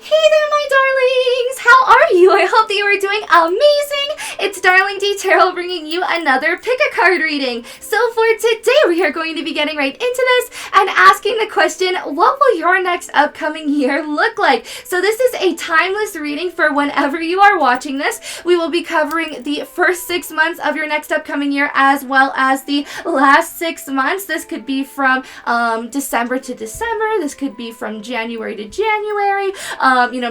Hey there, my darlings! How are you? I hope that you are doing amazing! It's DarlingDTarot bringing you another pick-a-card reading. So for today, we are going to be getting right into this and asking the question, what will your next upcoming year look like? So this is a timeless reading for whenever you are watching this. We will be covering the first 6 months of your next upcoming year as well as the last 6 months. This could be from December to December. This could be from January to January.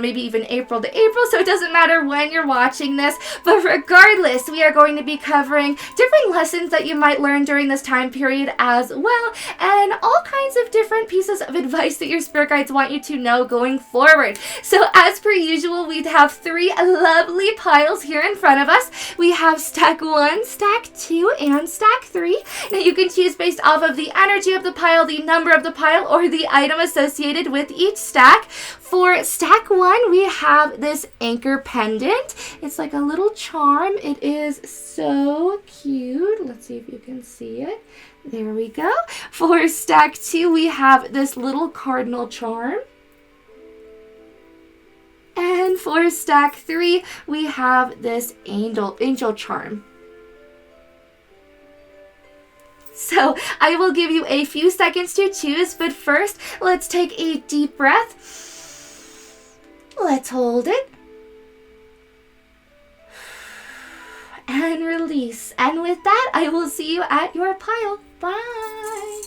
Maybe even April to April, so it doesn't matter when you're watching this, but regardless, we are going to be covering different lessons that you might learn during this time period as well, and all kinds of different pieces of advice that your spirit guides want you to know going forward. So as per usual, we have 3 lovely piles here in front of us. We have stack 1, stack 2, and stack 3. Now you can choose based off of the energy of the pile, the number of the pile, or the item associated with each stack. For stack 1, we have this anchor pendant. It's like a little charm. It is so cute. Let's see if you can see it. There we go. For stack 2, we have this little cardinal charm. And for stack 3, we have this angel charm. So I will give you a few seconds to choose, but first, let's take a deep breath. Let's hold it. And release. And with that, I will see you at your pile. Bye.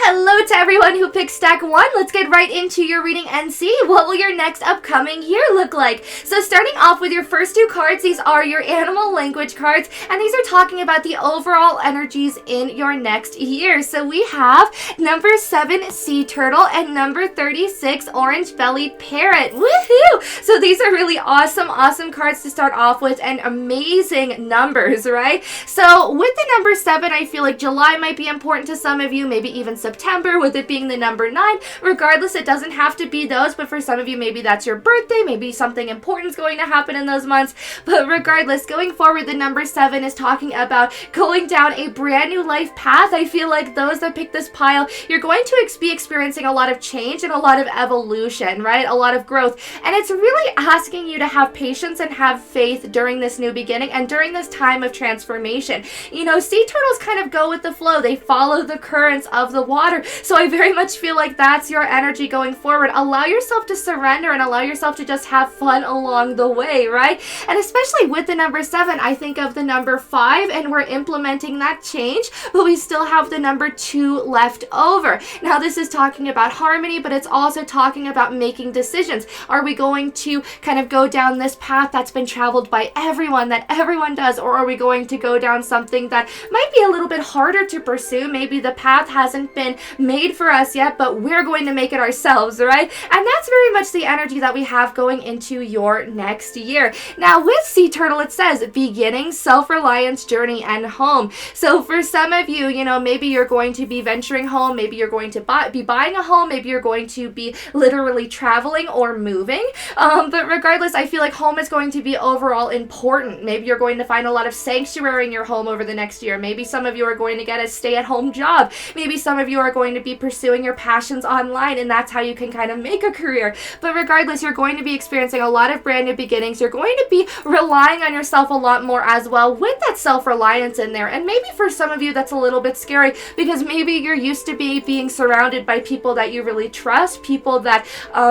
Hello to everyone who picked stack 1. Let's get right into your reading and see what will your next upcoming year look like. So starting off with your first 2 cards, these are your animal language cards, and these are talking about the overall energies in your next year. So we have number 7, sea turtle, and number 36, orange-bellied parrot. Woohoo! So these are really awesome cards to start off with, and amazing numbers, right? So with the number 7, I feel like July might be important to some of you, maybe even September, with it being the number 9. Regardless, it doesn't have to be those, but for some of you, maybe that's your birthday, maybe something important is going to happen in those months. But regardless, going forward, the number 7 is talking about going down a brand new life path. I feel like those that pick this pile, you're going to be experiencing a lot of change and a lot of evolution, right? A lot of growth. And it's really asking you to have patience and have faith during this new beginning and during this time of transformation. You know, sea turtles kind of go with the flow. They follow the currents of the water. So I very much feel like that's your energy going forward. Allow yourself to surrender and allow yourself to just have fun along the way, right? And especially with the number 7, I think of the number 5, and we're implementing that change, but we still have the number 2 left over. Now this is talking about harmony, but it's also talking about making decisions. Are we going to kind of go down this path that's been traveled by everyone, that everyone does, or are we going to go down something that might be a little bit harder to pursue? Maybe the path hasn't been made for us yet, but we're going to make it ourselves, right? And that's very much the energy that we have going into your next year. Now with sea turtle, it says beginning, self-reliance, journey, and home. So for some of you, maybe you're going to be venturing home, maybe you're going to be buying a home, maybe you're going to be literally traveling or moving. But regardless, I feel like home is going to be overall important. Maybe you're going to find a lot of sanctuary in your home over the next year. Maybe some of you are going to get a stay-at-home job. Maybe some of you are going to be pursuing your passions online, and that's how you can kind of make a career. But regardless, you're going to be experiencing a lot of brand new beginnings. You're going to be relying on yourself a lot more as well, with that self-reliance in there. And maybe for some of you, that's a little bit scary, because maybe you're used to being surrounded by people that you really trust, people that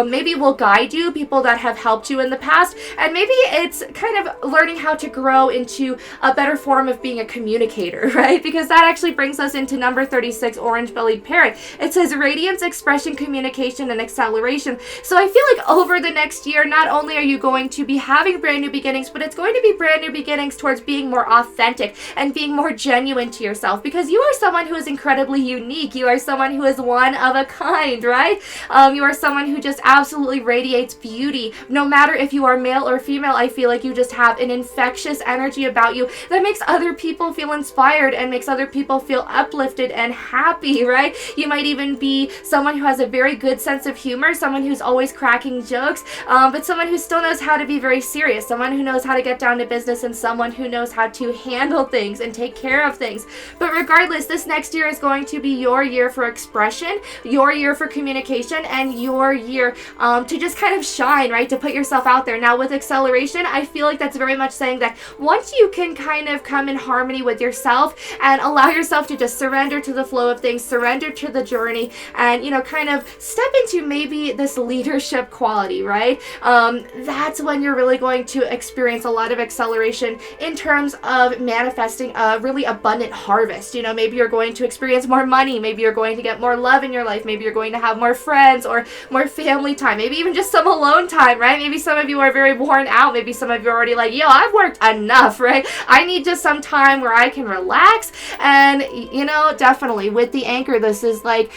maybe will guide you, people that have helped you in the past, and maybe it's kind of learning how to grow into a better form of being a communicator, right? Because that actually brings us into number 36, orange-bellied parrot. card. It says radiance, expression, communication, and acceleration. So I feel like over the next year, not only are you going to be having brand new beginnings, but it's going to be brand new beginnings towards being more authentic and being more genuine to yourself, because you are someone who is incredibly unique. You are someone who is one of a kind, right? You are someone who just absolutely radiates beauty. No matter if you are male or female, I feel like you just have an infectious energy about you that makes other people feel inspired and makes other people feel uplifted and happy, right? You might even be someone who has a very good sense of humor, someone who's always cracking jokes, but someone who still knows how to be very serious, someone who knows how to get down to business, and someone who knows how to handle things and take care of things. But regardless, this next year is going to be your year for expression, your year for communication, and your year to just kind of shine, right? To put yourself out there. Now with acceleration, I feel like that's very much saying that once you can kind of come in harmony with yourself and allow yourself to just surrender to the flow of things, surrender to the journey, and, you know, kind of step into maybe this leadership quality, right? That's when you're really going to experience a lot of acceleration in terms of manifesting a really abundant harvest. You know, maybe you're going to experience more money, maybe you're going to get more love in your life, maybe you're going to have more friends or more family time, maybe even just some alone time, right? Maybe some of you are very worn out, maybe some of you are already like, yo, I've worked enough, right? I need just some time where I can relax. And, you know, definitely with the anchor, this is like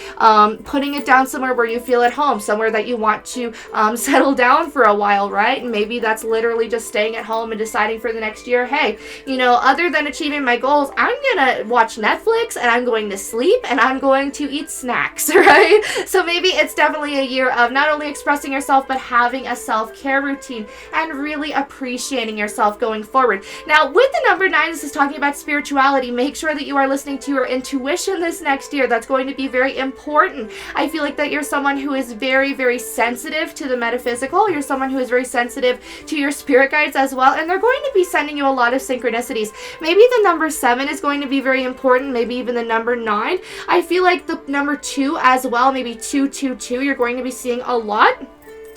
putting it down somewhere where you feel at home, somewhere that you want to settle down for a while, right? And maybe that's literally just staying at home and deciding for the next year, hey, you know, other than achieving my goals, I'm gonna watch Netflix and I'm going to sleep and I'm going to eat snacks, right? So maybe it's definitely a year of not only expressing yourself, but having a self-care routine and really appreciating yourself going forward. Now, with the number 9, this is talking about spirituality. Make sure that you are listening to your intuition this next year. That's going to be very important. I feel like that you're someone who is very, very sensitive to the metaphysical. You're someone who is very sensitive to your spirit guides as well, and they're going to be sending you a lot of synchronicities. Maybe the number 7 is going to be very important, maybe even the number 9. I feel like the number 2 as well, maybe 222, you're going to be seeing a lot.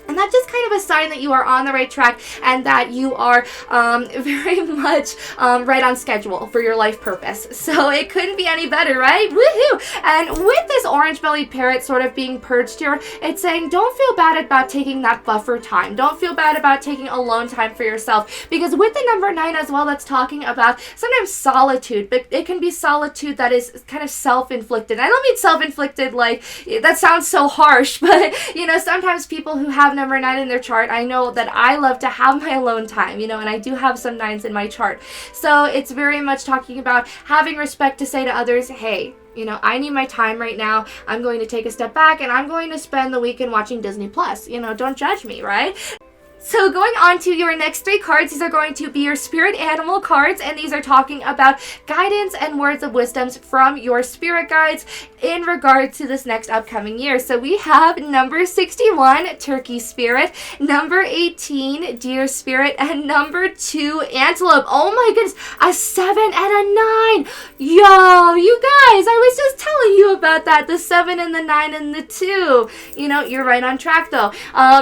And that's just kind of a sign that you are on the right track and that you are very much right on schedule for your life purpose. So it couldn't be any better, right? Woohoo! And with this orange-bellied parrot sort of being purged here, it's saying don't feel bad about taking that buffer time. Don't feel bad about taking alone time for yourself. Because with the number 9 as well, that's talking about sometimes solitude, but it can be solitude that is kind of self-inflicted. I don't mean self-inflicted like, that sounds so harsh, but, you know, sometimes people who have number 9 in their chart, I know that I love to have my alone time, you know, and I do have some 9s in my chart. So it's very much talking about having respect to say to others, hey, you know, I need my time right now. I'm going to take a step back and I'm going to spend the weekend watching Disney Plus. You know, don't judge me, right? So going on to your next 3 cards, these are going to be your spirit animal cards, and these are talking about guidance and words of wisdoms from your spirit guides in regard to this next upcoming year. So we have number 61, Turkey Spirit, number 18, Deer Spirit, and number 2, Antelope. Oh my goodness, a 7 and a 9. Yo, you guys, I was just telling you about that, the 7 and the 9 and the 2. You know, you're right on track though.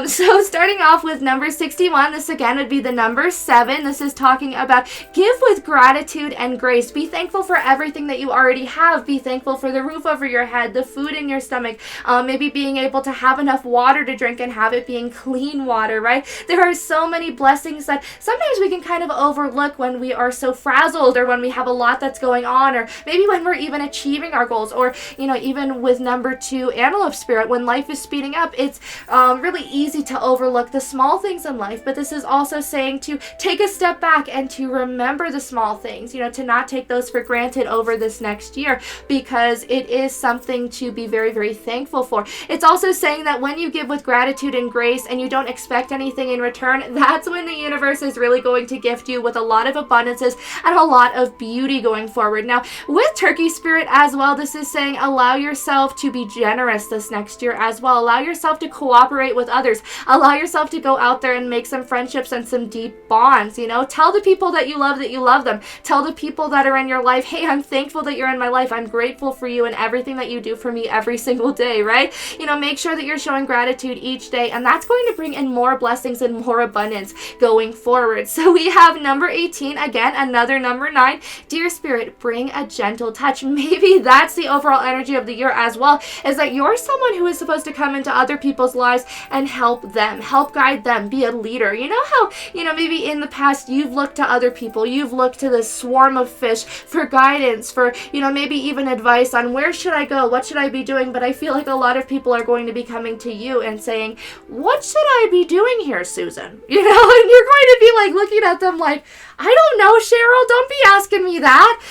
So starting off with number 61, this again would be the number 7. This is talking about give with gratitude and grace. Be thankful for everything that you already have. Be thankful for the roof over your head, the food in your stomach, maybe being able to have enough water to drink and have it being clean water, right? There are so many blessings that sometimes we can kind of overlook when we are so frazzled, or when we have a lot that's going on, or maybe when we're even achieving our goals, or, you know, even with number 2, Antelope Spirit, when life is speeding up, it's really easy to overlook the small things in life. But this is also saying to take a step back and to remember the small things, you know, to not take those for granted over this next year, because it is something to be very, very thankful for. It's also saying that when you give with gratitude and grace and you don't expect anything in return, that's when the universe is really going to gift you with a lot of abundances and a lot of beauty going forward. Now, with Turkey Spirit as well, this is saying allow yourself to be generous this next year as well. Allow yourself to cooperate with others. Allow yourself to go out there and make some friendships and some deep bonds, you know. Tell the people that you love them. Tell the people that are in your life, hey, I'm thankful that you're in my life. I'm grateful for you and everything that you do for me every single day, right? You know, make sure that you're showing gratitude each day, and that's going to bring in more blessings and more abundance going forward. So we have number 18, again, another number 9, Dear Spirit, bring a gentle touch. Maybe that's the overall energy energy of the year as well, is that you're someone who is supposed to come into other people's lives and help them, help guide them, be a leader. You know how, maybe in the past you've looked to other people, you've looked to this swarm of fish for guidance, for, maybe even advice on where should I go, what should I be doing, but I feel like a lot of people are going to be coming to you and saying, what should I be doing here, Susan? And you're going to be like looking at them like, I don't know, Cheryl, don't be asking me that,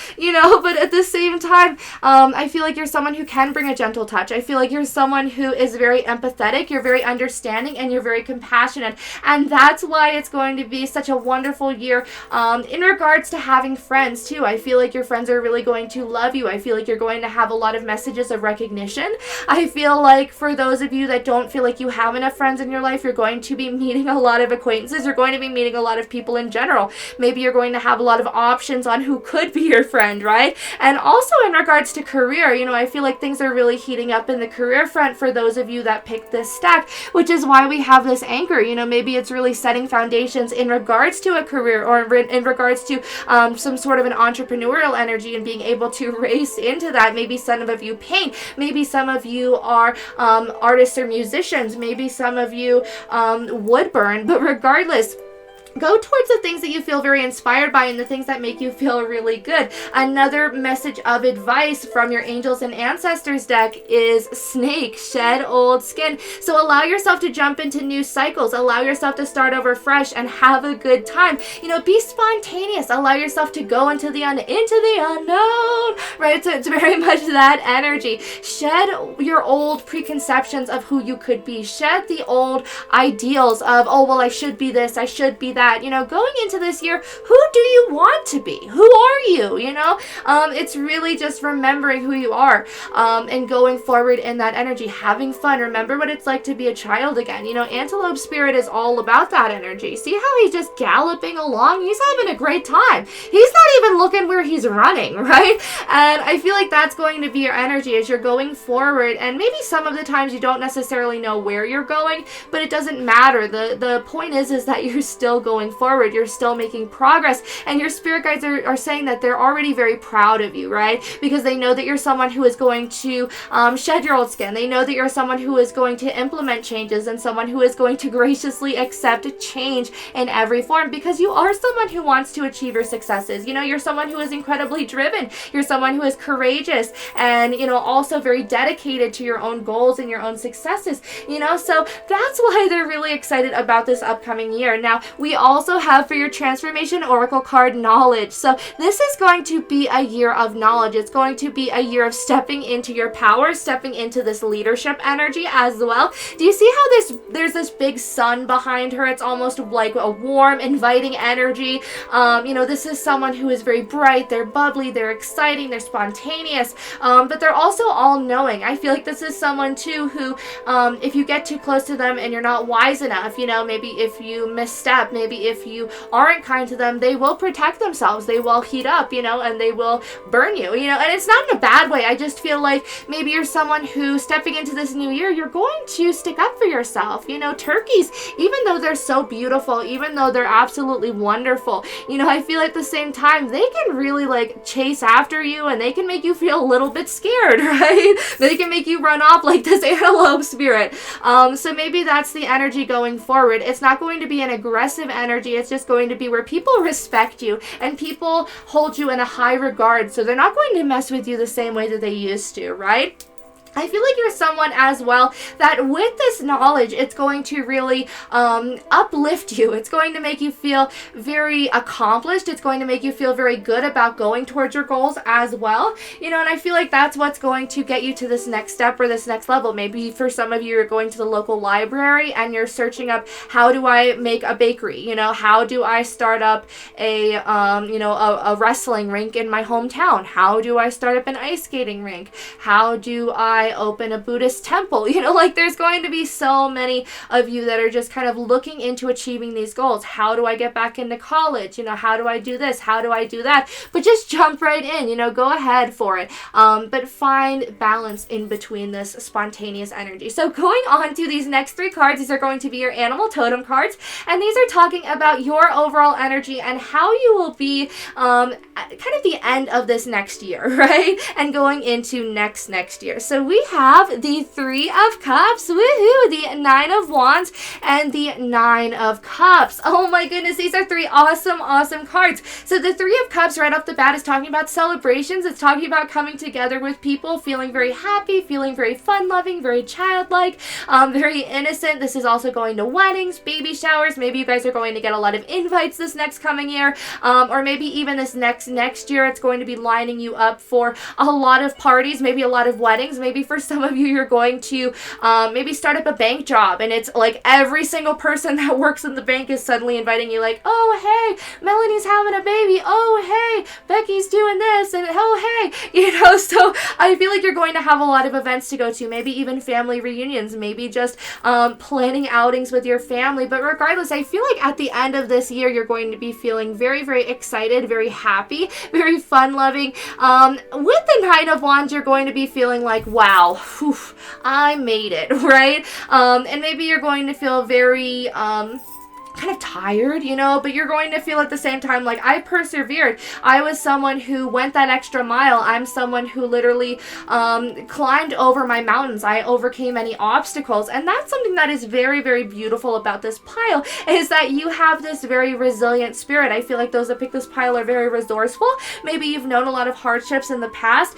but at the same time, I feel like you're someone who can bring a gentle touch. I feel like you're someone who is very empathetic, you're very understanding, and you're very compassionate, and that's why it's going to be such a wonderful year in regards to having friends, too. I feel like your friends are really going to love you. I feel like you're going to have a lot of messages of recognition. I feel like for those of you that don't feel like you have enough friends in your life, you're going to be meeting a lot of acquaintances, you're going to be meeting a lot of people in general. Maybe you're going to have a lot of options on who could be your friend, right? And also in regards to career, I feel like things are really heating up in the career front for those of you that picked this stack, which is why we have this anchor. Maybe it's really setting foundations in regards to a career, or in regards to some sort of an entrepreneurial energy and being able to race into that. Maybe some of you paint, maybe some of you are artists or musicians, maybe some of you wood burn, but regardless, go towards the things that you feel very inspired by and the things that make you feel really good. Another message of advice from your angels and ancestors deck is snake, shed old skin. So allow yourself to jump into new cycles, allow yourself to start over fresh and have a good time. Be spontaneous, allow yourself to go into the unknown, right? So it's very much that energy. Shed your old preconceptions of who you could be. Shed the old ideals of, oh, well, I should be this, I should be that. Going into this year, who do you want to be? Who are you? It's really just remembering who you are and going forward in that energy, having fun. Remember what it's like to be a child again. Antelope Spirit is all about that energy. See how he's just galloping along? He's having a great time. He's not even looking where he's running, right? And I feel like that's going to be your energy as you're going forward. And maybe some of the times you don't necessarily know where you're going, but it doesn't matter. The point is that you're still going forward, you're still making progress, and your spirit guides are saying that they're already very proud of you, right? Because they know that you're someone who is going to shed your old skin. They know that you're someone who is going to implement changes and someone who is going to graciously accept change in every form, because you are someone who wants to achieve your successes. You're someone who is incredibly driven. You're someone who is courageous and, also very dedicated to your own goals and your own successes, so that's why they're really excited about this upcoming year. Now, we also have for your transformation oracle card knowledge. So this is going to be a year of knowledge. It's going to be a year of stepping into your power, stepping into this leadership energy as well. Do you see how there's this big sun behind her? It's almost like a warm, inviting energy. This is someone who is very bright, they're bubbly, they're exciting, they're spontaneous, but they're also all-knowing. I feel like this is someone too who, if you get too close to them and you're not wise enough, maybe if you misstep, maybe if you aren't kind to them, they will protect themselves, they will heat up, and they will burn you, and it's not in a bad way. I just feel like maybe you're someone who, stepping into this new year, you're going to stick up for yourself. Turkeys, even though they're so beautiful, even though they're absolutely wonderful, I feel at the same time, they can really chase after you and they can make you feel a little bit scared, right? They can make you run off like this antelope spirit. So maybe that's the energy going forward. It's not going to be an aggressive energy. It's just going to be where people respect you and people hold you in a high regard. So they're not going to mess with you the same way that they used to, right? I feel like you're someone as well that with this knowledge, it's going to really uplift you. It's going to make you feel very accomplished. It's going to make you feel very good about going towards your goals as well. And I feel like that's what's going to get you to this next step or this next level. Maybe for some of you, you're going to the local library and you're searching up, how do I make a bakery? How do I start up a wrestling rink in my hometown? How do I start up an ice skating rink? How do I I open a Buddhist temple? You know, like there's going to be so many of you that are just kind of looking into achieving these goals. How do I get back into college? You know, how do I do this? How do I do that? But just jump right in, you know, go ahead for it. But find balance in between this spontaneous energy. So going on to these next 3 cards, these are going to be your animal totem cards, and these are talking about your overall energy and how you will be kind of the end of this next year, right? And going into next year. So we have the 3 of Cups, woohoo, the 9 of Wands, and the 9 of Cups. Oh my goodness, these are 3 awesome cards. So the 3 of Cups right off the bat is talking about celebrations. It's talking about coming together with people, feeling very happy, feeling very fun-loving, very childlike, very innocent. This is also going to weddings, baby showers. Maybe you guys are going to get a lot of invites this next coming year, or maybe even this next year it's going to be lining you up for a lot of parties, maybe a lot of weddings. Maybe for some of you, you're going to maybe start up a bank job, and it's like every single person that works in the bank is suddenly inviting you, like, oh hey, Melanie's having a baby, oh hey, Becky's doing this, and oh hey, you know. So I feel like you're going to have a lot of events to go to, maybe even family reunions, maybe just planning outings with your family. But regardless, I feel like at the end of this year, you're going to be feeling very, very excited, very happy, very fun-loving. With the 9 of Wands, you're going to be feeling like, wow, whew, I made it, right? And maybe you're going to feel very kind of tired, you know, but you're going to feel at the same time like, I persevered. I was someone who went that extra mile. I'm someone who literally climbed over my mountains. I overcame any obstacles. And that's something that is very, very beautiful about this pile, is that you have this very resilient spirit. I feel like those that pick this pile are very resourceful. Maybe you've known a lot of hardships in the past.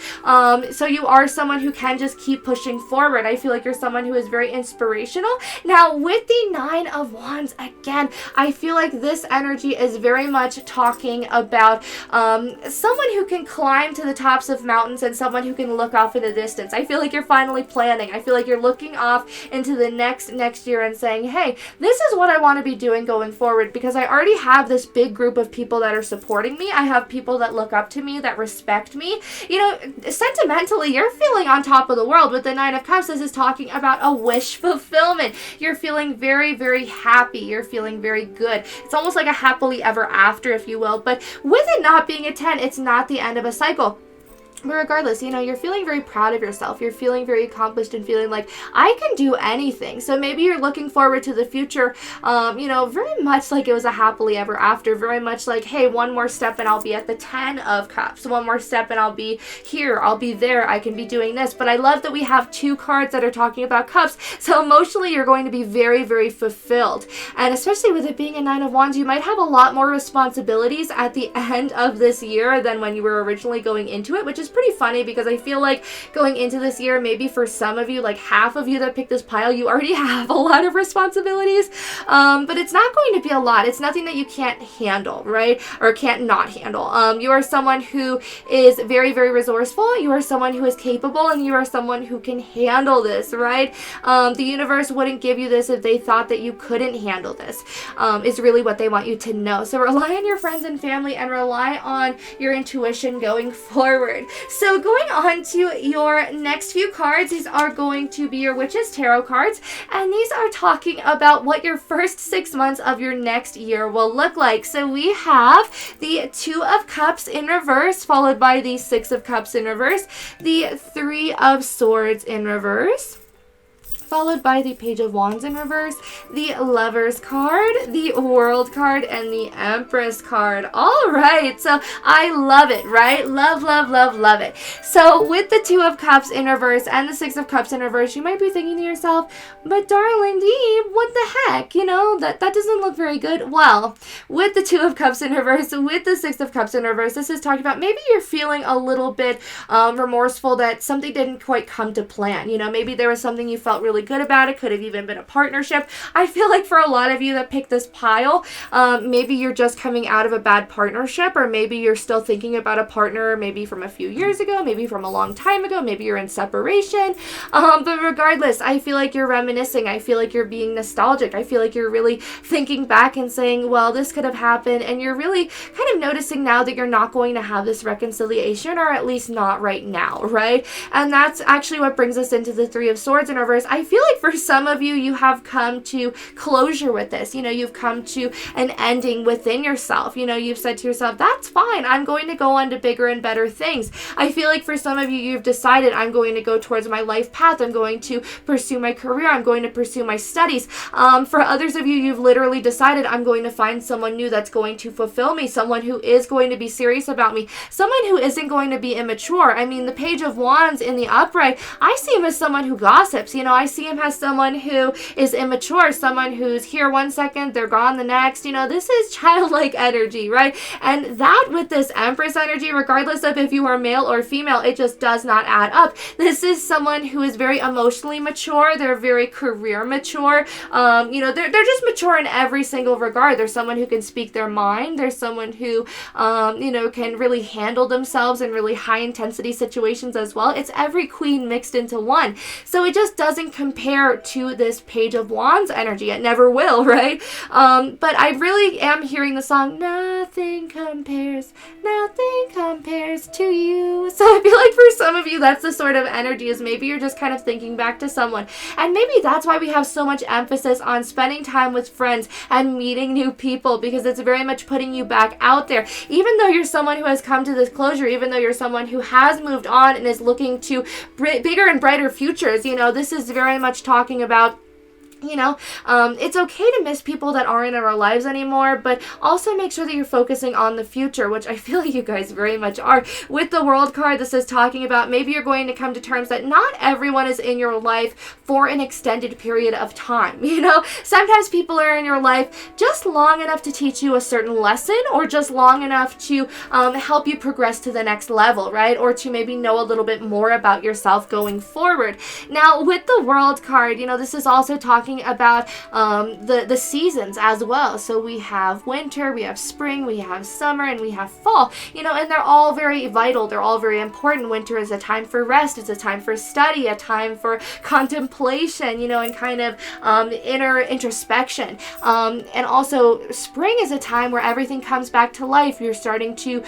So you are someone who can just keep pushing forward. I feel like you're someone who is very inspirational. Now, with the 9 of Wands, again, I feel like this energy is very much talking about someone who can climb to the tops of mountains and someone who can look off in the distance. I feel like you're finally planning. I feel like you're looking off into the next year and saying, hey, this is what I want to be doing going forward, because I already have this big group of people that are supporting me. I have people that look up to me, that respect me. You know, sentimentally, you're feeling on top of the world. With the 9 of Cups, this is talking about a wish fulfillment. You're feeling very, very happy. You're feeling very good. It's almost like a happily ever after, if you will. But with it not being a 10, it's not the end of a cycle. But regardless, you know, you're feeling very proud of yourself. You're feeling very accomplished and feeling like, I can do anything. So maybe you're looking forward to the future, you know, very much like it was a happily ever after. Very much like, hey, one more step and I'll be at the 10 of Cups. One more step and I'll be here. I'll be there. I can be doing this. But I love that we have 2 cards that are talking about cups. So emotionally, you're going to be very, very fulfilled. And especially with it being a 9 of Wands, you might have a lot more responsibilities at the end of this year than when you were originally going into it, which is pretty funny, because I feel like going into this year, maybe for some of you, like half of you that picked this pile, you already have a lot of responsibilities, but it's not going to be a lot. It's nothing that you can't handle, right? Or can't not handle. You are someone who is very, very resourceful. You are someone who is capable, and you are someone who can handle this, right? The universe wouldn't give you this if they thought that you couldn't handle this, is really what they want you to know. So rely on your friends and family, and rely on your intuition going forward. So going on to your next few cards, these are going to be your Witch's Tarot cards, and these are talking about what your first 6 months of your next year will look like. So we have the 2 of Cups in reverse, followed by the 6 of Cups in reverse, the 3 of Swords in reverse, followed by the Page of Wands in reverse, the Lovers card, the World card, and the Empress card. All right, so I love it, right? Love, love, love, love it. So with the 2 of Cups in reverse and the 6 of Cups in reverse, you might be thinking to yourself, but darling Dee, what the heck? You know, that doesn't look very good. Well, with the 2 of Cups in reverse, with the 6 of Cups in reverse, this is talking about maybe you're feeling a little bit remorseful that something didn't quite come to plan. You know, maybe there was something you felt really really good about it. Could have even been a partnership. I feel like for a lot of you that picked this pile, maybe you're just coming out of a bad partnership, or maybe you're still thinking about a partner maybe from a few years ago, maybe from a long time ago, maybe you're in separation. But regardless, I feel like you're reminiscing. I feel like you're being nostalgic. I feel like you're really thinking back and saying, well, this could have happened, and you're really kind of noticing now that you're not going to have this reconciliation, or at least not right now, right? And that's actually what brings us into the Three of Swords in reverse. I feel like for some of you, you have come to closure with this. You've come to an ending within yourself. You've said to yourself, that's fine. I'm going to go on to bigger and better things. I feel like for some of you, you've decided, I'm going to go towards my life path. I'm going to pursue my career. I'm going to pursue my studies. For others of you, you've literally decided, I'm going to find someone new that's going to fulfill me, someone who is going to be serious about me, someone who isn't going to be immature. I mean, the Page of Wands in the upright, I see him as someone who gossips. I see him as someone who is immature, someone who's here one second, they're gone the next. This is childlike energy, right? And that with this Empress energy, regardless of if you are male or female, it just does not add up. This is someone who is very emotionally mature. They're very career mature. They're just mature in every single regard. There's someone who can speak their mind. There's someone who, can really handle themselves in really high intensity situations as well. It's every queen mixed into one. So it just doesn't compare to this Page of Wands energy. It never will, right? But I really am hearing the song, nothing compares to you. So I feel like for some of you, that's the sort of energy, is maybe you're just kind of thinking back to someone. And maybe that's why we have so much emphasis on spending time with friends and meeting new people, because it's very much putting you back out there. Even though you're someone who has come to this closure, even though you're someone who has moved on and is looking to bigger and brighter futures, this is very much talking about, it's okay to miss people that aren't in our lives anymore, but also make sure that you're focusing on the future, which I feel like you guys very much are. With the World card, this is talking about maybe you're going to come to terms that not everyone is in your life for an extended period of time. Sometimes people are in your life just long enough to teach you a certain lesson, or just long enough to help you progress to the next level, right? Or to maybe know a little bit more about yourself going forward. Now, with the World card, this is also talking about the seasons as well. So we have winter, we have spring, we have summer, and we have fall, and they're all very vital. They're all very important. Winter is a time for rest. It's a time for study, a time for contemplation, and kind of inner introspection. And also spring is a time where everything comes back to life. You're starting to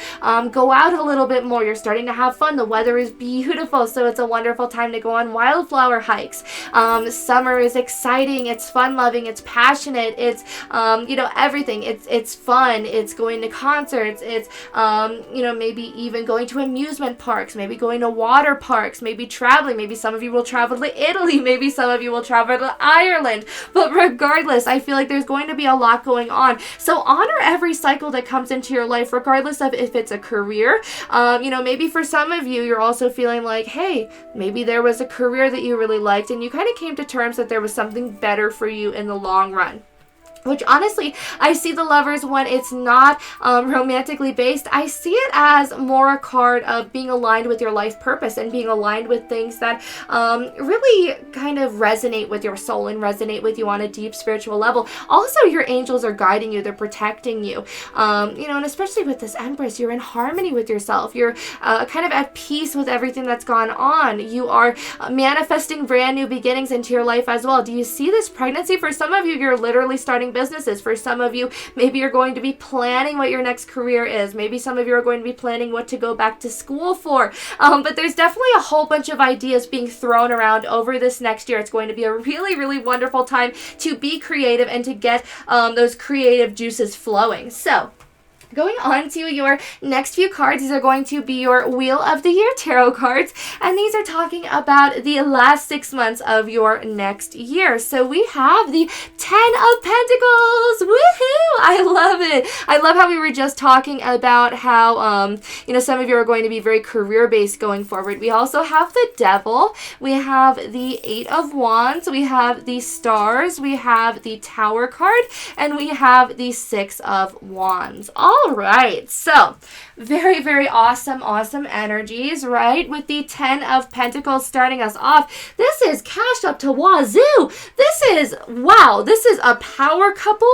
go out a little bit more. You're starting to have fun. The weather is beautiful, so it's a wonderful time to go on wildflower hikes. Summer is exciting. It's fun-loving. It's passionate. It's everything. It's fun. It's going to concerts. It's maybe even going to amusement parks. Maybe going to water parks. Maybe traveling. Maybe some of you will travel to Italy. Maybe some of you will travel to Ireland. But regardless, I feel like there's going to be a lot going on. So honor every cycle that comes into your life, regardless of if it's a career. Maybe for some of you, you're also feeling like, hey, maybe there was a career that you really liked, and you kind of came to terms that there was something better for you in the long run. Which honestly, I see the Lovers when it's not romantically based. I see it as more a card of being aligned with your life purpose and being aligned with things that really kind of resonate with your soul and resonate with you on a deep spiritual level. Also, your angels are guiding you. They're protecting you. And especially with this Empress, you're in harmony with yourself. You're kind of at peace with everything that's gone on. You are manifesting brand new beginnings into your life as well. Do you see this pregnancy? For some of you, you're literally starting businesses. For some of you, maybe you're going to be planning what your next career is. Maybe some of you are going to be planning what to go back to school for. But there's definitely a whole bunch of ideas being thrown around over this next year. It's going to be a really, really wonderful time to be creative and to get those creative juices flowing. So, going on to your next few cards, these are going to be your Wheel of the Year tarot cards, and these are talking about the last 6 months of your next year. So we have the 10 of Pentacles. Woohoo! I love it. I love how we were just talking about how, some of you are going to be very career-based going forward. We also have the Devil. We have the 8 of Wands. We have the Stars. We have the Tower card, and we have the 6 of Wands. All All right, so very, very awesome energies, right? With the 10 of Pentacles starting us off. This is cash up to wazoo. This is, wow, this is a power couple.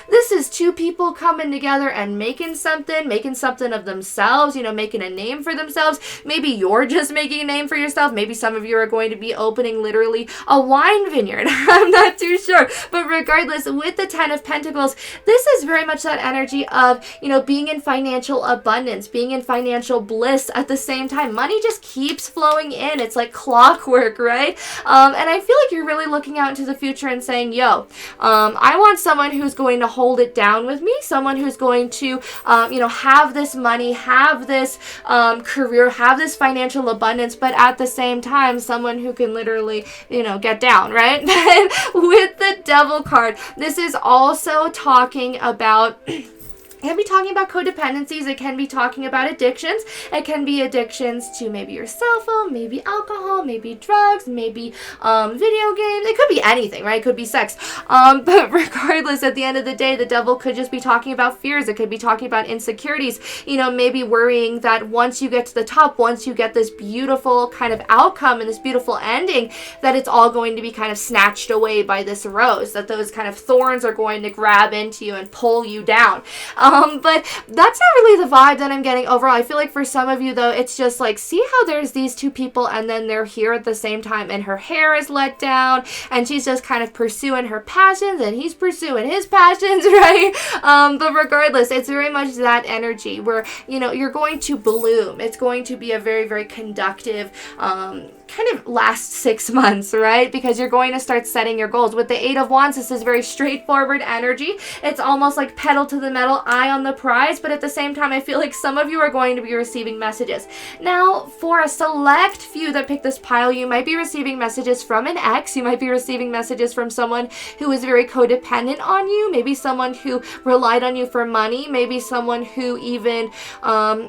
This is two people coming together and making something of themselves, you know, making a name for themselves. Maybe you're just making a name for yourself. Maybe some of you are going to be opening literally a wine vineyard. I'm not too sure. But regardless, with the 10 of Pentacles, this is very much that energy of, you know, being in financial abundance, being in financial bliss at the same time. Money just keeps flowing in. It's like clockwork, right? And I feel like you're really looking out into the future and saying, yo, I want someone who's going to hold it down with me, someone who's going to, you know, have this money, have this career, have this financial abundance, but at the same time, someone who can literally, you know, get down, right? With the Devil card, this is also talking about it can be talking about codependencies. It can be talking about addictions. It can be addictions to maybe your cell phone, maybe alcohol, maybe drugs, maybe video games. It could be anything, right? It could be sex. But regardless, at the end of the day, the Devil could just be talking about fears. It could be talking about insecurities. You know, maybe worrying that once you get to the top, once you get this beautiful kind of outcome and this beautiful ending, that it's all going to be kind of snatched away by this rose, that those kind of thorns are going to grab into you and pull you down. But that's not really the vibe that I'm getting overall. I feel like for some of you, though, it's just like, see how there's these two people and then they're here at the same time and her hair is let down and she's just kind of pursuing her passions and he's pursuing his passions, right? But regardless, it's very much that energy where, you know, you're going to bloom. It's going to be a very, very conductive, kind of last 6 months, right? Because you're going to start setting your goals. With the 8 of Wands, this is very straightforward energy. It's almost like pedal to the metal, eye on the prize, but at the same time, I feel like some of you are going to be receiving messages. Now, for a select few that pick this pile, you might be receiving messages from an ex. You might be receiving messages from someone who is very codependent on you, maybe someone who relied on you for money, maybe someone who even,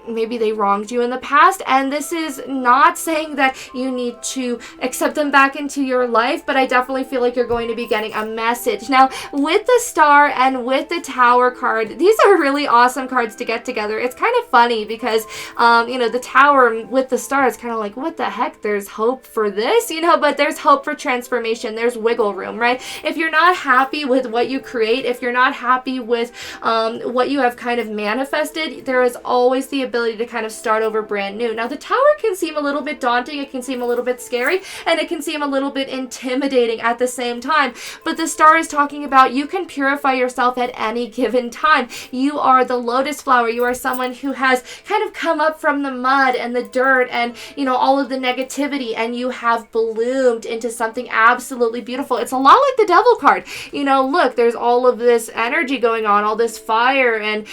maybe they wronged you in the past, and this is not saying that you need to accept them back into your life, but I definitely feel like you're going to be getting a message. Now, with the Star and with the Tower card, these are really awesome cards to get together. It's kind of funny because, you know, the Tower with the Star is kind of like, what the heck? There's hope for this, you know, but there's hope for transformation. There's wiggle room, right? If you're not happy with what you create, if you're not happy with what you have kind of manifested, there is always the ability to kind of start over brand new. Now, the Tower can seem a little bit daunting. It can seem a little bit scary, and it can seem a little bit intimidating at the same time, but the Star is talking about you can purify yourself at any given time. You are the lotus flower. You are someone who has kind of come up from the mud and the dirt and, you know, all of the negativity, and you have bloomed into something absolutely beautiful. It's a lot like the Devil card. You know, look, there's all of this energy going on, all this fire, and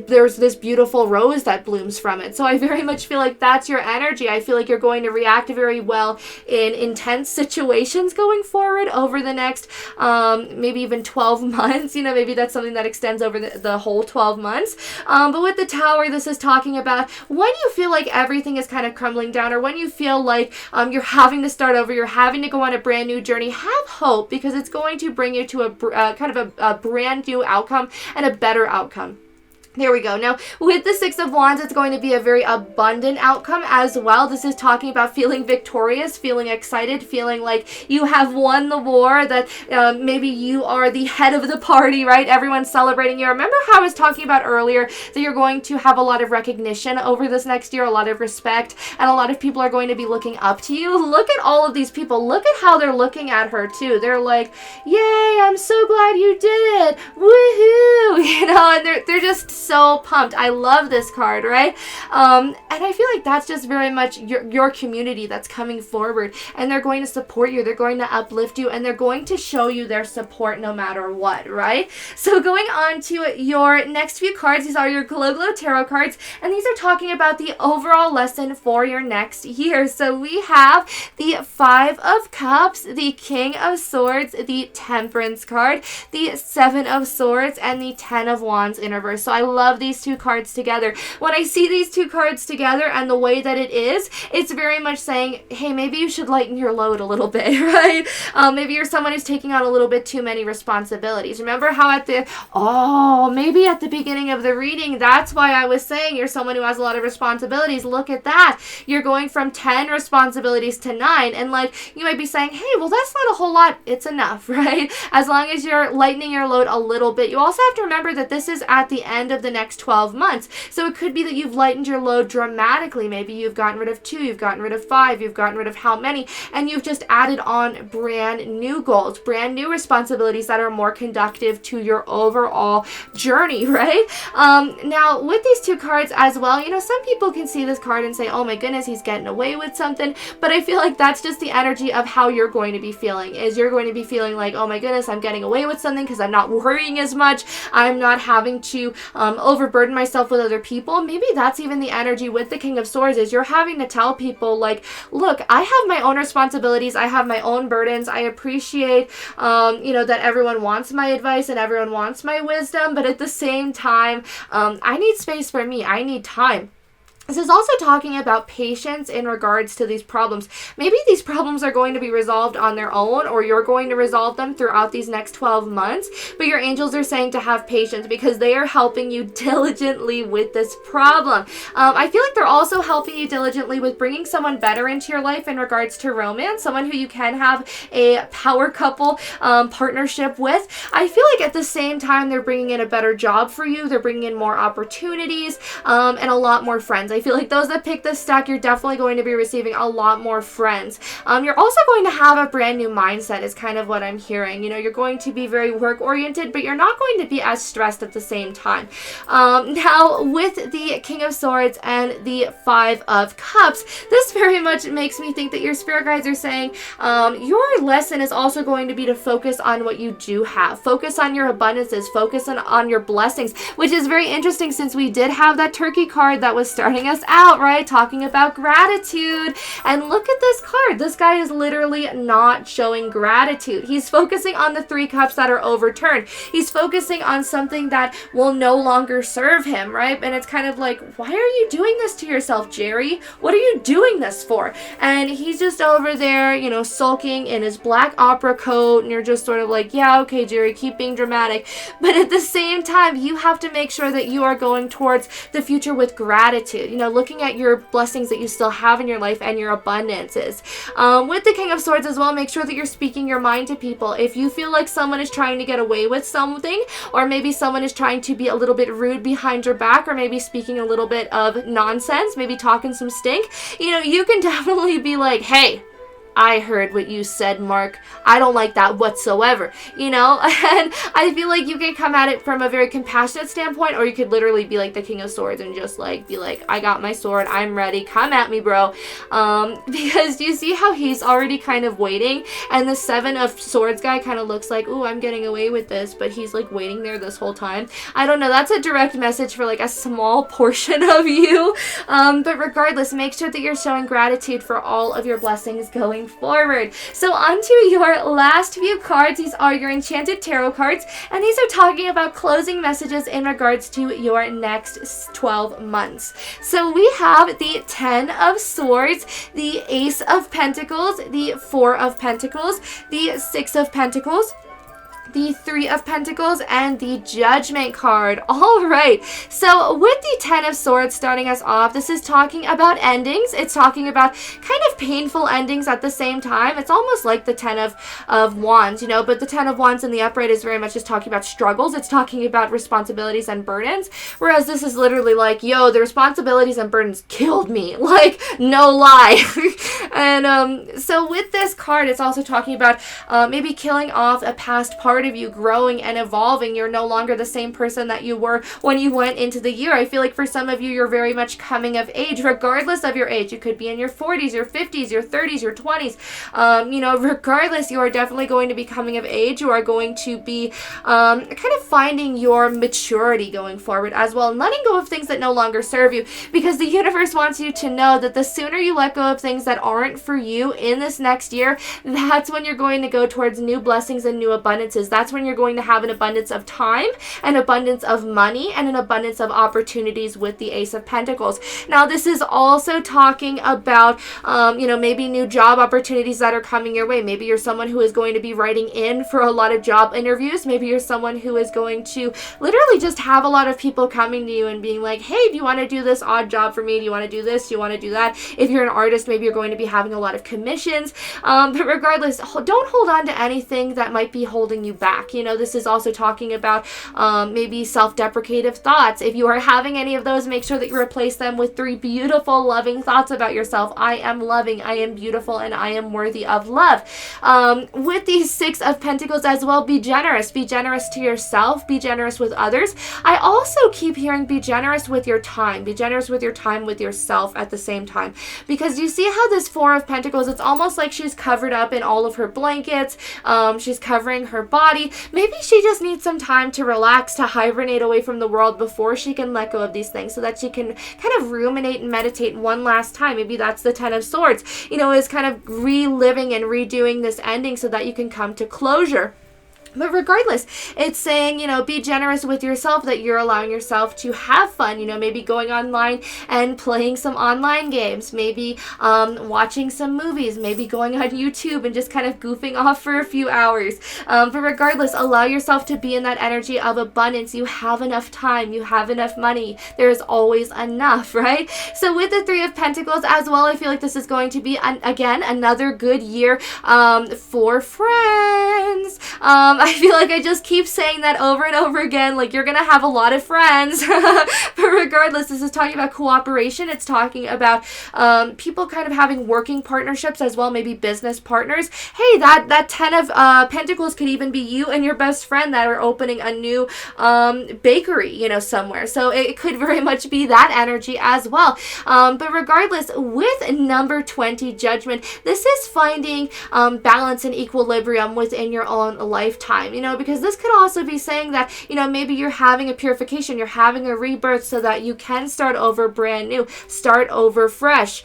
there's this beautiful rose that blooms from it. So I very much feel like that's your energy. I feel like you're going to react very well in intense situations going forward over the next maybe even 12 months. You know, maybe that's something that extends over the whole 12 months. But with the Tower, this is talking about when you feel like everything is kind of crumbling down, or when you feel like you're having to start over, you're having to go on a brand new journey, have hope, because it's going to bring you to a kind of a brand new outcome and a better outcome. There we go. Now, with the 6 of Wands, it's going to be a very abundant outcome as well. This is talking about feeling victorious, feeling excited, feeling like you have won the war, that maybe you are the head of the party, right? Everyone's celebrating you. Remember how I was talking about earlier that you're going to have a lot of recognition over this next year, a lot of respect, and a lot of people are going to be looking up to you. Look at all of these people. Look at how they're looking at her, too. They're like, yay, I'm so glad you did it. Woohoo! You know, and they're just so pumped. I love this card, right? And I feel like that's just very much your community that's coming forward, and they're going to support you, they're going to uplift you, and they're going to show you their support no matter what, right? So going on to your next few cards, these are your Glow Tarot cards, and these are talking about the overall lesson for your next year. So we have the 5 of Cups, the King of Swords, the Temperance card, the 7 of Swords, and the 10 of Wands in reverse. So I love these two cards together. When I see these two cards together and the way that it is, it's very much saying, hey, maybe you should lighten your load a little bit, right? Maybe you're someone who's taking on a little bit too many responsibilities. Remember how maybe at the beginning of the reading, that's why I was saying you're someone who has a lot of responsibilities. Look at that. You're going from 10 responsibilities to 9, and like, you might be saying, hey, well, that's not a whole lot. It's enough, right? As long as you're lightening your load a little bit. You also have to remember that this is at the end of the next 12 months. So it could be that you've lightened your load dramatically. Maybe you've gotten rid of 2, you've gotten rid of 5, you've gotten rid of how many, and you've just added on brand new goals, brand new responsibilities that are more conducive to your overall journey, right? Now, with these two cards as well, you know, some people can see this card and say, oh my goodness, he's getting away with something, but I feel like that's just the energy of how you're going to be feeling, is you're going to be feeling like, oh my goodness, I'm getting away with something because I'm not worrying as much, I'm not having to overburden myself with other people. Maybe that's even the energy with the King of Swords, is you're having to tell people like, look, I have my own responsibilities, I have my own burdens, I appreciate, that everyone wants my advice and everyone wants my wisdom, but at the same time, I need space for me, I need time. This is also talking about patience in regards to these problems. Maybe these problems are going to be resolved on their own, or you're going to resolve them throughout these next 12 months, but your angels are saying to have patience because they are helping you diligently with this problem. I feel like they're also helping you diligently with bringing someone better into your life in regards to romance, someone who you can have a power couple partnership with. I feel like at the same time, they're bringing in a better job for you, they're bringing in more opportunities, and a lot more friends. I feel like those that pick this stack, you're definitely going to be receiving a lot more friends. You're also going to have a brand new mindset is kind of what I'm hearing. You know, you're going to be very work oriented, but you're not going to be as stressed at the same time. Now, with the King of Swords and the 5 of Cups, this very much makes me think that your spirit guides are saying your lesson is also going to be to focus on what you do have. Focus on your abundances. Focus on your blessings, which is very interesting since we did have that turkey card that was starting us out, right? Talking about gratitude. And look at this card. This guy is literally not showing gratitude. He's focusing on the 3 cups that are overturned. He's focusing on something that will no longer serve him, right? And it's kind of like, why are you doing this to yourself, Jerry? What are you doing this for? And he's just over there, you know, sulking in his black opera coat, and you're just sort of like, yeah, okay, Jerry, keep being dramatic. But at the same time, you have to make sure that you are going towards the future with gratitude. You know, looking at your blessings that you still have in your life and your abundances. With the King of Swords as well, make sure that you're speaking your mind to people. If you feel like someone is trying to get away with something, or maybe someone is trying to be a little bit rude behind your back, or maybe speaking a little bit of nonsense, maybe talking some stink, you know, you can definitely be like, hey, I heard what you said, Mark. I don't like that whatsoever, you know? And I feel like you can come at it from a very compassionate standpoint, or you could literally be like the King of Swords and just like be like, I got my sword, I'm ready, come at me, bro. Because you see how he's already kind of waiting, and the 7 of Swords guy kind of looks like, ooh, I'm getting away with this, but he's like waiting there this whole time. I don't know, that's a direct message for like a small portion of you. But regardless, make sure that you're showing gratitude for all of your blessings going forward. So on to your last few cards. These are your Enchanted Tarot cards, and these are talking about closing messages in regards to your next 12 months. So we have the 10 of Swords, the Ace of Pentacles, the 4 of Pentacles, the 6 of Pentacles, the 3 of Pentacles, and the Judgment card. All right, so with the 10 of Swords starting us off, this is talking about endings. It's talking about kind of painful endings at the same time. It's almost like the 10 of Wands, you know, but the 10 of Wands in the upright is very much just talking about struggles. It's talking about responsibilities and burdens, whereas this is literally like, yo, the responsibilities and burdens killed me, like, no lie. And so with this card, it's also talking about maybe killing off a past part of you, growing and evolving. You're no longer the same person that you were when you went into the year. I feel like for some of you, you're very much coming of age, regardless of your age. You could be in your 40s, your 50s, your 30s, your 20s. You know, regardless, you are definitely going to be coming of age. You are going to be kind of finding your maturity going forward as well, and letting go of things that no longer serve you, because the universe wants you to know that the sooner you let go of things that aren't for you in this next year, that's when you're going to go towards new blessings and new abundances. that's when you're going to have an abundance of time, an abundance of money, and an abundance of opportunities with the Ace of Pentacles. Now, this is also talking about, maybe new job opportunities that are coming your way. Maybe you're someone who is going to be writing in for a lot of job interviews. Maybe you're someone who is going to literally just have a lot of people coming to you and being like, hey, do you want to do this odd job for me? Do you want to do this? Do you want to do that? If you're an artist, maybe you're going to be having a lot of commissions. But regardless, don't hold on to anything that might be holding you back. This is also talking about maybe self-deprecative thoughts. If you are having any of those, make sure that you replace them with 3 beautiful, loving thoughts about yourself. I am loving, I am beautiful, and I am worthy of love. With these 6 of Pentacles as well, be generous. Be generous to yourself. Be generous with others. I also keep hearing be generous with your time. Be generous with your time with yourself at the same time. Because you see how this 4 of Pentacles, it's almost like she's covered up in all of her blankets. She's covering her body. Maybe she just needs some time to relax, to hibernate away from the world before she can let go of these things, so that she can kind of ruminate and meditate one last time. Maybe that's the 10 of Swords, is kind of reliving and redoing this ending so that you can come to closure. But regardless, it's saying, be generous with yourself, that you're allowing yourself to have fun, maybe going online and playing some online games, maybe watching some movies, maybe going on YouTube and just kind of goofing off for a few hours. But regardless, allow yourself to be in that energy of abundance. You have enough time. You have enough money. There's always enough, right? So with the 3 of Pentacles as well, I feel like this is going to be, again, another good year for friends. I feel like I just keep saying that over and over again, like you're going to have a lot of friends. But regardless, this is talking about cooperation. It's talking about people kind of having working partnerships as well, maybe business partners. Hey, that 10 of Pentacles could even be you and your best friend that are opening a new bakery, somewhere. So it could very much be that energy as well. But regardless, with number 20, Judgment, this is finding balance and equilibrium within your own lifetime, because this could also be saying that, maybe you're having a purification, you're having a rebirth so that you can start over brand new, start over fresh.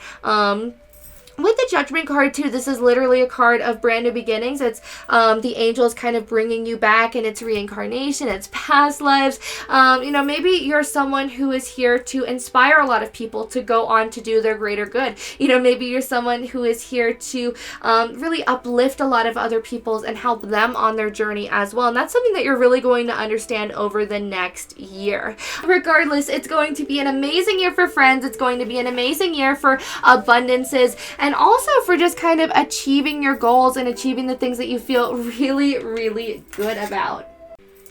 With the Judgment card too, this is literally a card of brand new beginnings. It's the angels kind of bringing you back, and it's reincarnation, it's past lives. Maybe you're someone who is here to inspire a lot of people to go on to do their greater good. Maybe you're someone who is here to really uplift a lot of other people and help them on their journey as well. And that's something that you're really going to understand over the next year. Regardless, it's going to be an amazing year for friends. It's going to be an amazing year for abundances, and also for just kind of achieving your goals and achieving the things that you feel really, really good about.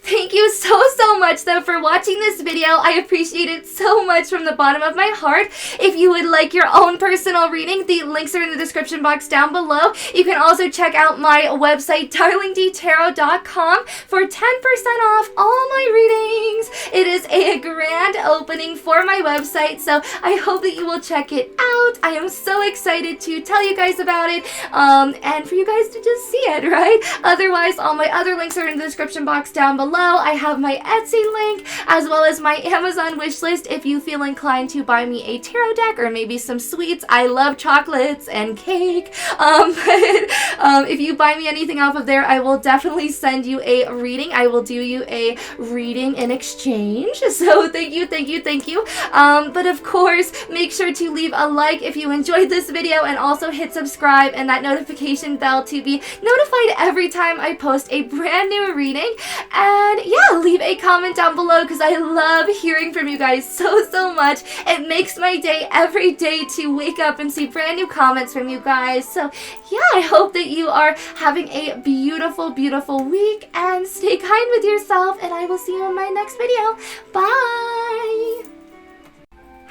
Thank you so much though for watching this video. I appreciate it so much from the bottom of my heart. If you would like your own personal reading, the links are in the description box down below. You can also check out my website, DarlingDTarot.com, for 10% off all my readings. It is a grand opening for my website, so I hope that you will check it out. I am so excited to tell you guys about it, and for you guys to just see it, right? Otherwise, all my other links are in the description box down below. I have my Etsy link as well as my Amazon wish list if you feel inclined to buy me a tarot deck or maybe some sweets. I love chocolates and cake. If you buy me anything off of there, I will definitely send you a reading. I will do you a reading in exchange. So thank you. But of course, make sure to leave a like if you enjoyed this video, and also hit subscribe and that notification bell to be notified every time I post a brand new reading. And yeah, leave a comment down below because I love hearing from you guys so much. It makes my day every day to wake up and see brand new comments from you guys. So yeah, I hope that you are having a beautiful week, and stay kind with yourself, and I will see you in my next video. Bye!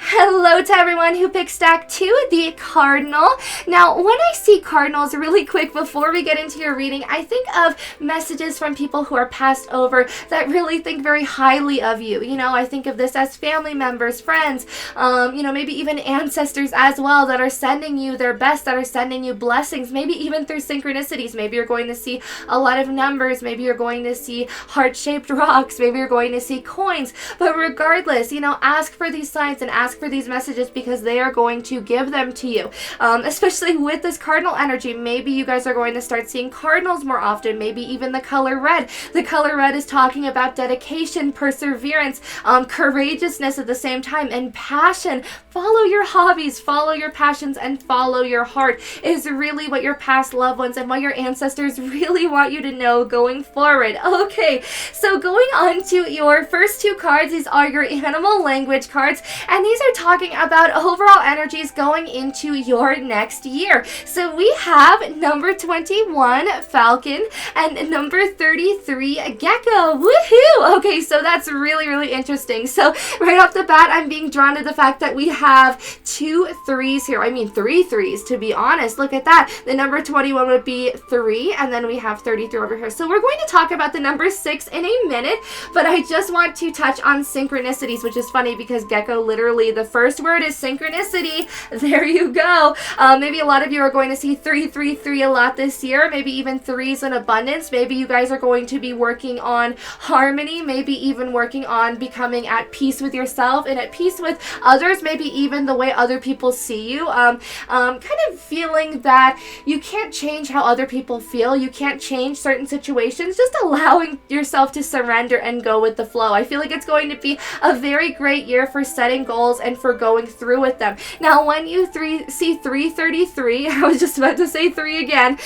Hello to everyone who picked stack 2, the Cardinal. Now, when I see Cardinals, really quick before we get into your reading, I think of messages from people who are passed over that really think very highly of you. I think of this as family members, friends, maybe even ancestors as well that are sending you their best, that are sending you blessings, maybe even through synchronicities. Maybe you're going to see a lot of numbers, maybe you're going to see heart-shaped rocks, maybe you're going to see coins. But regardless, ask for these signs and ask ask for these messages because they are going to give them to you. Especially with this cardinal energy, maybe you guys are going to start seeing cardinals more often, maybe even the color red. The color red is talking about dedication, perseverance, courageousness at the same time, and passion. Follow your hobbies, follow your passions, and follow your heart is really what your past loved ones and what your ancestors really want you to know going forward. Okay, so going on to your first two cards, these are your animal language cards, and these are talking about overall energies going into your next year. So we have number 21, Falcon, and number 33, Gecko. Woohoo! Okay, so that's really, really interesting. So right off the bat, I'm being drawn to the fact that we have 2 3s here. I mean 3 3s, to be honest. Look at that. The number 21 would be 3, and then we have 33 over here. So we're going to talk about the number 6 in a minute, but I just want to touch on synchronicities, which is funny because Gecko, literally the first word is synchronicity. There you go. Maybe a lot of you are going to see 333 a lot this year, maybe even 3s in abundance. Maybe you guys are going to be working on harmony, maybe even working on becoming at peace with yourself and at peace with others, maybe even the way other people see you. Kind of feeling that you can't change how other people feel, you can't change certain situations, just allowing yourself to surrender and go with the flow. I feel like it's going to be a very great year for setting goals and for going through with them. Now, when you see 333, I was just about to say 3 again,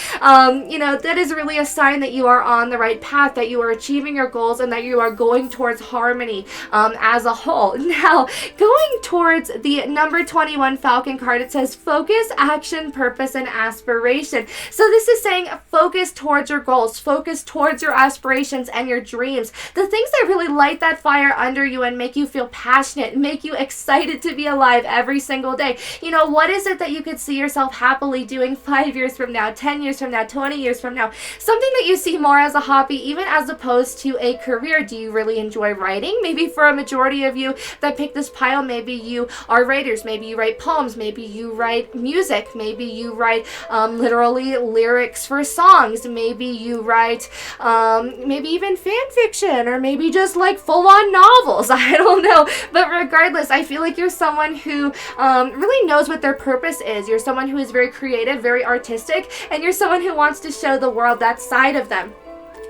you know, that is really a sign that you are on the right path, that you are achieving your goals, and that you are going towards harmony as a whole. Now, going towards the number 21 Falcon card, it says focus, action, purpose, and aspiration. So this is saying focus towards your goals, focus towards your aspirations and your dreams, the things that really light that fire under you and make you feel passionate, make you excited to be alive every single day. You know, what is it that you could see yourself happily doing 5 years from now, 10 years from now, 20 years from now? Something that you see more as a hobby, even as opposed to a career. Do you really enjoy writing? Maybe for a majority of you that pick this pile, maybe you are writers, maybe you write poems, maybe you write music, maybe you write literally lyrics for songs, maybe you write maybe even fan fiction, or maybe just like full-on novels. I don't know, but regardless, I feel like you're someone who really knows what their purpose is. You're someone who is very creative, very artistic, and you're someone who wants to show the world that side of them.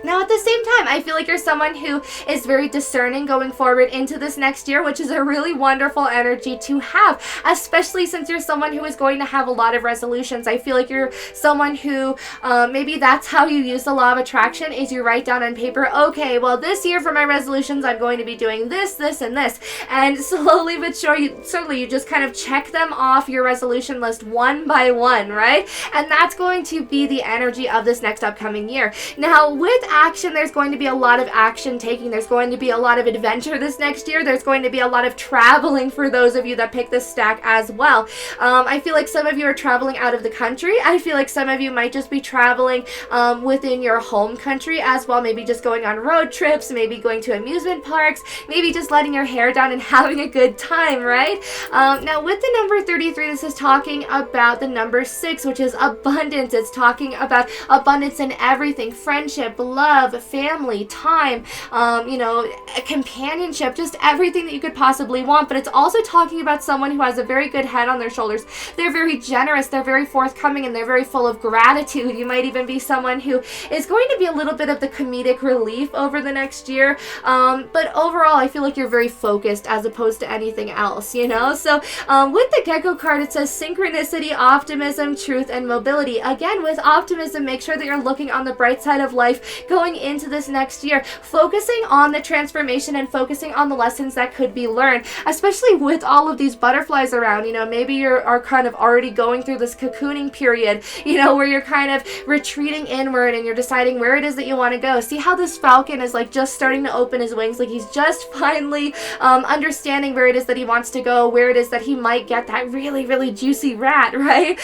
Now, at the same time, I feel like you're someone who is very discerning going forward into this next year, which is a really wonderful energy to have, especially since you're someone who is going to have a lot of resolutions. I feel like you're someone who, maybe that's how you use the law of attraction, is you write down on paper, okay, well, this year for my resolutions, I'm going to be doing this, this, and this. And slowly but surely, you just kind of check them off your resolution list one by one, right? And that's going to be the energy of this next upcoming year. Now, with action, there's going to be a lot of action taking. There's going to be a lot of adventure this next year. There's going to be a lot of traveling for those of you that pick this stack as well. I feel like some of you are traveling out of the country. I feel like some of you might just be traveling within your home country as well. Maybe just going on road trips, maybe going to amusement parks, maybe just letting your hair down and having a good time, right? Now, with the number 33, this is talking about the number 6, which is abundance. It's talking about abundance in everything: friendship, love, family, time, you know, companionship, just everything that you could possibly want. But it's also talking about someone who has a very good head on their shoulders. They're very generous, they're very forthcoming, and they're very full of gratitude. You might even be someone who is going to be a little bit of the comedic relief over the next year. But overall, I feel like you're very focused as opposed to anything else, you know? So with the Gecko card, it says synchronicity, optimism, truth, and mobility. Again, with optimism, make sure that you're looking on the bright side of life going into this next year, focusing on the transformation and focusing on the lessons that could be learned, especially with all of these butterflies around. You know, maybe you are kind of already going through this cocooning period, you know, where you're kind of retreating inward and you're deciding where it is that you want to go. See how this falcon is like just starting to open his wings, like he's just finally understanding where it is that he wants to go, where it is that he might get that really, really juicy rat, right?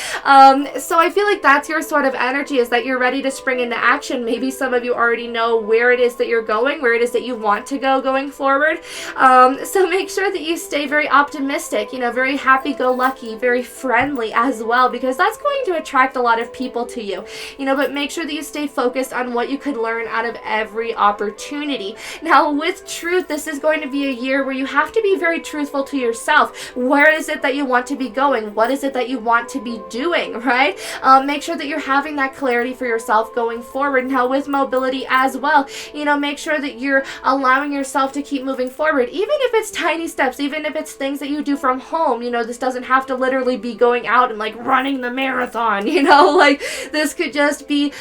So I feel like that's your sort of energy, is that you're ready to spring into action. Maybe some of you already know where it is that you're going, where it is that you want to go going forward. So make sure that you stay very optimistic, very happy-go-lucky, very friendly as well, because that's going to attract a lot of people to you, but make sure that you stay focused on what you could learn out of every opportunity. Now, with truth, this is going to be a year where you have to be very truthful to yourself. Where is it that you want to be going? What is it that you want to be doing, right? Make sure that you're having that clarity for yourself going forward. Now, with mobility as well, make sure that you're allowing yourself to keep moving forward, even if it's tiny steps, even if it's things that you do from home. This doesn't have to literally be going out and like running the marathon, like this could just be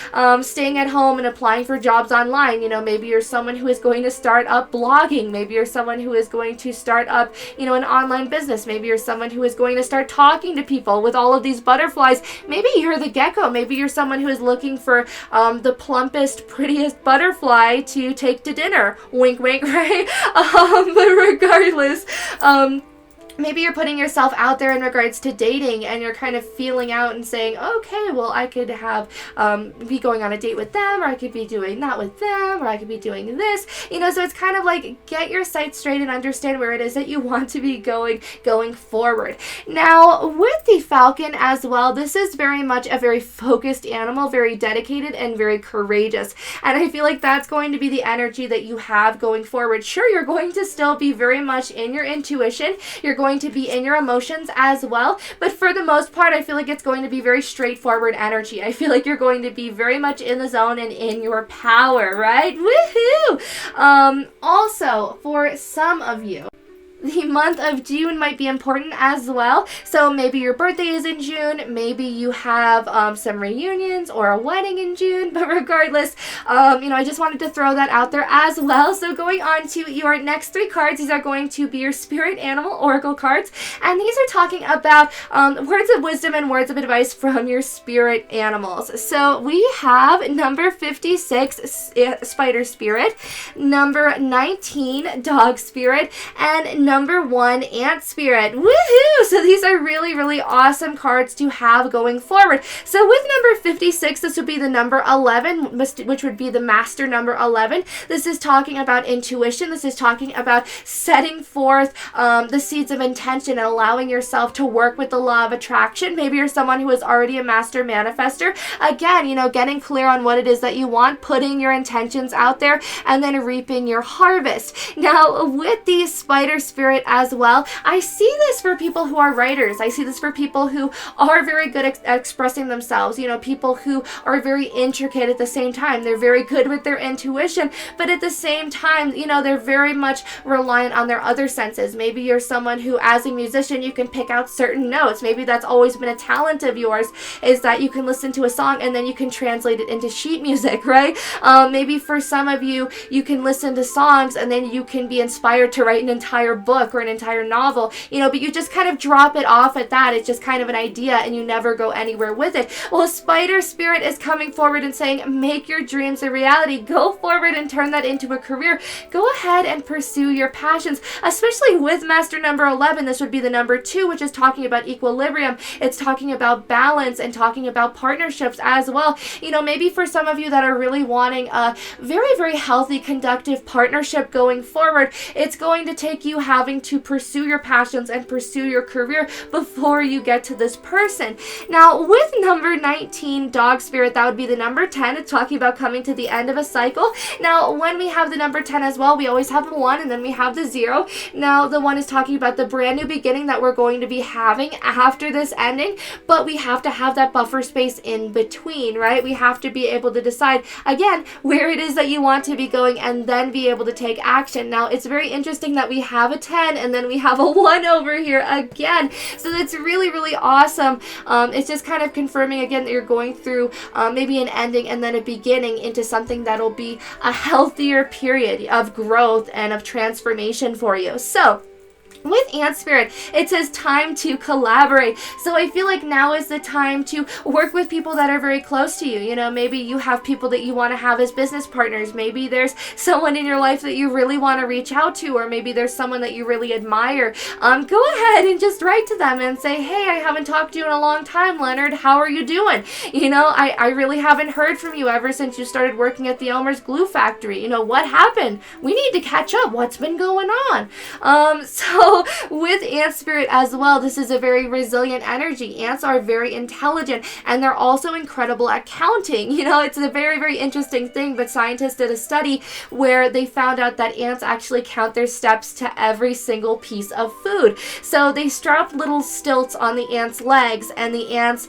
staying at home and applying for jobs online. Maybe you're someone who is going to start up blogging. Maybe you're someone who is going to start up, an online business. Maybe you're someone who is going to start talking to people with all of these butterflies. Maybe you're the gecko. Maybe you're someone who is looking for the plumpest, prettiest butterfly to take to dinner. Wink, wink, right? But regardless, maybe you're putting yourself out there in regards to dating, and you're kind of feeling out and saying, okay, well, I could have, be going on a date with them, or I could be doing that with them, or I could be doing this, so it's kind of like, get your sights straight and understand where it is that you want to be going forward. Now, with the falcon as well, this is very much a very focused animal, very dedicated and very courageous, and I feel like that's going to be the energy that you have going forward. Sure, you're going to still be very much in your intuition, you're going to be in your emotions as well, but for the most part, I feel like it's going to be very straightforward energy. I feel like you're going to be very much in the zone and in your power, right? Woohoo! Also, for some of you, the month of June might be important as well. So maybe your birthday is in June, maybe you have some reunions or a wedding in June, but regardless, I just wanted to throw that out there as well. So going on to your next 3 cards, these are going to be your spirit animal oracle cards, and these are talking about words of wisdom and words of advice from your spirit animals. So we have number 56, spider spirit, number 19, dog spirit, and number 1, ant spirit. Woohoo! So these are really, really awesome cards to have going forward. So with number 56, this would be the number 11, which would be the master number 11. This is talking about intuition. This is talking about setting forth the seeds of intention and allowing yourself to work with the law of attraction. Maybe you're someone who is already a master manifester. Again, getting clear on what it is that you want, putting your intentions out there, and then reaping your harvest. Now, with the spider spirit as well, I see this for people who are writers. I see this for people who are very good at expressing themselves, people who are very intricate at the same time. They're very good with their intuition, but at the same time, they're very much reliant on their other senses. Maybe you're someone who, as a musician, you can pick out certain notes. Maybe that's always been a talent of yours, is that you can listen to a song and then you can translate it into sheet music, right? Maybe for some of you, you can listen to songs and then you can be inspired to write an entire book or an entire novel, but you just kind of drop it off at that. It's just kind of an idea and you never go anywhere with it. Well, spider spirit is coming forward and saying, make your dreams a reality. Go forward and turn that into a career. Go ahead and pursue your passions, especially with master number 11. This would be the number 2, which is talking about equilibrium. It's talking about balance and talking about partnerships as well. Maybe for some of you that are really wanting a very, very healthy, conductive partnership going forward, it's going to take you having to pursue your passions and pursue your career before you get to this person. Now, with number 19, dog spirit, that would be the number 10. It's talking about coming to the end of a cycle. Now, when we have the number 10 as well, we always have a 1 and then we have the 0. Now, the 1 is talking about the brand new beginning that we're going to be having after this ending, but we have to have that buffer space in between, right? We have to be able to decide, again, where it is that you want to be going and then be able to take action. Now, it's very interesting that we have a 10 and then we have a 1 over here again. So that's really, really awesome. It's just kind of confirming again that you're going through maybe an ending and then a beginning into something that'll be a healthier period of growth and of transformation for you. So With Ant Spirit, it says time to collaborate. So I feel like now is the time to work with people that are very close to you. You know, maybe you have people that you want to have as business partners. Maybe there's someone in your life that you really want to reach out to, or maybe there's someone that you really admire. Go ahead and just write to them and say, hey, I haven't talked to you in a long time, Leonard. How are you doing? You know, I really haven't heard from you ever since you started working at the Elmer's Glue Factory. You know, what happened? We need to catch up. What's been going on? So with Ant Spirit as well, this is a very resilient energy. Ants are very intelligent, and they're also incredible at counting. You know, it's a very, very interesting thing, but scientists did a study where they found out that ants actually count their steps to every single piece of food. So they strapped little stilts on the ants' legs, and the ants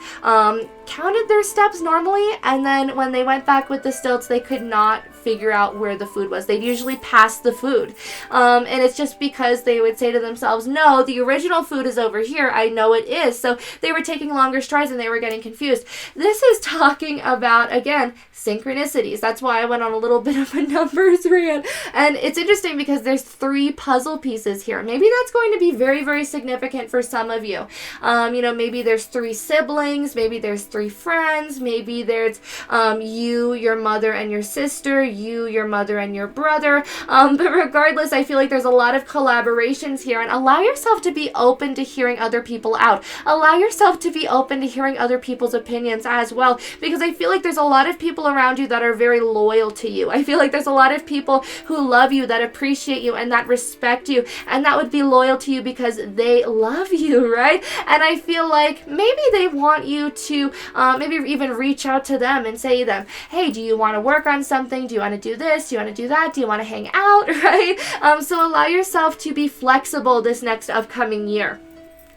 counted their steps normally, and then when they went back with the stilts, they could not figure out where the food was. They'd usually pass the food. And it's just because they would say to themselves, no, the original food is over here. I know it is. So they were taking longer strides and they were getting confused. This is talking about, again, synchronicities. That's why I went on a little bit of a numbers rant. And it's interesting because there's 3 puzzle pieces here. Maybe that's going to be very, very significant for some of you. You know, maybe there's 3 siblings, maybe there's 3 friends, maybe there's you, your mother, and your sister, you, your mother, and your brother. But regardless, I feel like there's a lot of collaborations here, and allow yourself to be open to hearing other people out. Allow yourself to be open to hearing other people's opinions as well, because I feel like there's a lot of people around you that are very loyal to you. I feel like there's a lot of people who love you, that appreciate you, and that respect you, and that would be loyal to you because they love you, right? And I feel like maybe they want you to maybe even reach out to them and say to them, hey, do you want to work on something? Do you want to do this? Do you want to do that? Do you want to hang out, right? So allow yourself to be flexible this next upcoming year.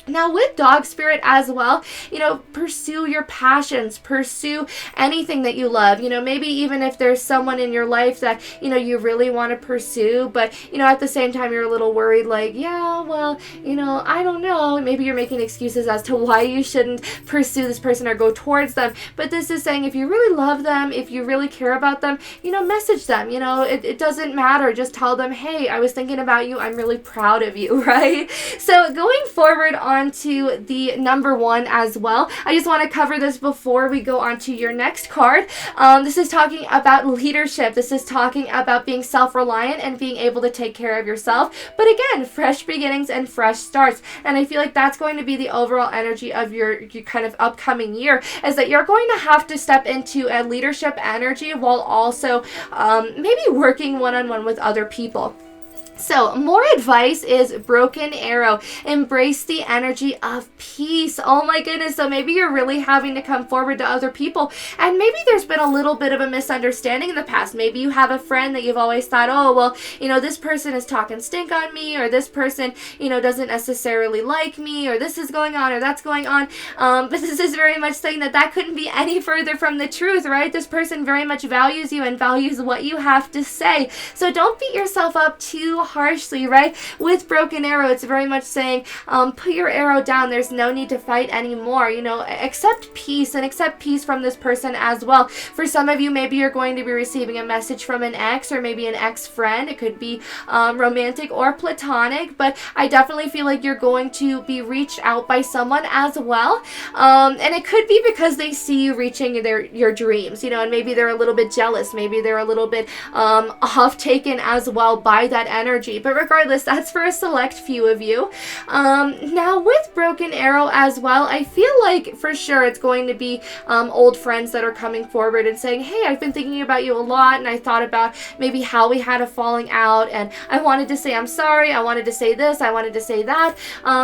Now with Dog Spirit as well, you know, pursue your passions, pursue anything that you love. You know, maybe even if there's someone in your life that, you know, you really want to pursue, but, you know, at the same time you're a little worried, like, yeah, well, you know, I don't know. Maybe you're making excuses as to why you shouldn't pursue this person or go towards them. But this is saying if you really love them, if you really care about them, you know, message them. You know, it doesn't matter. Just tell them, hey, I was thinking about you. I'm really proud of you, right? So going forward on to the number 1 as well. I just want to cover this before we go on to your next card. This is talking about leadership. This is talking about being self-reliant and being able to take care of yourself. But again, fresh beginnings and fresh starts. And I feel like that's going to be the overall energy of your kind of upcoming year, is that you're going to have to step into a leadership energy while also maybe working one-on-one with other people. So more advice is Broken Arrow. Embrace the energy of peace. Oh my goodness. So maybe you're really having to come forward to other people, and maybe there's been a little bit of a misunderstanding in the past. Maybe you have a friend that you've always thought, oh, well, you know, this person is talking stink on me, or this person, you know, doesn't necessarily like me, or this is going on, or that's going on. But this is very much saying that that couldn't be any further from the truth, right? This person very much values you and values what you have to say. So don't beat yourself up too harshly, right? With Broken Arrow, it's very much saying, put your arrow down. There's no need to fight anymore. You know, accept peace, and accept peace from this person as well. For some of you, maybe you're going to be receiving a message from an ex, or maybe an ex-friend. It could be romantic or platonic, but I definitely feel like you're going to be reached out by someone as well. And it could be because they see you reaching your dreams, you know, and maybe they're a little bit jealous. Maybe they're a little bit off-taken as well by that energy. But regardless, that's for a select few of you. Now with Broken Arrow as well, I feel like for sure it's going to be old friends that are coming forward and saying, hey, I've been thinking about you a lot, and I thought about maybe how we had a falling out, and I wanted to say I'm sorry, I wanted to say this, I wanted to say that.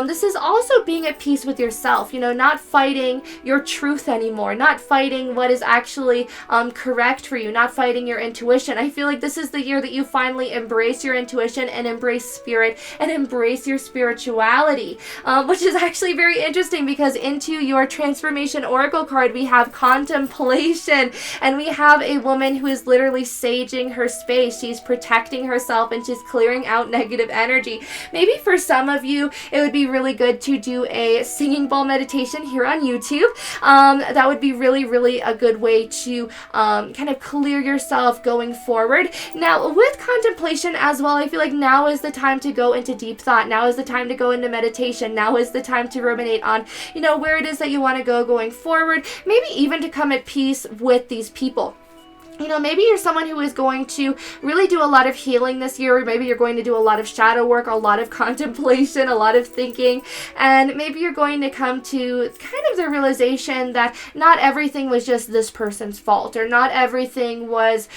This is also being at peace with yourself, you know, not fighting your truth anymore, not fighting what is actually correct for you, not fighting your intuition. I feel like this is the year that you finally embrace your intuition and embrace spirit and embrace your spirituality, which is actually very interesting because into your transformation oracle card we have contemplation, and we have a woman who is literally saging her space. She's protecting herself and she's clearing out negative energy. Maybe for some of you it would be really good to do a singing bowl meditation here on YouTube. That would be really a good way to kind of clear yourself going forward. Now with contemplation as well, I feel like like now is the time to go into deep thought. Now is the time to go into meditation. Now is the time to ruminate on, where it is that you want to go going forward. Maybe even to come at peace with these people. Maybe you're someone who is going to really do a lot of healing this year, or maybe you're going to do a lot of shadow work, a lot of contemplation, a lot of thinking, and maybe you're going to come to kind of the realization that not everything was just this person's fault, or not everything was,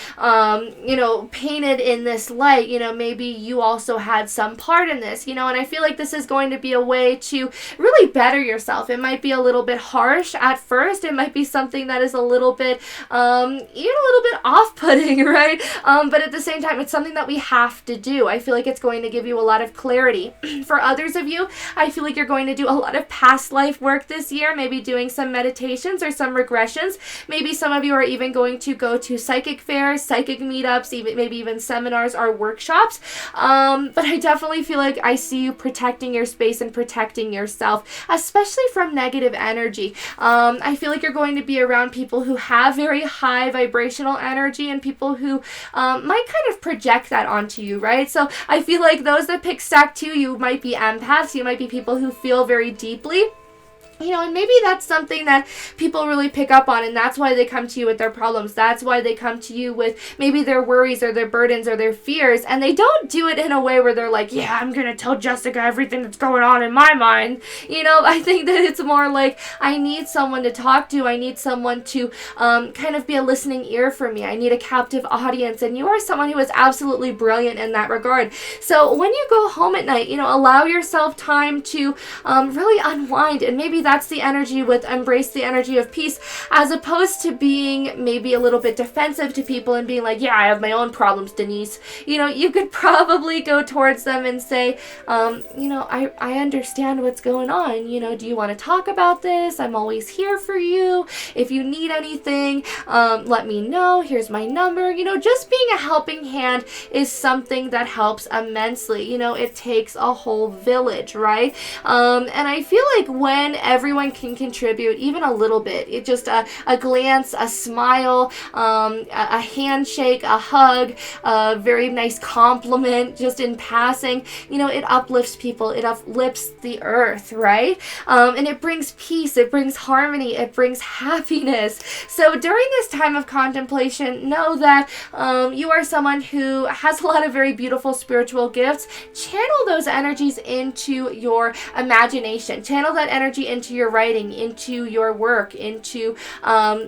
painted in this light. Maybe you also had some part in this, and I feel like this is going to be a way to really better yourself. It might be a little bit harsh at first. It might be something that is a little bit, even a little bit off-putting, right? But at the same time, it's something that we have to do. I feel like it's going to give you a lot of clarity. For others of you, I feel like you're going to do a lot of past life work this year, maybe doing some meditations or some regressions. Maybe some of you are even going to go to psychic fairs, psychic meetups, maybe even seminars or workshops. But I definitely feel like I see you protecting your space and protecting yourself, especially from negative energy. I feel like you're going to be around people who have very high vibrational energy and people who might kind of project that onto you, right? So I feel like those that pick stack 2, you might be empaths, you might be people who feel very deeply. And maybe that's something that people really pick up on, and that's why they come to you with their problems. That's why they come to you with maybe their worries or their burdens or their fears, and they don't do it in a way where they're like, yeah, I'm going to tell Jessica everything that's going on in my mind. I think that it's more like, I need someone to talk to. I need someone to kind of be a listening ear for me. I need a captive audience, and you are someone who is absolutely brilliant in that regard. So when you go home at night, allow yourself time to really unwind, and maybe that's the energy with embrace the energy of peace, as opposed to being maybe a little bit defensive to people and being like, yeah, I have my own problems, Denise. You could probably go towards them and say, I understand what's going on. Do you want to talk about this? I'm always here for you. If you need anything, let me know. Here's my number. Just being a helping hand is something that helps immensely. It takes a whole village, right? And I feel like when everyone can contribute even a little bit, it just a glance, a smile, a handshake, a hug, a very nice compliment just in passing, it uplifts people, it uplifts the earth, right? And it brings peace, it brings harmony, it brings happiness. So during this time of contemplation, know that you are someone who has a lot of very beautiful spiritual gifts. Channel those energies into your imagination, channel that energy into your writing, into your work, into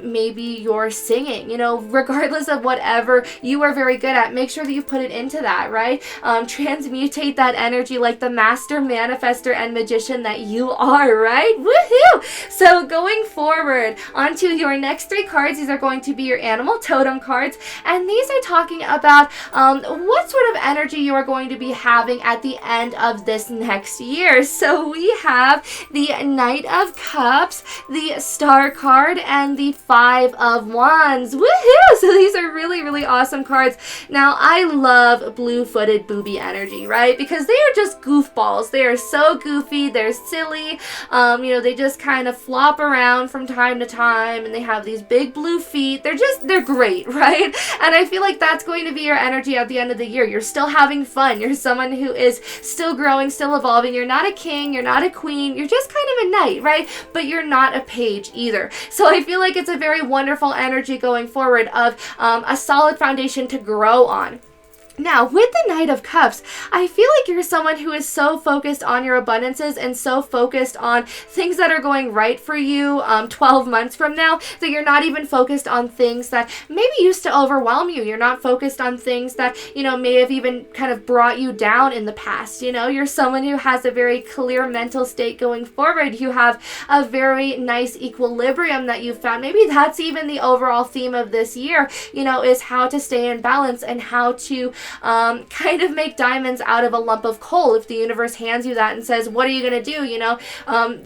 maybe your singing, regardless of whatever you are very good at, make sure that you put it into that, right? Transmutate that energy like the master manifester and magician that you are, right? Woohoo! So going forward, onto your next 3 cards, these are going to be your animal totem cards, and these are talking about what sort of energy you are going to be having at the end of this next year. So we have the Knight of Cups, the Star card, and the 5 of Wands. Woohoo! So these are really, really awesome cards. Now, I love blue-footed booby energy, right? Because they are just goofballs. They are so goofy. They're silly. They just kind of flop around from time to time, and they have these big blue feet. They're great, right? And I feel like that's going to be your energy at the end of the year. You're still having fun. You're someone who is still growing, still evolving. You're not a king. You're not a queen. You're just kind of a knight, right? But you're not a page either. So I feel like it's a very wonderful energy going forward of a solid foundation to grow on. Now, with the Knight of Cups, I feel like you're someone who is so focused on your abundances and so focused on things that are going right for you 12 months from now, that you're not even focused on things that maybe used to overwhelm you. You're not focused on things that, may have even kind of brought you down in the past. You're someone who has a very clear mental state going forward. You have a very nice equilibrium that you've found. Maybe that's even the overall theme of this year, is how to stay in balance and how to kind of make diamonds out of a lump of coal. If the universe hands you that and says, what are you going to do?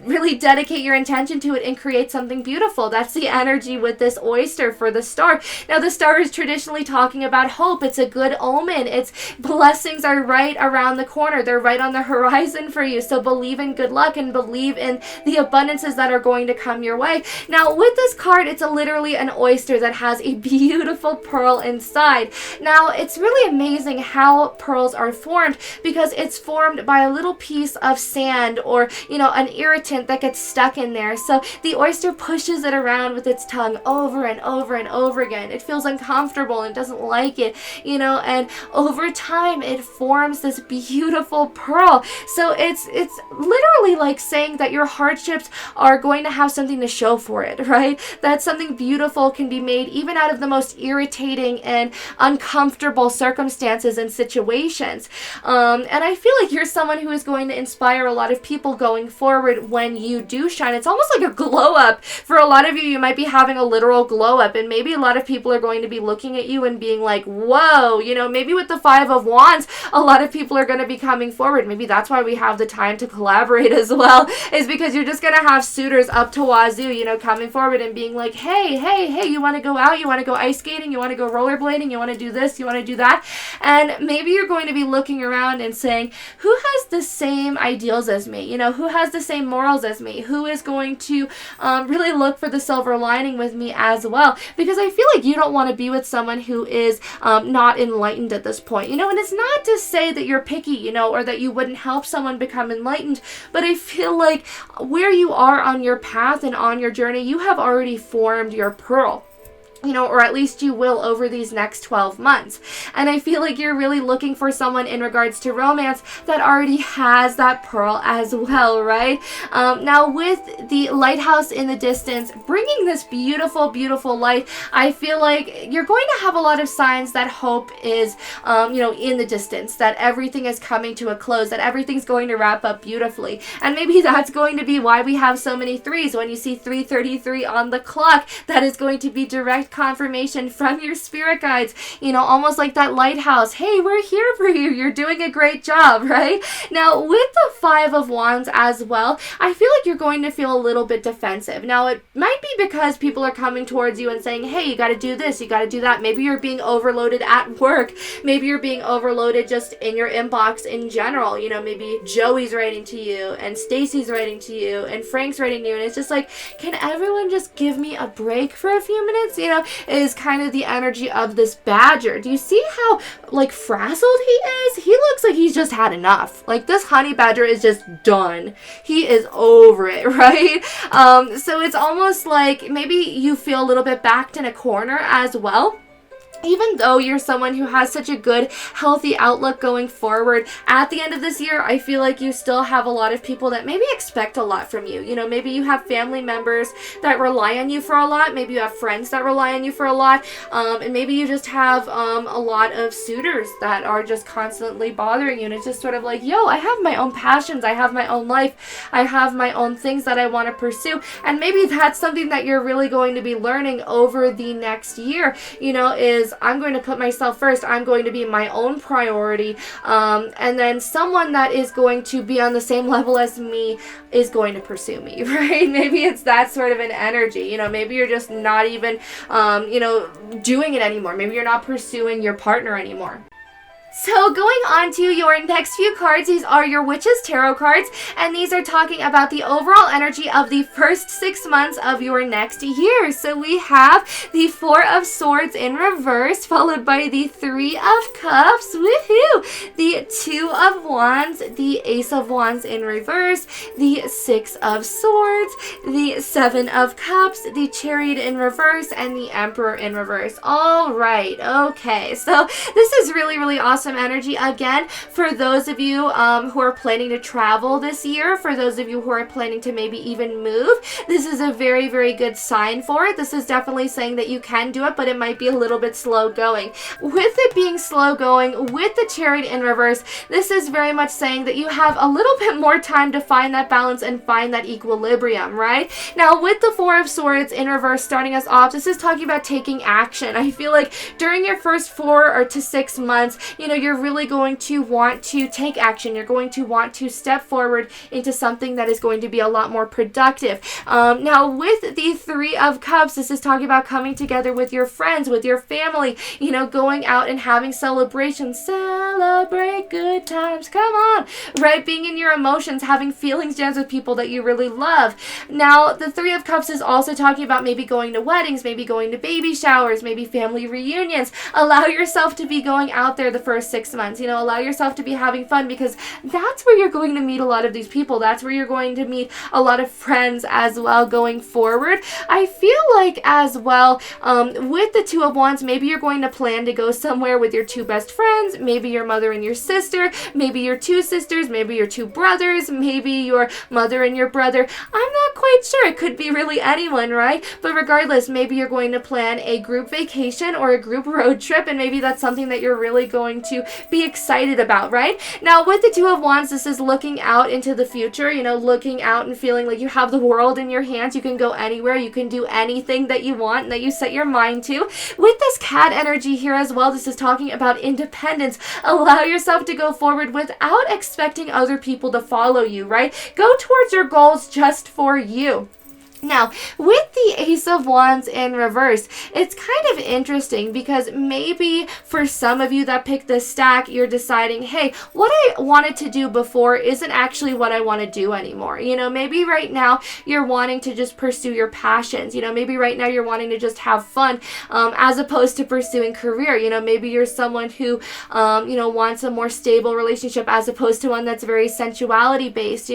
Really dedicate your intention to it and create something beautiful. That's the energy with this oyster for the star. Now, the star is traditionally talking about hope. It's a good omen. It's blessings are right around the corner. They're right on the horizon for you. So believe in good luck and believe in the abundances that are going to come your way. Now, with this card, it's literally an oyster that has a beautiful pearl inside. Now, it's really amazing amazing how pearls are formed, because it's formed by a little piece of sand or, you know, an irritant that gets stuck in there. So the oyster pushes it around with its tongue over and over and over again. It feels uncomfortable and doesn't like it, you know, and over time it forms this beautiful pearl. So it's literally like saying that your hardships are going to have something to show for it, right? That something beautiful can be made even out of the most irritating and uncomfortable circumstances and situations. And I feel like you're someone who is going to inspire a lot of people going forward when you do shine. It's almost like a glow up. For a lot of you, you might be having a literal glow up, and maybe a lot of people are going to be looking at you and being like, whoa, you know, maybe with the Five of Wands, a lot of people are going to be coming forward. Maybe that's why we have the time to collaborate as well, is because you're just going to have suitors up to wazoo, you know, coming forward and being like, hey, you want to go out, you want to go ice skating, you want to go rollerblading, you want to do this, you want to do that. And maybe you're going to be looking around and saying, who has the same ideals as me? You know, who has the same morals as me? Who is going to really look for the silver lining with me as well? Because I feel like you don't want to be with someone who is not enlightened at this point, you know. And it's not to say that you're picky, you know, or that you wouldn't help someone become enlightened, but I feel like where you are on your path and on your journey, you have already formed your pearl, you know, or at least you will over these next 12 months. And I feel like you're really looking for someone in regards to romance that already has that pearl as well, right? Now with the lighthouse in the distance, bringing this beautiful, beautiful light, I feel like you're going to have a lot of signs that hope is, you know, in the distance, that everything is coming to a close, that everything's going to wrap up beautifully. And maybe that's going to be why we have so many threes. When you see 3:33 on the clock, that is going to be direct confirmation from your spirit guides, you know, almost like that lighthouse. Hey, we're here for you. You're doing a great job, right? Now, with the Five of Wands as well, I feel like you're going to feel a little bit defensive. Now, it might be because people are coming towards you and saying, hey, you got to do this, you got to do that. Maybe you're being overloaded at work. Maybe you're being overloaded just in your inbox in general. You know, maybe Joey's writing to you and Stacy's writing to you and Frank's writing to you. And it's just like, can everyone just give me a break for a few minutes? You know, is kind of the energy of this badger. Do you see how like frazzled he is? He looks like he's just had enough. Like this honey badger is just done. He is over it, right? So it's almost like maybe you feel a little bit backed in a corner as well. Even though you're someone who has such a good, healthy outlook going forward, at the end of this year, I feel like you still have a lot of people that maybe expect a lot from you. You know, maybe you have family members that rely on you for a lot. Maybe you have friends that rely on you for a lot. And maybe you just have a lot of suitors that are just constantly bothering you. And it's just sort of like, yo, I have my own passions. I have my own life. I have my own things that I want to pursue. And maybe that's something that you're really going to be learning over the next year, you know, is I'm going to put myself first. I'm going to be my own priority. And then someone that is going to be on the same level as me is going to pursue me, right? Maybe it's that sort of an energy. You know, maybe you're just not even, you know, doing it anymore. Maybe you're not pursuing your partner anymore. So going on to your next few cards, these are your Witch's Tarot cards, and these are talking about the overall energy of the first 6 months of your next year. So we have the Four of Swords in reverse, followed by the Three of Cups, woohoo! The Two of Wands, the Ace of Wands in reverse, the Six of Swords, the Seven of Cups, the Chariot in reverse, and the Emperor in reverse. All right, okay, so this is really, really awesome energy again for those of you who are planning to travel this year. For those of you who are planning to maybe even move, this is a very, very good sign for it. This is definitely saying that you can do it, but it might be a little bit slow going. With it being slow going, with the Chariot in reverse, this is very much saying that you have a little bit more time to find that balance and find that equilibrium, right? Now with the Four of Swords in reverse starting us off, this is talking about taking action. I feel like during your first 4 to 6 months, you know, you're really going to want to take action. You're going to want to step forward into something that is going to be a lot more productive. Now, with the Three of Cups, this is talking about coming together with your friends, with your family, going out and having celebrations. Celebrate good times. Come on. Right? Being in your emotions, having feelings jams with people that you really love. Now, the Three of Cups is also talking about maybe going to weddings, maybe going to baby showers, maybe family reunions. Allow yourself to be going out there the first 6 months. Allow yourself to be having fun, because that's where you're going to meet a lot of these people. That's where you're going to meet a lot of friends as well going forward. I feel like as well, with the Two of Wands, maybe you're going to plan to go somewhere with your two best friends, maybe your mother and your sister, maybe your two sisters, maybe your two brothers, maybe your mother and your brother. I'm not quite sure. It could be really anyone, right? But regardless, maybe you're going to plan a group vacation or a group road trip, and maybe that's something that you're really going to be excited about, right? Now, with the Two of Wands, this is looking out into the future, looking out and feeling like you have the world in your hands. You can go anywhere. You can do anything that you want and that you set your mind to. With this cat energy here as well, this is talking about independence. Allow yourself to go forward without expecting other people to follow you, right? Go towards your goals just for you. Now, with the Ace of Wands in reverse, it's kind of interesting because maybe for some of you that picked this stack, you're deciding, hey, what I wanted to do before isn't actually what I want to do anymore. Maybe right now you're wanting to just pursue your passions. Maybe right now you're wanting to just have fun as opposed to pursuing career. Maybe you're someone who, wants a more stable relationship as opposed to one that's very sensuality based,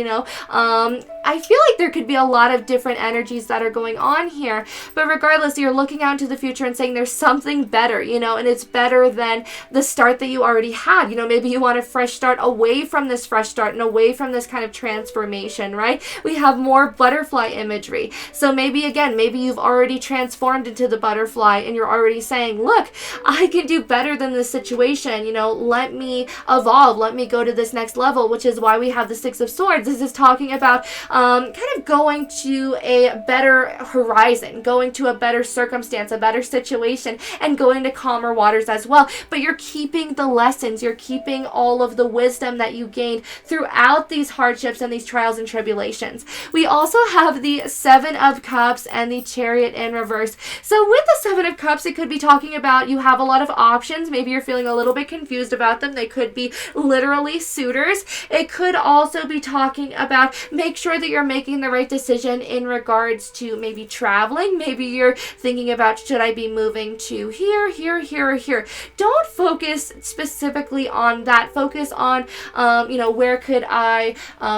I feel like there could be a lot of different energies that are going on here, but regardless, you're looking out into the future and saying there's something better, and it's better than the start that you already had. Maybe you want a fresh start away from this fresh start and away from this kind of transformation, right? We have more butterfly imagery. So maybe you've already transformed into the butterfly and you're already saying, look, I can do better than this situation, let me evolve, let me go to this next level, which is why we have the Six of Swords. This is talking about kind of going to a better horizon, going to a better circumstance, a better situation, and going to calmer waters as well. But you're keeping the lessons, you're keeping all of the wisdom that you gained throughout these hardships and these trials and tribulations. We also have the Seven of Cups and the Chariot in reverse. So with the Seven of Cups, it could be talking about you have a lot of options. Maybe you're feeling a little bit confused about them. They could be literally suitors. It could also be talking about make sure that you're making the right decision in regards to maybe traveling. Maybe you're thinking about, should I be moving to here, or here? Don't focus specifically on that. Focus on, where could I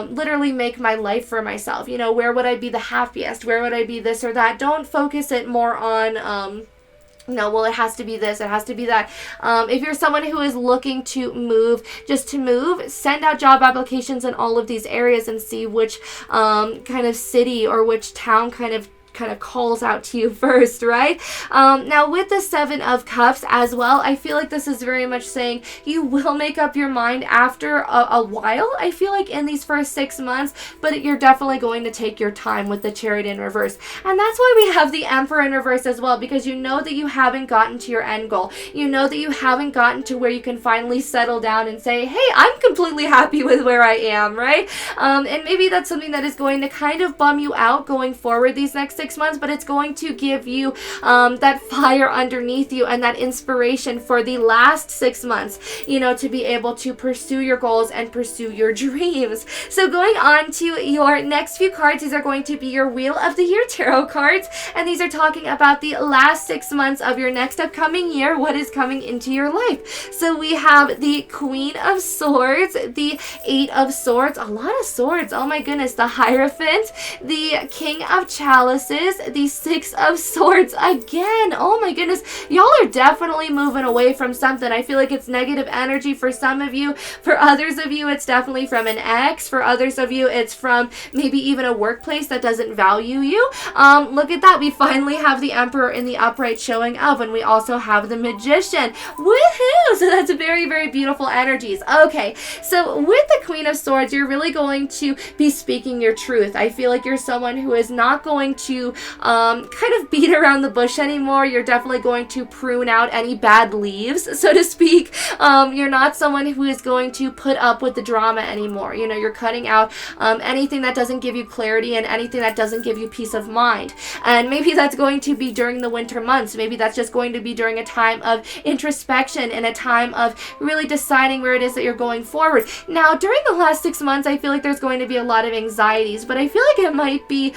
literally make my life for myself? Where would I be the happiest? Where would I be this or that? Don't focus it more on, well, it has to be this, it has to be that. If you're someone who is looking to move, just to move, send out job applications in all of these areas and see which kind of city or which town kind of calls out to you first, right? Now with the Seven of Cups as well, I feel like this is very much saying you will make up your mind after a while, I feel like in these first 6 months, but you're definitely going to take your time with the Chariot in reverse. And that's why we have the Emperor in reverse as well, because you know that you haven't gotten to your end goal. You know that you haven't gotten to where you can finally settle down and say, hey, I'm completely happy with where I am, right? And maybe that's something that is going to kind of bum you out going forward these next 6 months, but it's going to give you that fire underneath you and that inspiration for the last 6 months, to be able to pursue your goals and pursue your dreams. So going on to your next few cards, these are going to be your Wheel of the Year tarot cards, and these are talking about the last 6 months of your next upcoming year, what is coming into your life. So we have the Queen of Swords, the Eight of Swords, a lot of swords, oh my goodness, the Hierophant, the King of Chalices, the Six of Swords again. Oh my goodness, y'all are definitely moving away from something. I feel like it's negative energy for some of you. For others of you, it's definitely from an ex. For others of you, it's from maybe even a workplace that doesn't value you. Look at that. We finally have the Emperor in the upright showing up, and we also have the Magician. With Woohoo! So that's very, very beautiful energies. Okay, so with the Queen of Swords, you're really going to be speaking your truth. I feel like you're someone who is not going to kind of beat around the bush anymore. You're definitely going to prune out any bad leaves, so to speak. You're not someone who is going to put up with the drama anymore. You know, you're cutting out anything that doesn't give you clarity and anything that doesn't give you peace of mind. And maybe that's going to be during the winter months. Maybe that's just going to be during a time of introspection and a time of really deciding where it is that you're going forward. Now, during the last 6 months, I feel like there's going to be a lot of anxieties, but I feel like it might be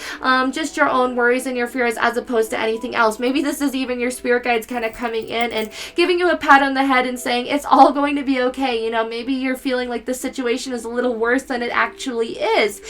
just your own worries and your fears as opposed to anything else. Maybe this is even your spirit guides kind of coming in and giving you a pat on the head and saying it's all going to be okay. You know, maybe you're feeling like the situation is a little worse than it actually is.